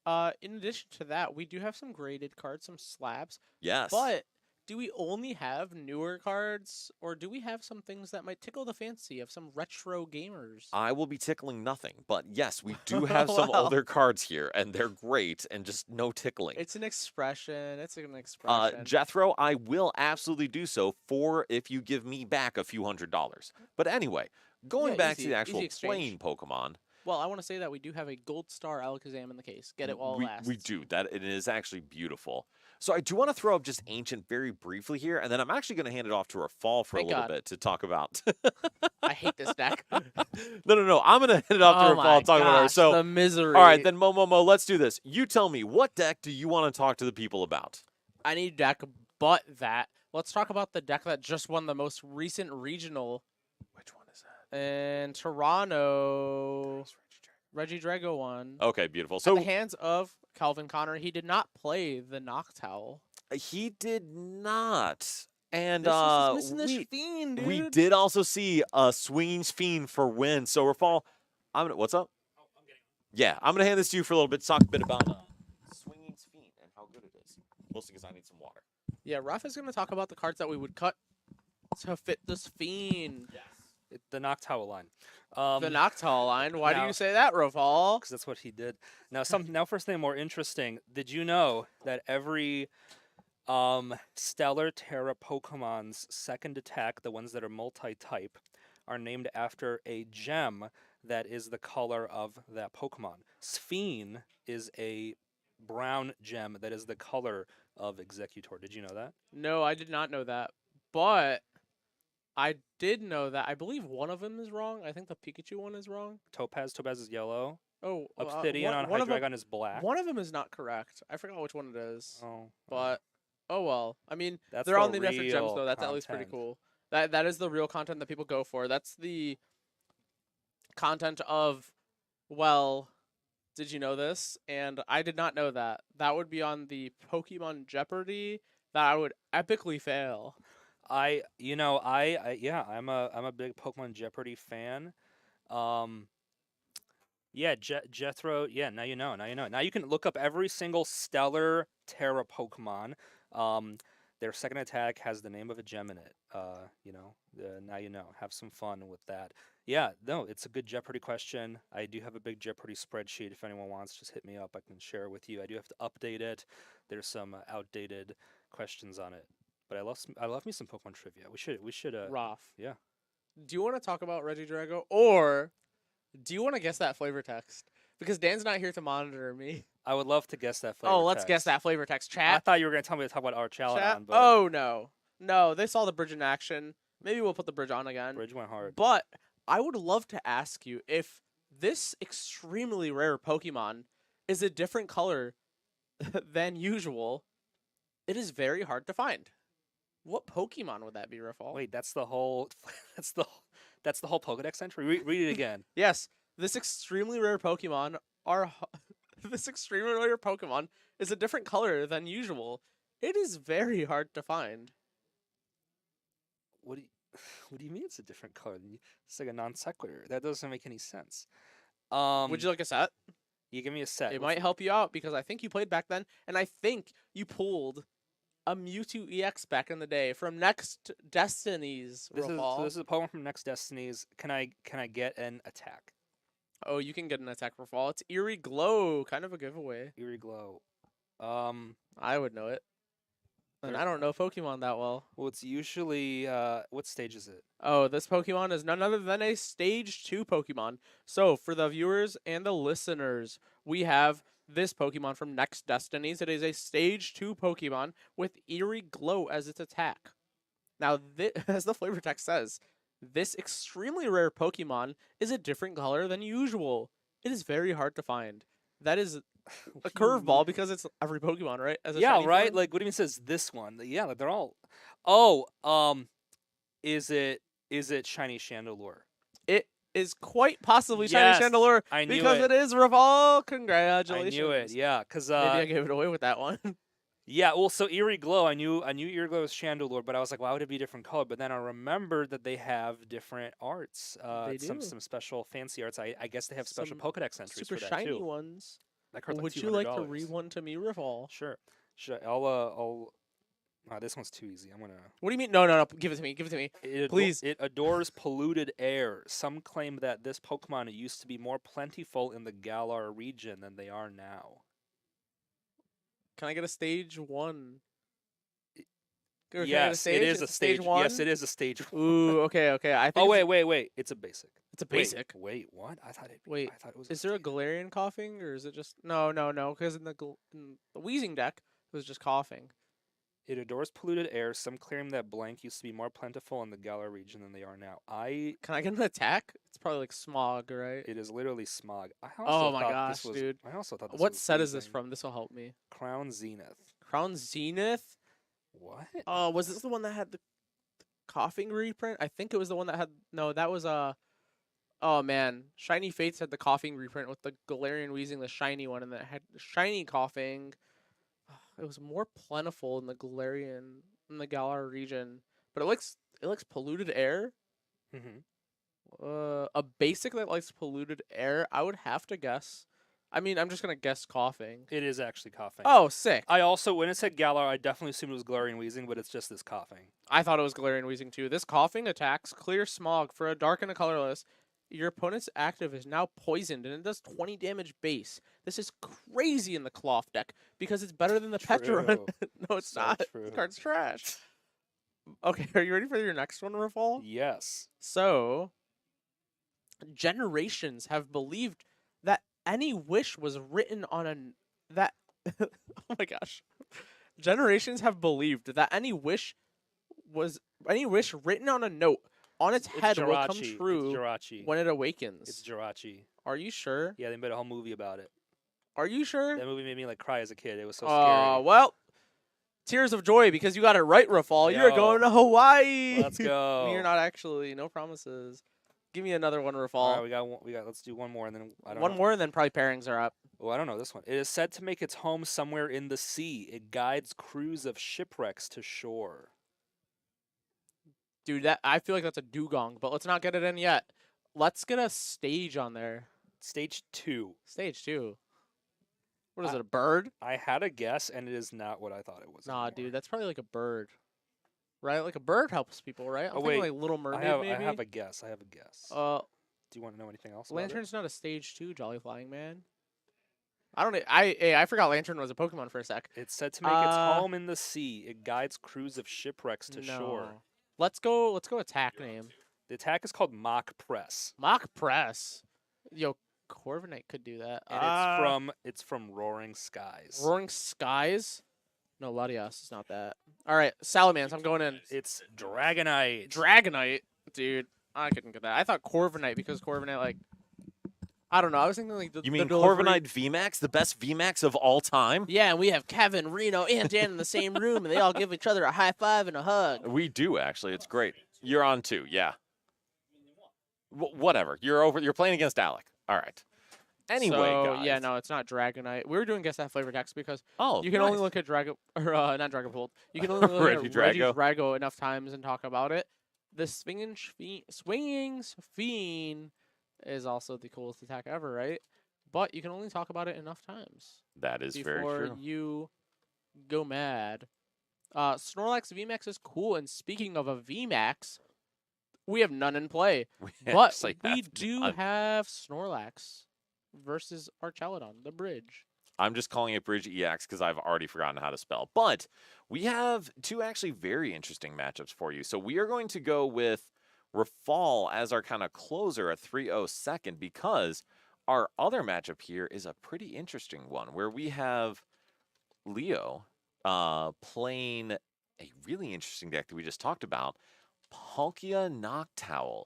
In addition to that, we do have some graded cards, some slabs. Yes. But do we only have newer cards, or do we have some things that might tickle the fancy of some retro gamers? I will be tickling nothing, but yes, we do have some Well. older cards here, and they're great, and just no tickling. It's an expression. It's an expression. Jethro, I will absolutely do so for if you give me back a few $100s. But anyway, going Yeah, back to easy- the actual easy exchange. plain Pokemon, Well, I want to say that we do have a Gold Star Alakazam in the case. Get it while it lasts. we do. That it is actually beautiful. So I do want to throw up just Ancient very briefly here, and then I'm actually going to hand it off to Rafal for Thank a little God. bit to talk about. I hate this deck. No. I'm going to hand it off to Oh Rafal my to talk about her. gosh, So, the misery. all right, then Mo, let's do this. You tell me, what deck do you want to talk to the people about? I need deck, but that. Let's talk about the deck that just won the most recent regional Which one is that? in Toronto. Regidrago won. Okay, beautiful. At So the hands of Calvin Connor. He did not play the Noctowl. he did not. And This is missing the fiend, dude. we did also see a Swinging Fiend for win. So Rafal, what's up? Oh, I'm getting. Yeah, I'm gonna hand this to you for a little bit. Talk a bit about Swinging Fiend and how good it is. Mostly because I need some water. Yeah, Ruff is going to talk about the cards that we would cut to fit this fiend. The Noctowl line. The Noctowl line. Why do now- you say that, Rafal? Because that's what he did. Now for something more interesting. Did you know that every Stellar Terra Pokemon's second attack, the ones that are multi-type, are named after a gem that is the color of that Pokemon? Sphene is a brown gem that is the color of Executor. Did you know that? No, I did not know that. But I did know that. I believe one of them is wrong. I think the Pikachu one is wrong. Topaz is yellow. Oh, Obsidian on one of them, Hydreigon is black. one of them is not correct. I forgot which one it is. Oh, But oh well. I mean, that's they're all the named after gems real though. That's at least pretty content. cool. That is the real content that people go for. That's the content of, well, did you know this? And I did not know that. That would be on the Pokemon Jeopardy that I would epically fail. Yeah, I'm a big Pokemon Jeopardy fan. Yeah, Jethro. Yeah, now you know. Now you know. Now you can look up every single Stellar Terra Pokemon. Their second attack has the name of a gem in it. Now you know. Have some fun with that. Yeah, no, it's a good Jeopardy question. I do have a big Jeopardy spreadsheet. If anyone wants, just hit me up. I can share it with you. I do have to update it. There's some outdated questions on it. But I love me some Pokemon trivia. We should. Rough. Yeah. Do you want to talk about Regidrago, or do you want to guess that flavor text? Because Dan's not here to monitor me. I would love to guess that flavor. Let's guess that flavor text. I Chat. thought you were going to tell me to talk about our Chat. Charizard, but Oh no, they saw the bridge in action. Maybe we'll put the bridge on again. Bridge went hard. But I would love to ask you if this extremely rare Pokemon is a different color than usual. It is very hard to find. What Pokemon would that be, Rafal? Wait, that's the whole that's the whole Pokedex entry. Read it again. Yes, this extremely rare Pokemon this extremely rare Pokemon is a different color than usual. It is very hard to find. What do you mean it's a different color? It's like a non sequitur. That doesn't make any sense. Would you like a set? You give me a set. It might help you out because I think you played back then, and I think you pulled a Mewtwo EX back in the day from Next Destinies. This is a Pokemon from Next Destinies. Can I get an attack? Oh, you can get an attack for fall. It's Eerie Glow, kind of a giveaway. Eerie Glow. I would know it. And I don't know Pokemon that well. Well, it's usually what stage is it? Oh, this Pokemon is none other than a Stage 2 Pokemon. So, for the viewers and the listeners, we have this Pokemon from Next Destinies. It is a Stage 2 Pokemon with Eerie Glow as its attack. Now, as the flavor text says, this extremely rare Pokemon is a different color than usual. It is very hard to find. That is a curveball because it's every Pokemon, right? As a yeah, shiny right. form? Like what do you mean says this one? Yeah, like they're all. Oh, is it Shiny Chandelure? It is quite possibly Yes, Shiny Chandelure I knew because it. it is Revolve. Congratulations! I knew it. Yeah, because Maybe I gave it away with that one. yeah. Well, so Eerie Glow, I knew Eerie Glow was Chandelure, but I was like, why would it be a different color? But then I remembered that they have different arts. They some do. special fancy arts. I guess they have special Some Pokedex entries Super for that shiny too. ones. That card's Would like you like to $200. read one to me, Revolve? Sure. I'll. This one's too easy. I'm gonna. What do you mean? No. Give it to me. Give it to me. Please. It adores polluted air. Some claim that this Pokemon used to be more plentiful in the Galar region than they are now. Can I get a stage 1? Or can I get Yes, it is It's a stage. one? Yes, it is a stage. Ooh, okay. I think Oh it's- wait! It's a basic. it's a basic. Wait, what? I thought it. Wait, I thought it was. Is there a Galarian coughing, or is it just no? Because in the Wheezing deck, it was just coughing. It adores polluted air. Some claim that blank used to be more plentiful in the Galar region than they are now. Can I get an attack? It's probably like Smog, right? It is literally Smog. Oh my gosh, dude! I also thought this What was set is this Weezing. from? This will help me. Crown Zenith. Crown Zenith. What? Oh, was this the one that had the coughing reprint? I think it was the one that had. No, that was Oh man, Shiny Fates had the coughing reprint with the Galarian Weezing, the shiny one, and then it had shiny coughing. It was more plentiful in the Galar region, but it likes polluted air. Mm-hmm. A basic that likes polluted air, I would have to guess. I mean, I'm just gonna guess coughing. It is actually coughing. Oh, sick! I also, when it said Galar, I definitely assumed it was Galarian Weezing, but it's just this coughing. I thought it was Galarian Weezing too. This coughing attacks clear smog for a dark and a colorless. Your opponent's active is now poisoned, and it does 20 damage base. This is crazy in the Cloth deck because it's better than the Petra one. True. No, it's So not. true. This card's trash. Okay, are you ready for your next one, Rafal? Yes. So, generations have believed that any wish was written on that Oh my gosh. Generations have believed that any wish written on a note on its head will come Jirachi. true It's Jirachi. when it awakens. It's Jirachi. Are you sure? Yeah, they made a whole movie about it. Are you sure? That movie made me like cry as a kid. It was so scary. Well, tears of joy because you got it right, Rafal. You're Yo. going to Hawaii. Let's go. You're not actually. No promises. Give me another one, Rafal. All right, we got. Let's do one more, and then I don't One know. more, and then probably pairings are up. Oh, I don't know this one. It is said to make its home somewhere in the sea. It guides crews of shipwrecks to shore. Dude, that I feel like that's a dugong, but let's not get it in yet. Let's get a stage on there. Stage 2. Stage 2. What is it, a bird? I had a guess, and it is not what I thought it was. Nah, anymore. dude, that's probably like a bird. Right? Like a bird helps people, right? I'm Oh, thinking wait. like Little Mermaid, I maybe. have a guess. I have a guess. Do you want to know anything else? About Lantern's not a stage 2 Jolly Flying Man. I forgot Lantern was a Pokemon for a sec. It? It's said to make its home in the sea. It guides crews of shipwrecks to shore. Let's go attack name. The attack is called Mock Press, Mock Press. Yo, Corviknight could do that. and it's from Roaring Skies. Roaring Skies? No, Latias is not that. All right, Salamence, I'm going in. It's Dragonite. Dragonite? Dude, I couldn't get that. I thought Corviknight because Corviknight, like, I don't know. I was thinking, like, You mean Corviknight VMAX, the best VMAX of all time? Yeah, and we have Kevin, Reno, and Dan in the same room, and they all give each other a high five and a hug. We do, actually. It's great. You're on 2, yeah. Whatever. You're playing against Alec. All right. Anyway, So, guys. yeah, no, it's not Dragonite. We were doing guess that flavor text because Oh, you can nice. only look at not Dragonbolt. You can only look at Regidrago. Regidrago enough times and talk about it. The Swinging Fiend is also the coolest attack ever, right? But you can only talk about it enough times That is very before true. you go mad. Snorlax VMAX is cool, and speaking of a VMAX, we have none in play. But actually we have do none. have Snorlax versus Archelodon, the bridge. I'm just calling it Bridge EX because I've already forgotten how to spell. But we have 2 actually very interesting matchups for you. So we are going to go with Rafal as our kind of closer at 3-0 second because our other matchup here is a pretty interesting one where we have Leo playing a really interesting deck that we just talked about, Palkia Noctowl.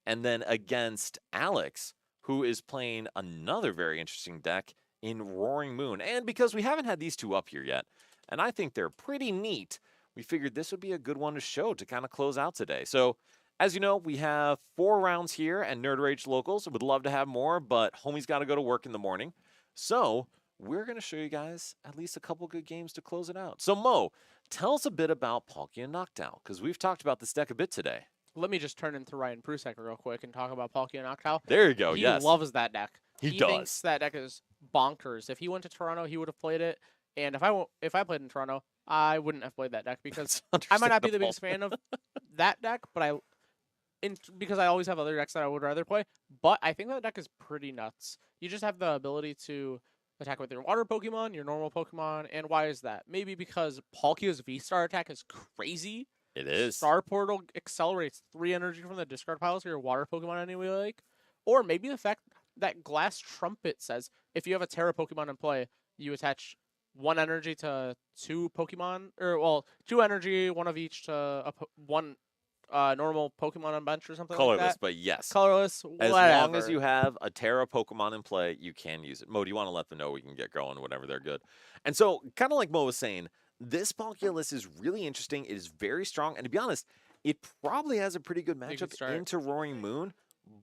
And then against Alex, who is playing another very interesting deck in Roaring Moon. And because we haven't had these 2 up here yet, and I think they're pretty neat, we figured this would be a good one to show to kind of close out today. So, as you know, we have 4 rounds here at Nerd Rage Locals. Would love to have more, but homie's got to go to work in the morning. So, we're going to show you guys at least a couple good games to close it out. So, Mo, tell us a bit about Palkia Noctowl, because we've talked about this deck a bit today. Let me just turn into Ryan Prusek real quick and talk about Palkia Noctowl. There you go, He yes. loves that deck. He thinks does. that deck is bonkers. If he went to Toronto, he would have played it. And if I played in Toronto, I wouldn't have played that deck because I might not be the biggest fan of that deck, but because I always have other decks that I would rather play. But I think that deck is pretty nuts. You just have the ability to attack with your water Pokemon, your normal Pokemon, and why is that? Maybe because Palkia's V-Star attack is crazy. It is. Star Portal accelerates 3 energy from the discard pile to your water Pokemon anyway, like. Or maybe the fact that Glass Trumpet says if you have a Terra Pokemon in play, you attach 1 energy to 2 Pokemon, 2 energy, 1 of each to one normal Pokemon on bench or something Colorless, like that. but yes. Colorless, As whatever. long as you have a Terra Pokemon in play, you can use it. Mo, do you want to let them know we can get going whenever they're good? And so, kind of like Mo was saying, this Palkia list is really interesting. It is very strong. And to be honest, it probably has a pretty good matchup start. into Roaring Moon.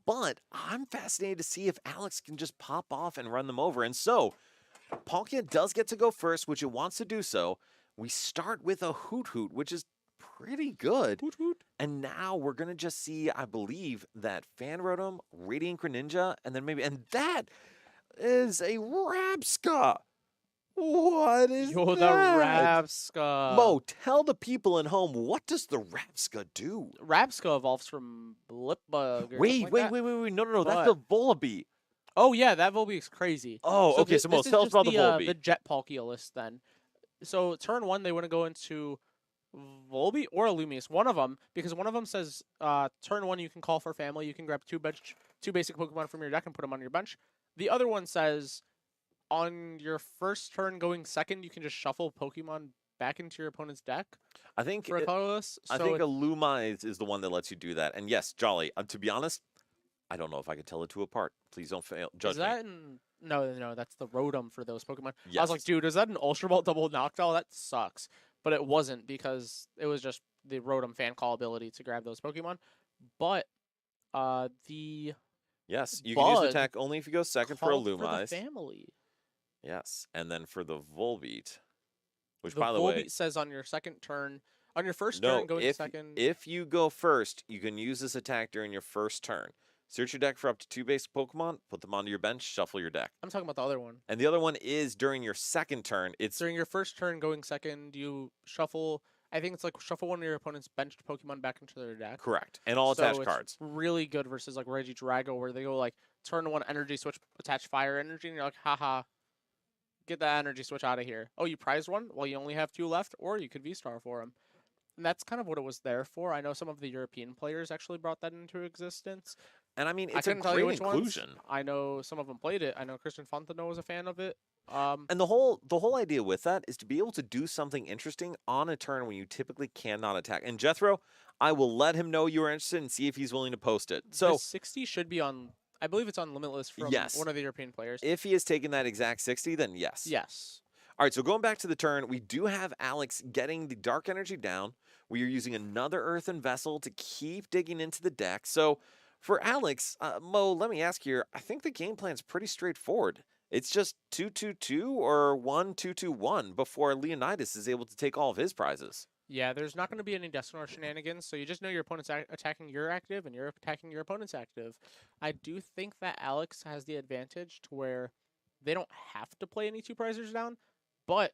But I'm fascinated to see if Alex can just pop off and run them over. And so, Palkia does get to go first, which it wants to do so. We start with a Hoot Hoot, which is pretty good. Hoot hoot. And now we're going to just see, I believe, that Fan Rotom, Radiant Greninja, and then and that is a Rapska. What is Yo, the that? Rapska. Mo, tell the people at home, what does the Rapska do? Rapska evolves from Blipbug. Wait. No. That's the Volibee. Oh, yeah, that Volbeat is crazy. Oh, okay, so Mo, this is tell us just about the Volbeat. The Jet Palkia list then. So turn 1, they want to go into Volbeat or Illumius, one of them, because one of them says turn 1 you can call for family, you can grab 2 basic Pokemon from your deck and put them on your bench. The other one says on your first turn going second, you can just shuffle Pokemon back into your opponent's deck I think for a colorless. I So think a Lumize is the one that lets you do that. And yes, Jolly. To be honest, I don't know if I could tell the two apart. Please don't fail. is Judge me. that in... No, that's the Rotom for those Pokemon. I was like, Yes. dude, is that an Ultra Ball double Noctowl? That sucks. But it wasn't because it was just the Rotom fan call ability to grab those Pokemon. But the Yes, you can use the Bug attack only if you go second for a called for the Lumize. family. Yes, and then for the Volbeat, which The by the way, Volbeat says on your second turn, on your first no, turn going if second. if you go first, you can use this attack during your first turn. Search your deck for up to 2 basic Pokemon, put them onto your bench, shuffle your deck. I'm talking about the other one. And the other one is during your second turn. It's During your first turn going second, you shuffle. I think it's like shuffle one of your opponent's benched Pokemon back into their deck. correct, and all So attached it's cards. really good versus like Regidrago, where they go like turn one energy switch, attach fire energy, and you're like, haha, get that energy switch out of here. Oh, you prized one? Well, you only have 2 left, or you could V-Star for them. And that's kind of what it was there for. I know some of the European players actually brought that into existence. And I mean, I it's a couldn't tell you great which ones. inclusion. I know some of them played it. I know Christian Fontano was a fan of it. And the whole idea with that is to be able to do something interesting on a turn when you typically cannot attack. And Jethro, I will let him know you are interested and see if he's willing to post it. So this 60 should be on. I believe it's on Limitless from Yes. one of the European players. if he has taken that exact 60, then yes. Yes. All right, so going back to the turn, we do have Alex getting the dark energy down. We are using another earthen vessel to keep digging into the deck. So for Alex, Mo, let me ask here. I think the game plan's pretty straightforward. It's just 2-2-2 or 1-2-2-1 before Leonidas is able to take all of his prizes. Yeah, there's not going to be any Destiny shenanigans, so you just know your opponent's attacking your active and you're attacking your opponent's active. I do think that Alex has the advantage to where they don't have to play any 2 prizers down, but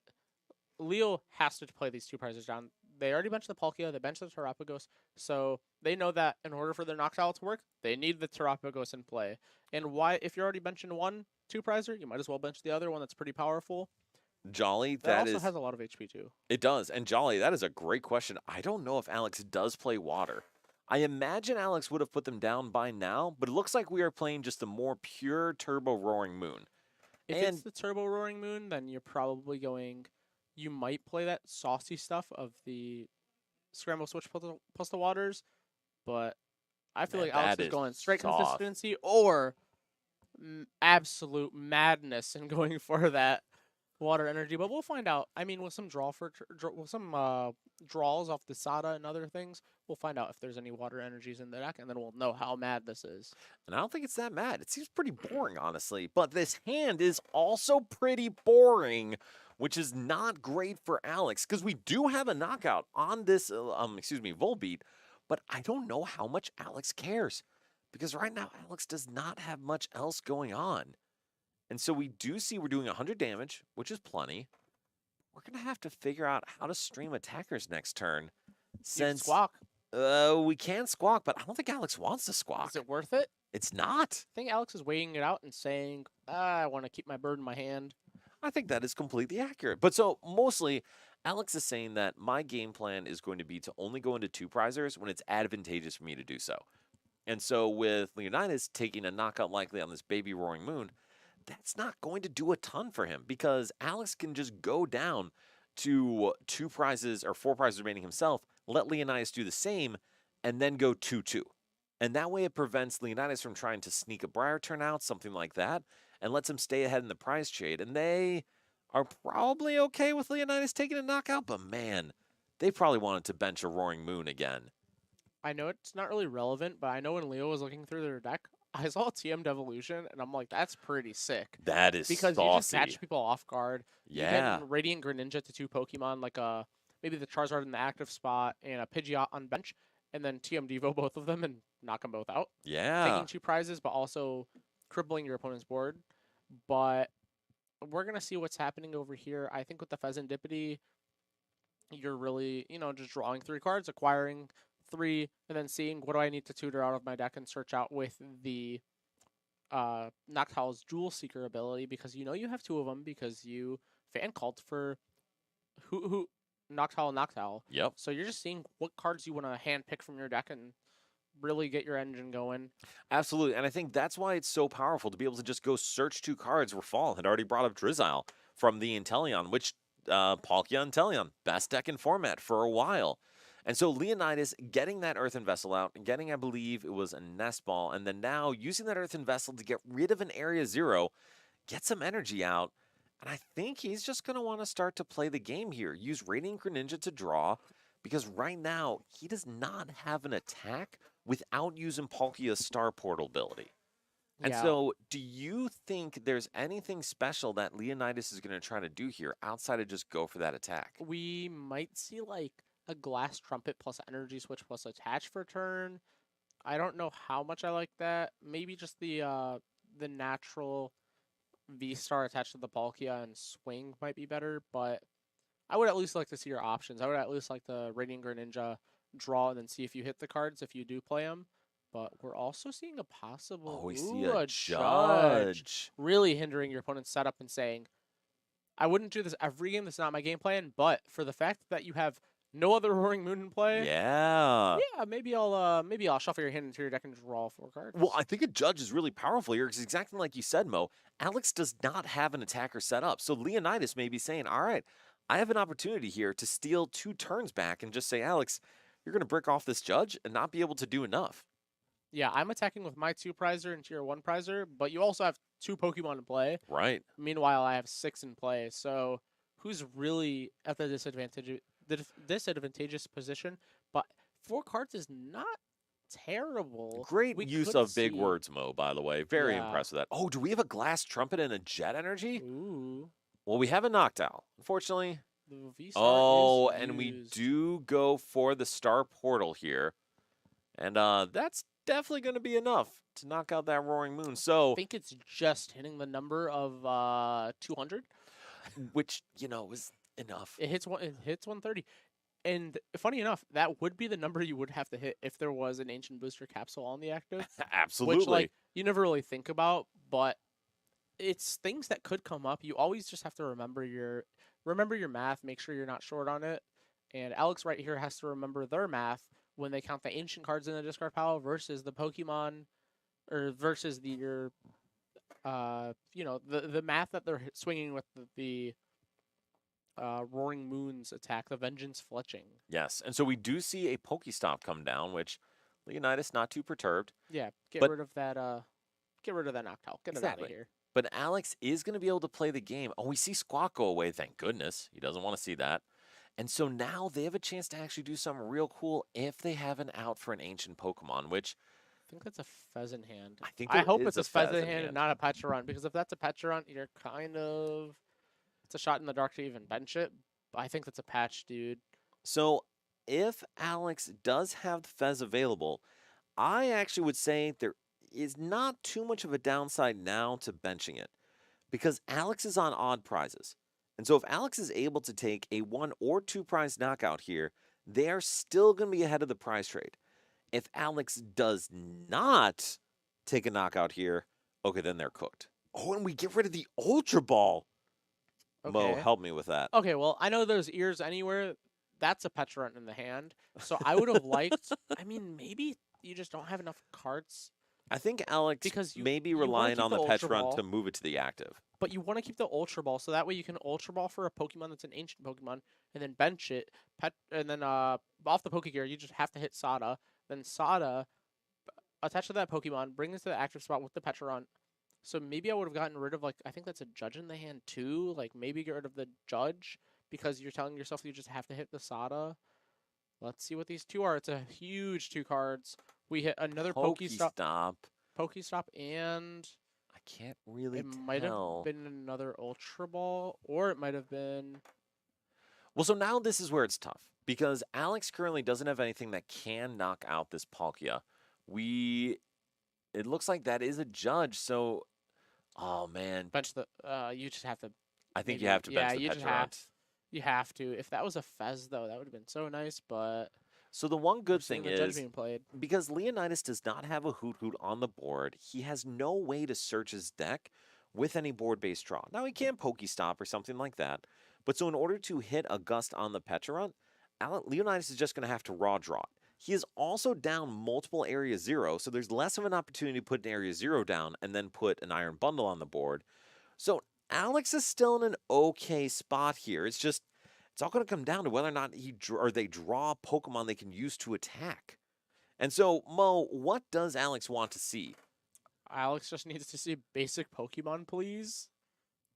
Leo has to play these 2 prizers down. They already benched the Palkia, they benched the Terapagos, so they know that in order for their Noctowl to work, they need the Terapagos in play. And why, if you're already benching one 2 prizer, you might as well bench the other one that's pretty powerful. Jolly, That also is has a lot of HP too. it does. And Jolly, that is a great question. I don't know if Alex does play water. I imagine Alex would have put them down by now, but it looks like we are playing just a more pure Turbo Roaring Moon. If And it's the Turbo Roaring Moon, then you're probably going. You might play that saucy stuff of the Scramble Switch plus the Waters, but I feel Man, like Alex that is is going straight soft. consistency or absolute madness and going for that water energy. But we'll find out. I mean, with some with some draws off the Sada and other things, we'll find out if there's any water energies in the deck, and then we'll know how mad this is. And I don't think it's that mad. It seems pretty boring, honestly. But this hand is also pretty boring, which is not great for Alex, because we do have a knockout on this, Volbeat, but I don't know how much Alex cares, because right now Alex does not have much else going on. And so we do see we're doing 100 damage, which is plenty. We're going to have to figure out how to stream attackers next turn. You can Since Squawk. we can squawk, but I don't think Alex wants to squawk. Is it worth it? It's not. I think Alex is weighing it out and saying, I want to keep my bird in my hand. I think that is completely accurate. But so mostly, Alex is saying that my game plan is going to be to only go into 2 prizers when it's advantageous for me to do so. And so with Leonidas taking a knockout likely on this baby Roaring Moon, that's not going to do a ton for him because Alex can just go down to 2 prizes or 4 prizes remaining himself, let Leonidas do the same, and then go 2-2. And that way it prevents Leonidas from trying to sneak a Briar turnout, something like that, and lets him stay ahead in the prize trade. And they are probably okay with Leonidas taking a knockout, but man, they probably wanted to bench a Roaring Moon again. I know it's not really relevant, but I know when Leo was looking through their deck, I saw TM Devolution, and I'm like, that's pretty sick. That is Because saucy. you just catch people off guard. Yeah. You get Radiant Greninja to 2 Pokemon, like maybe the Charizard in the active spot and a Pidgeot on bench, and then TM Devo both of them and knock them both out. Yeah. Taking 2 prizes, but also crippling your opponent's board. But we're going to see what's happening over here. I think with the Pheasantipity, you're really, just drawing 3 cards, acquiring 3, and then seeing what do I need to tutor out of my deck and search out with the Noctowl's Jewel Seeker ability, because you have 2 of them because you fan called for who Noctowl. Yep. So you're just seeing what cards you want to hand pick from your deck and really get your engine going. Absolutely. And I think that's why it's so powerful to be able to just go search 2 cards where Fall had already brought up Drizzile from the Inteleon, which Palkia Inteleon, best deck in format for a while. And so Leonidas getting that Earthen Vessel out, and getting, I believe it was a Nest Ball, and then now using that Earthen Vessel to get rid of an Area 0, get some energy out. And I think he's just going to want to start to play the game here. Use Radiant Greninja to draw, because right now he does not have an attack without using Palkia's Star Portal ability. And Yeah, so, do you think there's anything special that Leonidas is going to try to do here outside of just go for that attack? we might see like a Glass Trumpet plus Energy Switch plus Attach for turn. I don't know how much I like that. Maybe just the natural V-Star attached to the Palkia and Swing might be better, but I would at least like to see your options. I would at least like the Radiant Greninja draw and then see if you hit the cards if you do play them. But we're also seeing a possible Oh, we see ooh, a judge judge. really hindering your opponent's setup and saying, I wouldn't do this every game. That's not my game plan. But for the fact that you have no other Roaring Moon in play, Yeah. yeah, maybe I'll shuffle your hand into your deck and draw 4 cards. Well, I think a judge is really powerful here because exactly like you said, Mo, Alex does not have an attacker set up. So Leonidas may be saying, all right, I have an opportunity here to steal 2 turns back and just say, Alex, you're going to brick off this judge and not be able to do enough. Yeah, I'm attacking with my 2 prizer and tier 1 prizer, but you also have 2 Pokemon in play. Right. Meanwhile, I have 6 in play. So who's really at the disadvantageous position? But 4 cards is not terrible. Great We use could of big see- words, Mo, by the way. Very Yeah. impressed with that. Oh, do we have a Glass Trumpet and a Jet Energy? Ooh, Well, we have a Noctowl. Unfortunately. the V-Star Oh, is and we used. do go for the Star Portal here. And that's definitely going to be enough to knock out that Roaring Moon. I So, think it's just hitting the number of 200. which, is enough. It hits 130. And funny enough, that would be the number you would have to hit if there was an Ancient Booster Capsule on the active. Absolutely. Which, like, you never really think about, but it's things that could come up. You always just have to remember your math, make sure you're not short on it. And Alex right here has to remember their math when they count the ancient cards in the discard pile versus the Pokemon, or versus the math that they're swinging with the Roaring Moon's attack, the Vengeance Fletching. Yes. And so we do see a Pokestop come down, which Leonidas not too perturbed. Yeah, get But- rid of that Noctowl. Get it out Exactly. of here. But Alex is going to be able to play the game. Oh, we see Squawk go away. Thank goodness. He doesn't want to see that. And so now they have a chance to actually do something real cool if they have an out for an ancient Pokemon, which I think that's a Pheasant Hand. I think I there hope is it's a Pheasant Pheasant Hand and not a Pecharunt, because if that's a Pecharunt, you're kind of... It's a shot in the dark to even bench it. But I think that's a patch, dude. So if Alex does have the Fez available, I actually would say there is not too much of a downside now to benching it because Alex is on odd prizes. And so if Alex is able to take a 1 or 2 prize knockout here, they are still going to be ahead of the prize trade. If Alex does not take a knockout here, okay, then they're cooked. Oh, and we get rid of the Ultra Ball. Mo, Okay. help me with that. Okay, well, I know there's ears anywhere. That's a Pecharunt in the hand. So I would have liked... I mean, maybe you just don't have enough cards. I think Alex Because may be you wanna relying keep on the the Ultra Pecharunt Ball. to move it to the active. But you want to keep the Ultra Ball, so that way you can Ultra Ball for a Pokemon that's an ancient Pokemon, and then bench it, and then off the Pokegear, you just have to hit Sada. Then Sada, attach to that Pokemon, bring it to the active spot with the Pecharunt. So maybe I would have gotten rid of, like, I think that's a Judge in the hand too. Like, maybe get rid of the Judge, because you're telling yourself you just have to hit the Sada. Let's see what these 2 are. It's a huge 2 cards. We hit another Pokestop. Pokestop, and... I can't really It might have tell. been another Ultra Ball, or it might have been... Well, so now this is where it's tough because Alex currently doesn't have anything that can knock out this Palkia. It looks like that is a Judge. So, oh man, Bench the... you just have to... I think you maybe- have to bench yeah, the you just have, Pecharunt. you have to. If that was a Fez, though, that would have been so nice, but... So the one good we're seeing thing the Judge is being played. because Leonidas does not have a Hoot Hoot on the board, he has no way to search his deck with any board-based draw. Now, he can Pokestop or something like that, but so in order to hit a Gust on the Pecharunt, Leonidas is just going to have to raw draw it. He is also down multiple Area 0, so there's less of an opportunity to put an Area 0 down and then put an Iron Bundle on the board. So Alex is still in an okay spot here. It's all going to come down to whether or not they draw Pokemon they can use to attack. And so, Mo, what does Alex want to see? Alex just needs to see basic Pokemon, please.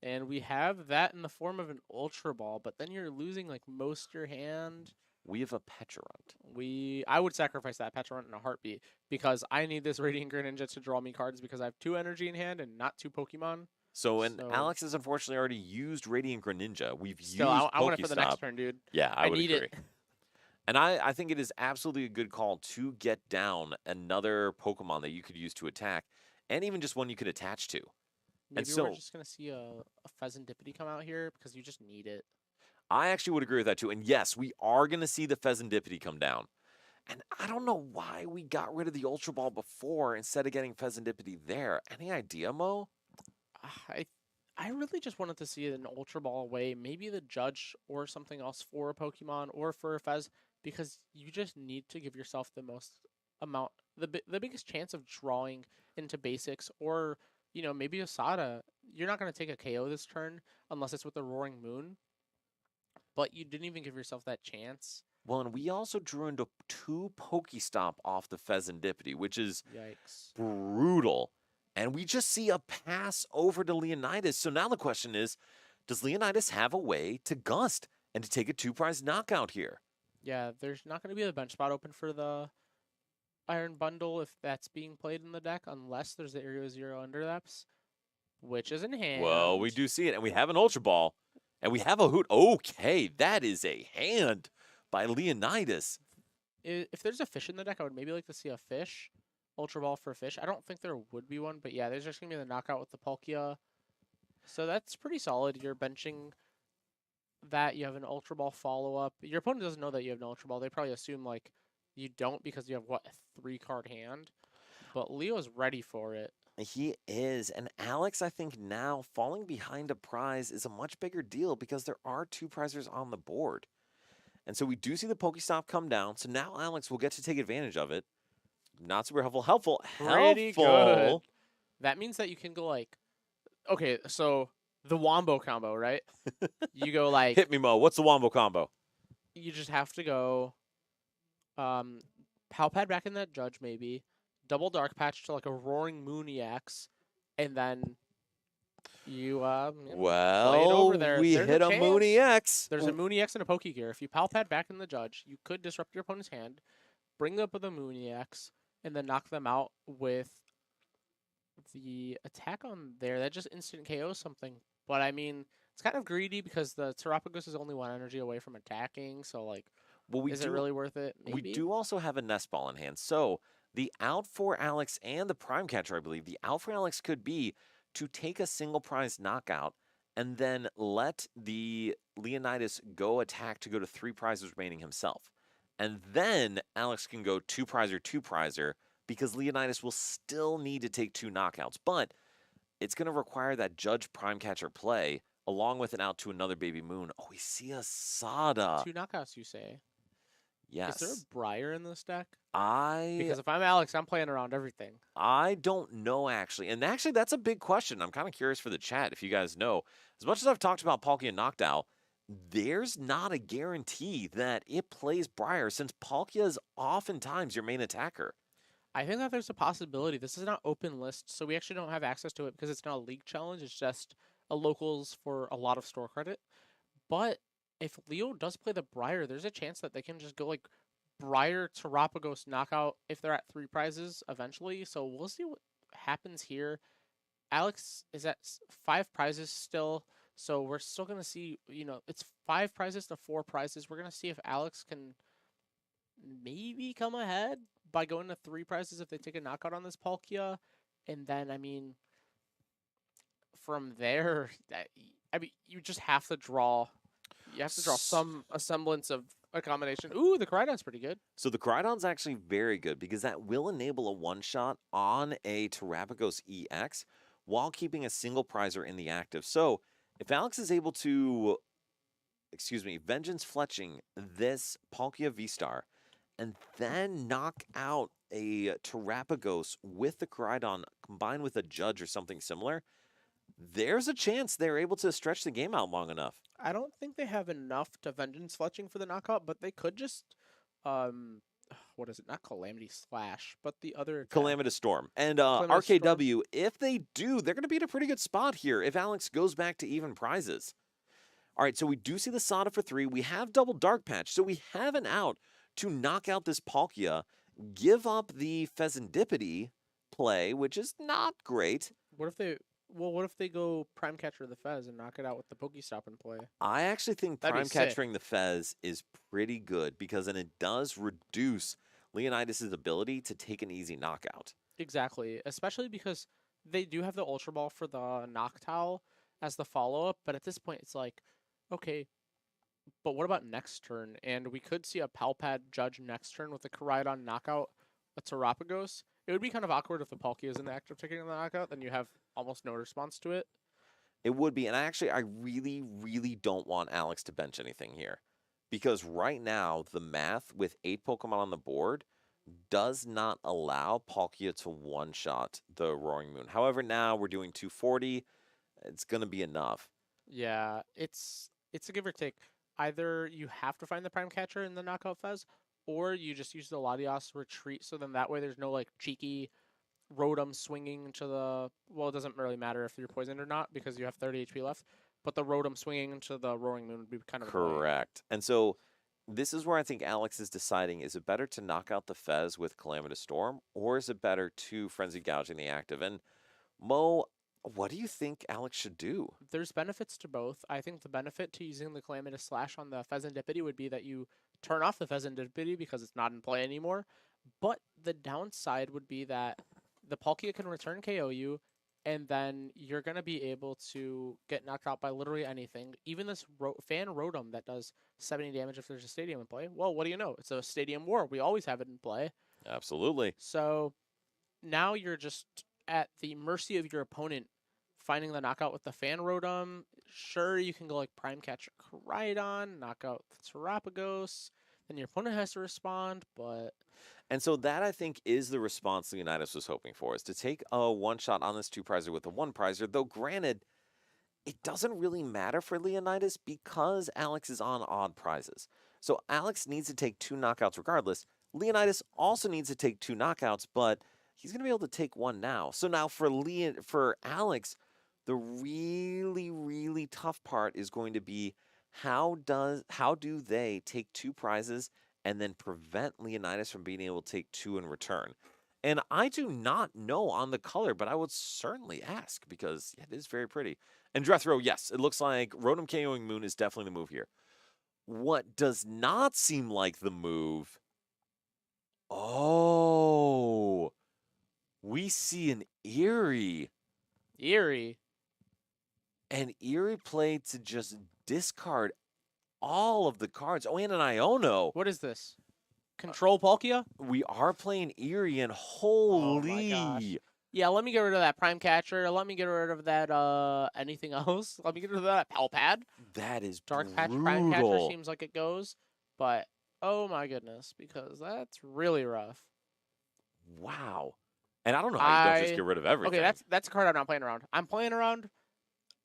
And we have that in the form of an Ultra Ball, but then you're losing like most of your hand. We have a Pecharunt. I would sacrifice that Pecharunt in a heartbeat because I need this Radiant Greninja to draw me cards because I have 2 energy in hand and not 2 Pokemon. So Alex has unfortunately already used Radiant Greninja. We've Still, used I want it for the next Pokestop. turn, dude. Yeah, I would need agree. it. And I think it is absolutely a good call to get down another Pokemon that you could use to attack, and even just one you could attach to. Maybe so- we're just gonna see a Pheasantipity come out here because you just need it. I actually would agree with that too. And yes, we are going to see the Pheasantipity come down. And I don't know why we got rid of the Ultra Ball before instead of getting Pheasantipity there. Any idea, Mo? I really just wanted to see an Ultra Ball away, maybe the Judge or something else for a Pokemon or for a Fez, because you just need to give yourself the most amount, the biggest chance of drawing into basics, or maybe a Sada. You're not going to take a KO this turn unless it's with the Roaring Moon, but you didn't even give yourself that chance. Well, and we also drew into 2 Pokestop off the Pheasantipity, which is Yikes. brutal. And we just see a pass over to Leonidas. So now the question is, does Leonidas have a way to gust and to take a 2-prize knockout here? Yeah, there's not going to be a bench spot open for the Iron Bundle if that's being played in the deck, unless there's the Area 0 underlaps, which is in hand. Well, we do see it, and we have an Ultra Ball, and we have a Hoot. Okay, that is a hand by Leonidas. If there's a fish in the deck, I would maybe like to see a fish. Ultra Ball for a fish. I don't think there would be one, but yeah, there's just going to be the knockout with the Palkia. So that's pretty solid. You're benching that. You have an Ultra Ball follow-up. Your opponent doesn't know that you have an Ultra Ball. They probably assume, like, you don't because you have, what, a 3-card hand? But Leo's ready for it. He is. And Alex, I think now, falling behind a prize is a much bigger deal because there are 2 prizers on the board. And so we do see the Pokestop come down. So now Alex will get to take advantage of it. Not super helpful. Pretty good. That means that you can go like, okay, so the Wombo combo, right? You go like, Hit me, Mo. What's the Wombo combo? you just have to go Palpad back in that Judge maybe, double Dark Patch to like a Roaring Moon EX, and then you play it over there. We There's hit a chance. Moon EX. There's a Moon EX and a Pokegear. If you Palpad back in the Judge, you could disrupt your opponent's hand, bring up with a Moon EX, and then knock them out with the attack on there. That just instant KO something. But I mean, it's kind of greedy because the Terapagos is only 1 energy away from attacking. So like, Well, is it really worth it? Maybe. We do also have a Nest Ball in hand. So the out for Alex and the Prime Catcher, I believe, the out for Alex could be to take a single prize knockout and then let the Leonidas go attack to go to 3 prizes remaining himself. And then Alex can go 2-prizer because Leonidas will still need to take 2 knockouts. But it's going to require that Judge Prime Catcher play along with an out to another Baby Moon. Oh, we see a Sada. 2 knockouts, you say? Yes. Is there a Briar in this deck? I Because if I'm Alex, I'm playing around everything. don't know, actually. And actually, that's a big question. I'm kind of curious for the chat if you guys know. As much as I've talked about Palkia and Noctowl, there's not a guarantee that it plays Briar since Palkia is oftentimes your main attacker. I think that there's a possibility. This is not open list, so we actually don't have access to it because it's not a league challenge. It's just a locals for a lot of store credit. But if Leo does play the Briar, there's a chance that they can just go like Briar, Terapagos, knockout if they're at 3 prizes eventually. So we'll see what happens here. Alex is at 5 prizes still. So we're still going to see, it's 5 prizes to 4 prizes. We're going to see if Alex can maybe come ahead by going to 3 prizes if they take a knockout on this Palkia. And then, I mean, from there, you just have to draw. You have to draw a semblance of a combination. Ooh, the Koraidon's pretty good. So the Koraidon's actually very good because that will enable a one-shot on a Terapagos EX while keeping a single prizer in the active. So if Alex is able to, Vengeance Fletching this Palkia V-Star and then knock out a Terapagos with the Koraidon combined with a Judge or something similar, there's a chance they're able to stretch the game out long enough. I don't think they have enough to Vengeance Fletching for the knockout, but they could just, um, what is it? Not Calamity Slash, but the other attack. Calamitous Storm. And Calamitous Storm. RKW, if they do, they're going to be in a pretty good spot here if Alex goes back to even prizes. All right, so we do see the Sada for 3. We have double Dark Patch, so we have an out to knock out this Palkia, give up the Pheasantipity play, which is not great. What if they go Prime Catcher the Fez and knock it out with the Pokestop and play? I actually think That'd be Prime sick. Catching the Fez is pretty good because then it does reduce Leonidas' ability to take an easy knockout. Exactly, especially because they do have the Ultra Ball for the Noctowl as the follow-up, but at this point it's like, okay, but what about next turn? And we could see a Palpad Judge next turn with a Koraidon knockout a Terapagos. It would be kind of awkward if the Palkia is in the act of taking the knockout, then you have almost no response to it. It would be, and I really, really don't want Alex to bench anything here. Because right now, the math with 8 Pokemon on the board does not allow Palkia to one-shot the Roaring Moon. However, now we're doing 240. It's going to be enough. Yeah, it's a give or take. Either you have to find the Prime Catcher in the knockout Fez, or you just use the Latios retreat, so then that way there's no like cheeky Rotom swinging into the... Well, it doesn't really matter if you're poisoned or not, because you have 30 HP left, but the Rotom swinging into the Roaring Moon would be kind of annoying. Correct. And so this is where I think Alex is deciding, is it better to knock out the Fez with Calamitous Storm, or is it better to Frenzy Gouge in the active? And Mo, what do you think Alex should do? There's benefits to both. I think the benefit to using the Calamitous Slash on the Pheasantipity would be that you turn off the Pheasantipity because it's not in play anymore. But the downside would be that the Palkia can return KO you, and then you're going to be able to get knocked out by literally anything. Even this Fan Rotom that does 70 damage if there's a Stadium in play. Well, what do you know? It's a Stadium War. We always have it in play. Absolutely. So now you're just at the mercy of your opponent finding the knockout with the Fan Rotom. Sure, you can go like Prime Catcher Koraidon, knock out the Terapagos, then your opponent has to respond, but... And so that, I think, is the response Leonidas was hoping for, is to take a one-shot on this two-prizer with a one-prizer, though granted, it doesn't really matter for Leonidas because Alex is on odd prizes. So Alex needs to take 2 knockouts regardless. Leonidas also needs to take 2 knockouts, but he's going to be able to take 1 now. So now for Alex, the really, really tough part is going to be how do they take 2 prizes and then prevent Leonidas from being able to take 2 in return? And I do not know on the color, but I would certainly ask because it is very pretty. And Drethro, yes, it looks like Rotom KOing Moon is definitely the move here. What does not seem like the move... Oh, we see an Eerie. Eerie. An Eerie play to just discard all of the cards. Oh, and an Iono. What is this? Control Palkia? We are playing Eerie, and Oh my gosh. holy... Yeah, let me get rid of that Prime Catcher. Let me get rid of that, anything else. Let me get rid of that Palpad. That is Dark Patch brutal. Prime Catcher seems like it goes, but oh my goodness, because that's really rough. Wow. And I don't know how you don't just get rid of everything. Okay, that's a card I'm not playing around. I'm playing around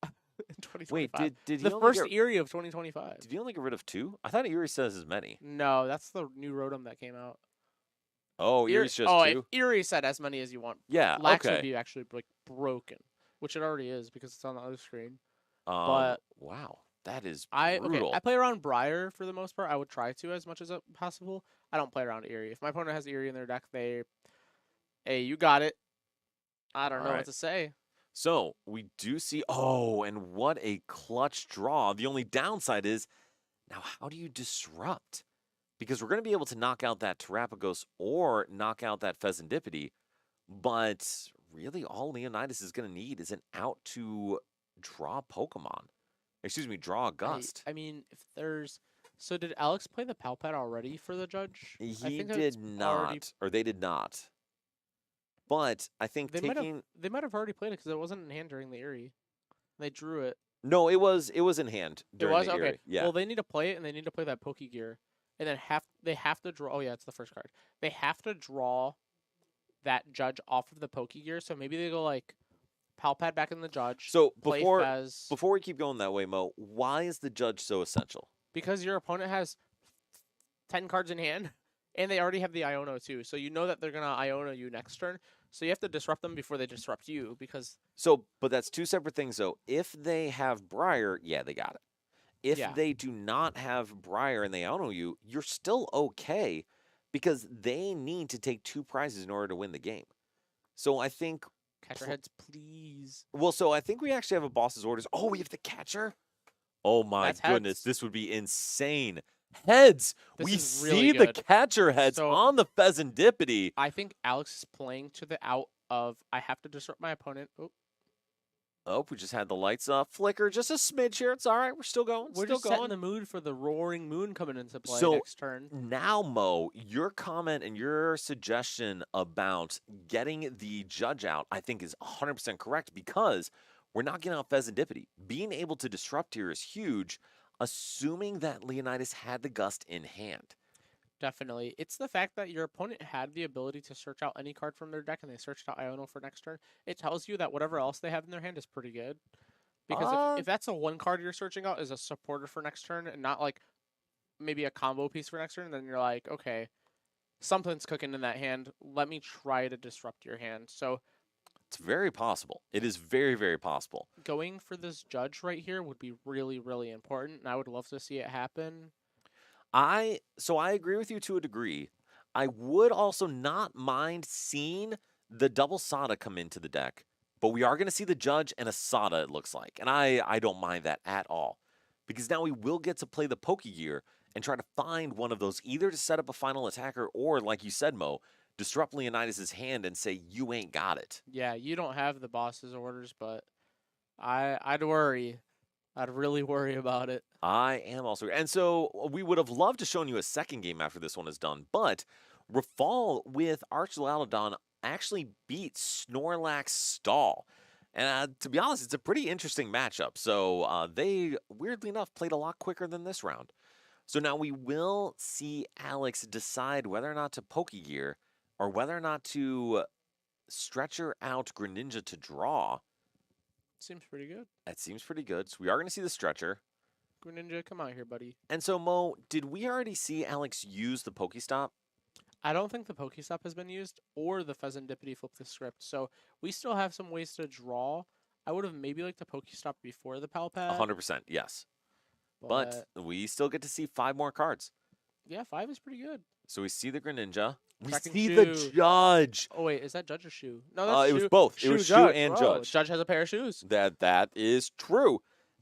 in 2025. Wait, did he the only first get, Eerie of 2025. did he only get rid of 2? I thought Eerie says as many. No, that's the new Rotom that came out. Oh, Eerie's just 2? If Eerie said as many as you want. Yeah, Lax okay. would be actually like broken, which it already is because it's on the other screen. But wow, that is brutal. I play around Briar for the most part. I would try to as much as possible. I don't play around Eerie. If my opponent has Eerie in their deck, hey, you got it. I don't know what to say. So we do see, and what a clutch draw. The only downside is, now how do you disrupt? Because we're going to be able to knock out that Terapagos or knock out that Pheasantipity, but really all Leonidas is going to need is an out to draw Pokemon. Excuse me, draw a Gust. I mean, if there's... So did Alex play the Palpad already for the Judge? He did not, or they did not. But I think they might have already played it because it wasn't in hand during the Eerie. They drew it. No, it was in hand during the okay. Eerie. Yeah. Well, they need to play it, and they need to play that Pokegear. and then they have to draw. Oh yeah, it's the first card. They have to draw that judge off of the Pokegear. So maybe they go like Palpad back in the judge, So play before Fez, before we keep going that way, Mo, why is the judge so essential? because your opponent has 10 cards in hand, and they already have the Iono too. So you know that they're gonna Iono you next turn. So you have to disrupt them before they disrupt you, because So, but that's two separate things, though. If they have Briar, yeah, they got it. If Yeah. they do not have Briar and they auto you, you're still okay because they need to take 2 prizes in order to win the game. So I think, catcher heads, please. well, so I think we actually have a boss's orders. Oh, we have the catcher? Oh my That's goodness, heads. this would be insane. Heads! This We is see really the good. catcher heads So- on the Pheasantipity. I think Alex is playing to the out of I have to disrupt my opponent. Oh, Oh, we just had the lights flicker just a smidge here. It's all right. We're still going. we're still just going. setting the mood for the roaring moon coming into play So- next turn. Now, Mo, your comment and your suggestion about getting the judge out, I think, is 100% correct because we're not getting out Pheasantipity. Being able to disrupt here is huge, assuming that Leonidas had the gust in hand. Definitely. It's the fact that your opponent had the ability to search out any card from their deck and they searched out Iono for next turn. It tells you that whatever else they have in their hand is pretty good. Because if that's a one card you're searching out is a supporter for next turn and not like maybe a combo piece for next turn, then you're like, okay, something's cooking in that hand. Let me try to disrupt your hand. So It's very possible. It is very, very possible. going for this judge right here would be really, really important. And I would love to see it happen. So I agree with you to a degree. I would also not mind seeing the double Sada come into the deck, but we are going to see the judge and a Sada, it looks like. And I don't mind that at all. Because now we will get to play the Pokegear and try to find one of those either to set up a final attacker or, like you said, Mo, disrupt Leonidas' hand and say, you ain't got it. Yeah, you don't have the boss's orders, but I'd worry. I'd really worry about it. I am also. And so we would have loved to shown you a second game after this one is done, but Rafal with Archelaudon actually beat Snorlax Stall. And to be honest, it's a pretty interesting matchup. So they, weirdly enough, played a lot quicker than this round. So now we will see Alex decide whether or not to Pokegear or whether or not to stretcher out Greninja to draw. Seems pretty good. That seems pretty good. So we are going to see the stretcher. Greninja, come out here, buddy. And so, Mo, did we already see Alex use the Pokestop? I don't think the Pokestop has been used or the Pheasantipity flip the script. So we still have some ways to draw. I would have maybe liked the Pokestop before the Palpad. 100%, yes. But we still get to see 5 more cards. Yeah, 5 is pretty good. So we see the Greninja. We Tracking see the shoe. Judge. Oh wait, is that Judge or Shoe? No, that's It Shoe. was both. It was Shoe and Oh, Judge. Judge has a pair of shoes. That is true.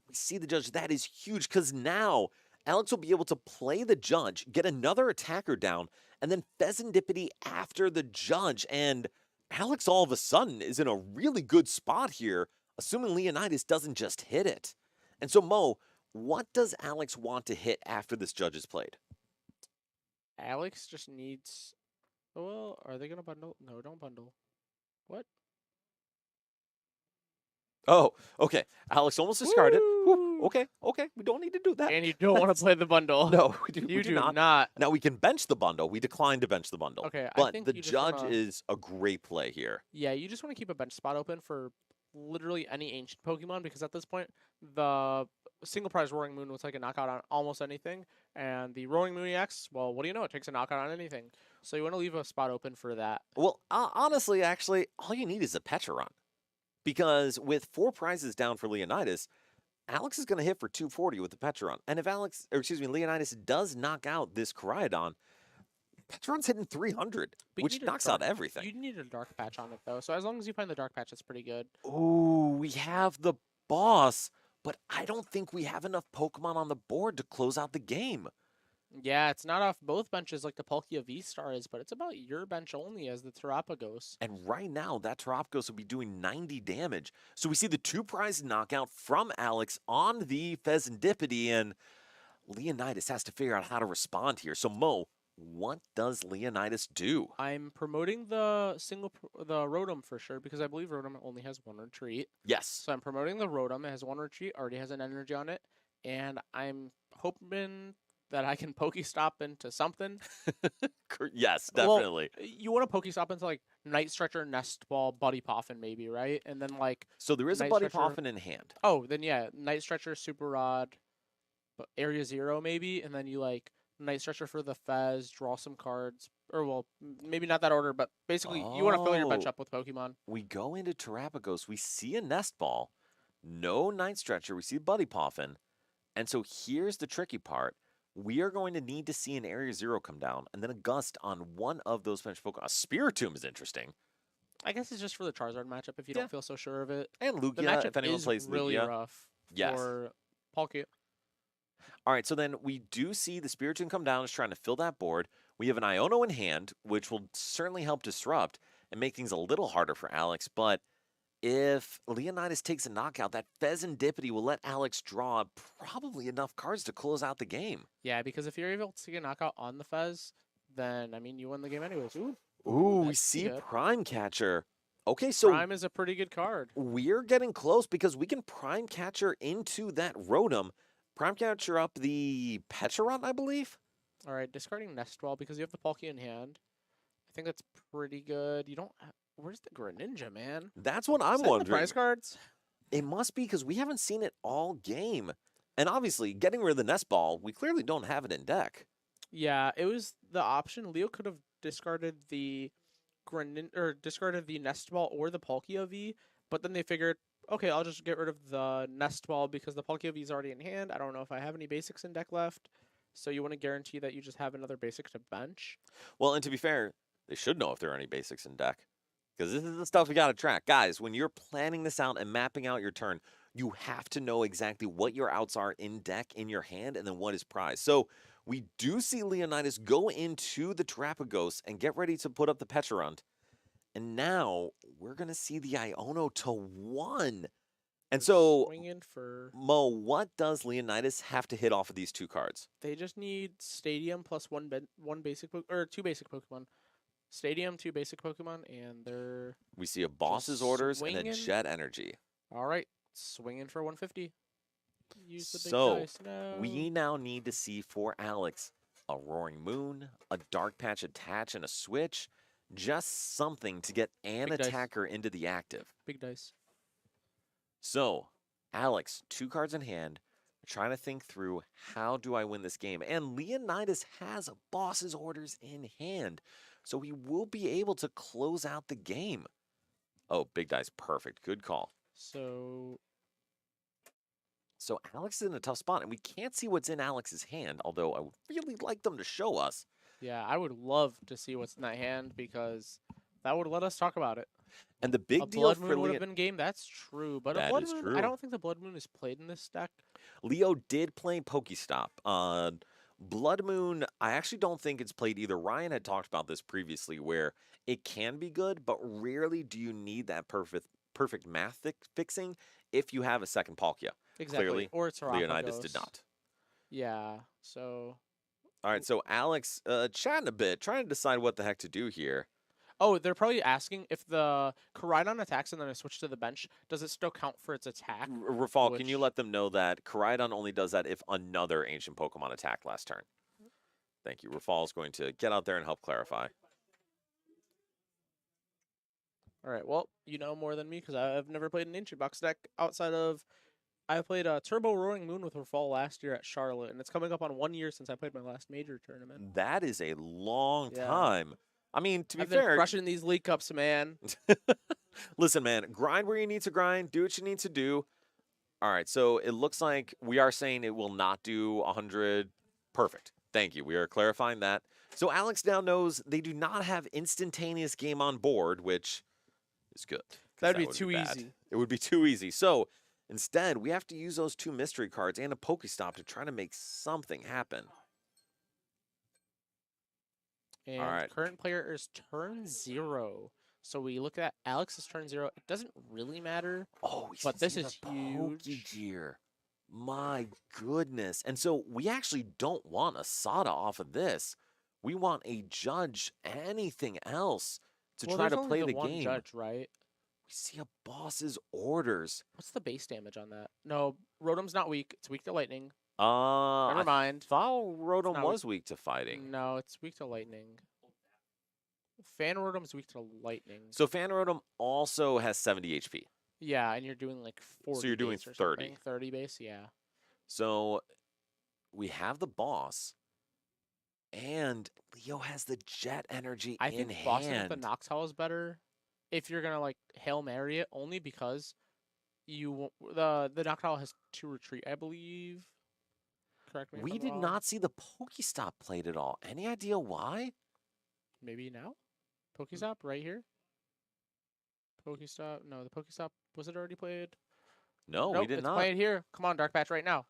We see the Judge. That is huge because now Alex will be able to play the Judge, get another attacker down, and then Pheasantipity after the Judge. And Alex all of a sudden is in a really good spot here, assuming Leonidas doesn't just hit it. And so, Mo, what does Alex want to hit after this Judge is played? Alex just needs. Well, are they gonna bundle? No, don't bundle. What? Oh, okay. Alex almost discarded. Whew, Woo! okay. We don't need to do that. And you don't want to play the bundle. No, we do, You we do do not. not. Now we can bench the bundle. We declined to bench the bundle. Okay, I But think the you just Judge wanna- is a great play here. Yeah, you just want to keep a bench spot open for literally any ancient Pokemon because at this point, the single prize Roaring Moon will take a knockout on almost anything, and the Roaring Moon EX, well, what do you know? It takes a knockout on anything. So you want to leave a spot open for that. Well, honestly, actually, all you need is a Pecharon. Because with 4 prizes down for Leonidas, Alex is going to hit for 240 with the Pecharon. And if Leonidas does knock out this Koraidon, Pecharon's hitting 300, But you which need a knocks dark- out everything. You need a dark patch on it though, so as long as you find the dark patch, it's pretty good. Ooh, we have the boss, but I don't think we have enough Pokemon on the board to close out the game. Yeah, it's not off both benches like the Palkia V-Star is, but it's about your bench only as the Terapagos. And right now, that Terapagos will be doing 90 damage. So we see the 2 prize knockout from Alex on the Pheasantipity, and Leonidas has to figure out how to respond here. So Mo, what does Leonidas do? I'm promoting the the Rotom for sure because I believe Rotom only has 1 retreat. Yes. So I'm promoting the Rotom. It has 1 retreat, already has an energy on it, and I'm hoping that I can Pokestop into something. Yes, Well, definitely. you want to Pokestop into like Night Stretcher, Nest Ball, Buddy Poffin, maybe, right? And then like So there is a Night Buddy Stretcher. Poffin in hand. Oh, then yeah, Night Stretcher, Super Rod, Area 0 maybe, and then you like Night Stretcher for the Fez, draw some cards, or well, maybe not that order, but basically you want to fill your bench Oh. up with Pokemon. We go into Terrapagos. We see a Nest Ball. No Night Stretcher. We see Buddy Poffin. And so here's the tricky part. We are going to need to see an Area 0 come down, and then a Gust on one of those bench Pokemon. A Spiritomb is interesting. I guess it's just for the Charizard matchup if you Yeah. don't feel so sure of it. And The Lugia, matchup if anyone is plays really Lugia. rough Yes. for Palkia. All right, so then we do see the Spiritomb come down, is trying to fill that board. We have an Iono in hand, which will certainly help disrupt and make things a little harder for Alex. But if Leonidas takes a knockout, that Pheasantipity will let Alex draw probably enough cards to close out the game. Yeah, because if you're able to get a knockout on the Fez, then I mean you win the game anyways. Ooh, Ooh, we that's see good. Prime Catcher. Okay, so Prime is a pretty good card. we're getting close because we can Prime Catcher into that Rotom. Prime Catcher up the Pecharunt, I believe. All right, discarding Nest Ball because you have the Palkia in hand. I think that's pretty good. You don't. Where's the Greninja, man? That's what I'm Is that in the wondering. prize cards? It must be because we haven't seen it all game. And obviously, getting rid of the Nest Ball, we clearly don't have it in deck. Yeah, it was the option. Leo could have discarded the discarded the Nest Ball or the Palkia V, but then they figured, okay, I'll just get rid of the Nest Ball because the Palkia V is already in hand. I don't know if I have any basics in deck left. So you want to guarantee that you just have another basic to bench. Well, and to be fair, they should know if there are any basics in deck. Because this is the stuff we got to track. Guys, when you're planning this out and mapping out your turn, you have to know exactly what your outs are in deck, in your hand, and then what is prize. So we do see Leonidas go into the Terrapagos and get ready to put up the Pecharunt. And now we're going to see the Iono to 1. And so, Swinging for Mo, what does Leonidas have to hit off of these two cards? they just need Stadium plus one basic or two basic Pokemon. Stadium, two basic Pokemon, and they're We see a Boss's Just Orders and a swinging. Jet Energy. all right. Swinging for 150. Use the big So, dice. No. We now need to see for Alex a Roaring Moon, a Dark Patch Attach, and a Switch. Just something to get an Big dice. attacker into the active. Big dice. So, Alex, 2 cards in hand, trying to think through how do I win this game. And Leonidas has a Boss's Orders in hand, so he will be able to close out the game. Oh, big dice, perfect. Good call. So So Alex is in a tough spot, and we can't see what's in Alex's hand, although I would really like them to show us. yeah, I would love to see what's in that hand because that would let us talk about it. And the big A deal Blood for Moon would Leo, have been game. That's true, but That a Blood is Moon. true. I don't think the Blood Moon is played in this deck. Leo did play Pokestop. Blood Moon, I actually don't think it's played either. Ryan had talked about this previously, where it can be good, but rarely do you need that perfect math fixing if you have a second Palkia. Exactly. Clearly, or it's Leonidas did not. Yeah. So. All right, so Alex, chatting a bit, trying to decide what the heck to do here. Oh, they're probably asking if the Koraidon attacks and then I switch to the bench, does it still count for its attack? Rafal, can you Which- let them know that Koraidon only does that if another ancient Pokemon attacked last turn? Thank you. Rafal is going to get out there and help clarify. All right. Well, you know more than me because I've never played an Ancient Box deck outside of. I played a Turbo Roaring Moon with Rafal last year at Charlotte, and it's coming up on 1 year since I played my last major tournament. That is a long Yeah. time. I mean, to be I've been fair, crushing these League Cups, man. listen, man, grind where you need to grind, do what you need to do. All right, so it looks like we are saying it will not do 100. Perfect. Thank you. We are clarifying that. So Alex now knows they do not have instantaneous game on board, which is good. 'cause That'd that be would too bad. easy. It would be too easy. So instead, we have to use those 2 mystery cards and a Pokestop to try to make something happen. And right. current player is turn 0. So we look at Alex's turn 0. It doesn't really matter. Oh, we But see this the is huge. Pokegear. My goodness. And so we actually don't want a Sada off of this. We want a Judge, anything else to Well, try there's to only play the the one game. judge, right? We see a Boss's Orders. What's the base damage on that? No, Rotom's not weak. It's weak to lightning. Never I mind. thought Rotom not was weak to fighting. No, it's weak to lightning. Fan Rotom's weak to lightning. So Fan Rotom also has 70 HP. Yeah, and you're doing like 40 So you're doing base or 30. something. 30 base, yeah. So we have the boss, and Leo has the jet energy I in think bossing with the hand. Noctowl is better if you're gonna like Hail Mary it, only because the Noctowl has 2 retreat, I believe. Correct me if We I'm did wrong. not see the Pokestop played at all. Any idea why? Maybe now? Pokestop right here? Pokestop. No, the Pokestop, was it already played? No, we Nope, did it's not. playing here. Come on, Dark Patch right now.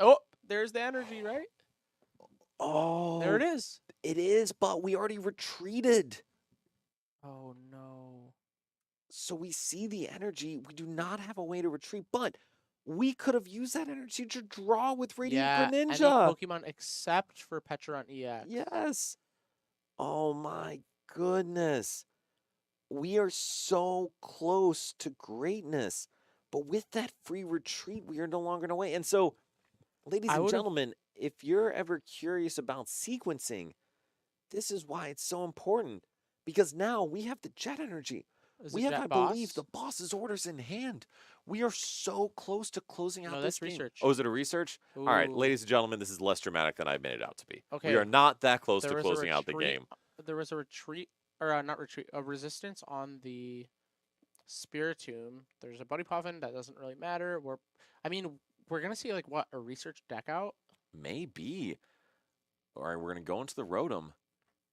Oh, there's the energy, right? Oh, There it is. it is, but we already retreated. Oh no. So we see the energy. We do not have a way to retreat, but we could have used that energy to draw with Radiant Any Greninja. Pokemon except for Petron EX. Yes. Oh my goodness. We are so close to greatness. But with that free retreat, we are no longer in a way. And so, ladies and gentlemen, if you're ever curious about sequencing, this is why it's so important. Because now we have the jet energy. We have, I believe, the boss's orders in hand. We are so close to closing out this game. Research. Oh, is it a research? Ooh. All right, ladies and gentlemen, this is less dramatic than I made it out to be. Okay. We are not that close to closing out the game. There was a retreat, or not retreat, a resistance on the Spiritomb. There's a Buddy Puffin that doesn't really matter. We're gonna see like what, a research deck out? Maybe. All right, we're gonna go into the Rotom,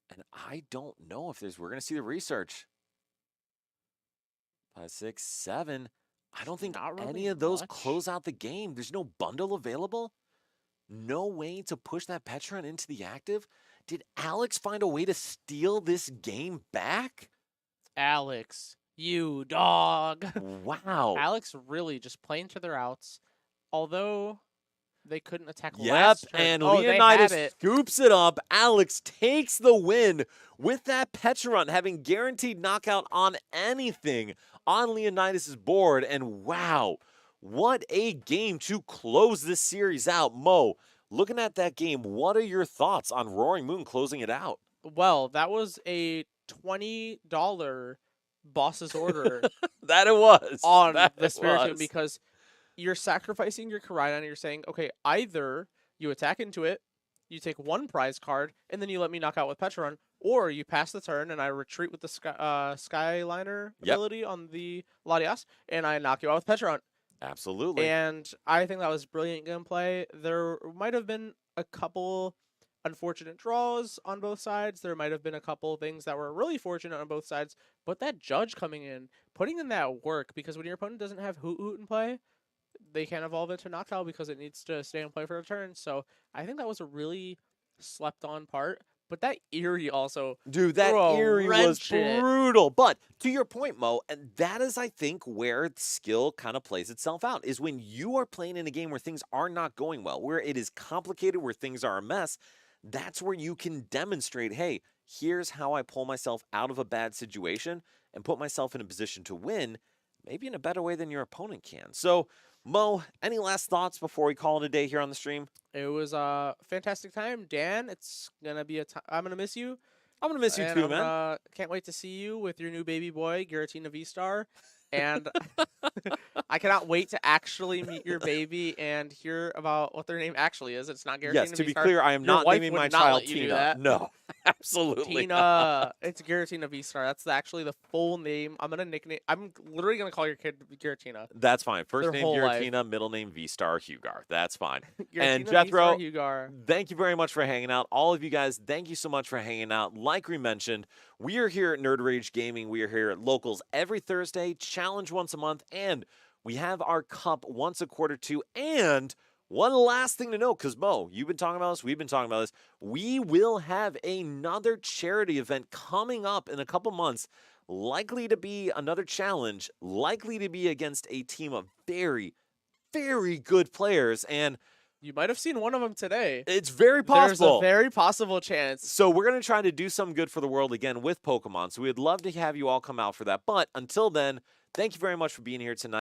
and I don't know if we're gonna see the research. 5, 6, 7. I don't think any of those close out the game. There's no bundle available. No way to push that Petron into the active. Did Alex find a way to steal this game back? Alex, you dog. Wow. Alex really just playing to their outs. Although they couldn't attack Yep, last turn. and Oh, Leonidas scoops it up. Alex takes the win with that Petron having guaranteed knockout on anything on Leonidas' board. And wow, what a game to close this series out. Mo, looking at that game, what are your thoughts on Roaring Moon closing it out? Well, that was a $20 boss's order. That it was. On the Spiritomb, because you're sacrificing your Koraidon and you're saying, okay, either you attack into it, you take 1 prize card, and then you let me knock out with Petron, or you pass the turn and I retreat with the Skyliner ability on the Latias, and I knock you out with Petron. Absolutely. And I think that was brilliant gameplay. There might have been a couple unfortunate draws on both sides. There might have been a couple things that were really fortunate on both sides, but that judge coming in, putting in that work, because when your opponent doesn't have Hoot Hoot in play, they can't evolve it to Noctowl because it needs to stay in play for a turn. So I think that was a really slept on part. But that Eerie also, dude, that Eerie was brutal. But to your point, Mo, and that is, I think, where skill kind of plays itself out, is when you are playing in a game where things are not going well, where it is complicated, where things are a mess. That's where you can demonstrate, hey, here's how I pull myself out of a bad situation and put myself in a position to win, maybe in a better way than your opponent can. So, Mo, any last thoughts before we call it a day here on the stream? It was a fantastic time. Dan, it's going to be I'm going to miss you. I'm going to miss you too, man. Can't wait to see you with your new baby boy, Giratina V-Star. And I cannot wait to actually meet your baby and hear about what their name actually is. It's not Giratina Yes, to V-Star. be clear, I am not naming my child Tina. No, absolutely Tina, not. It's Giratina V-Star. That's actually the full name. I'm literally going to call your kid Giratina. That's fine. First name Giratina, middle name V-Star Hugar. That's fine. And Giratina, Jethro, Hugar. Thank you very much for hanging out. All of you guys, thank you so much for hanging out. Like we mentioned, we are here at Nerd Rage Gaming. We are here at Locals every Thursday, challenge once a month, and we have our cup once a quarter too. And one last thing to note, because Mo, you've been talking about this, we've been talking about this. We will have another charity event coming up in a couple months, likely to be another challenge, likely to be against a team of very, very good players. And you might have seen one of them today. It's very possible. There's a very possible chance. So we're going to try to do some good for the world again with Pokemon. So we'd love to have you all come out for that. But until then, thank you very much for being here tonight.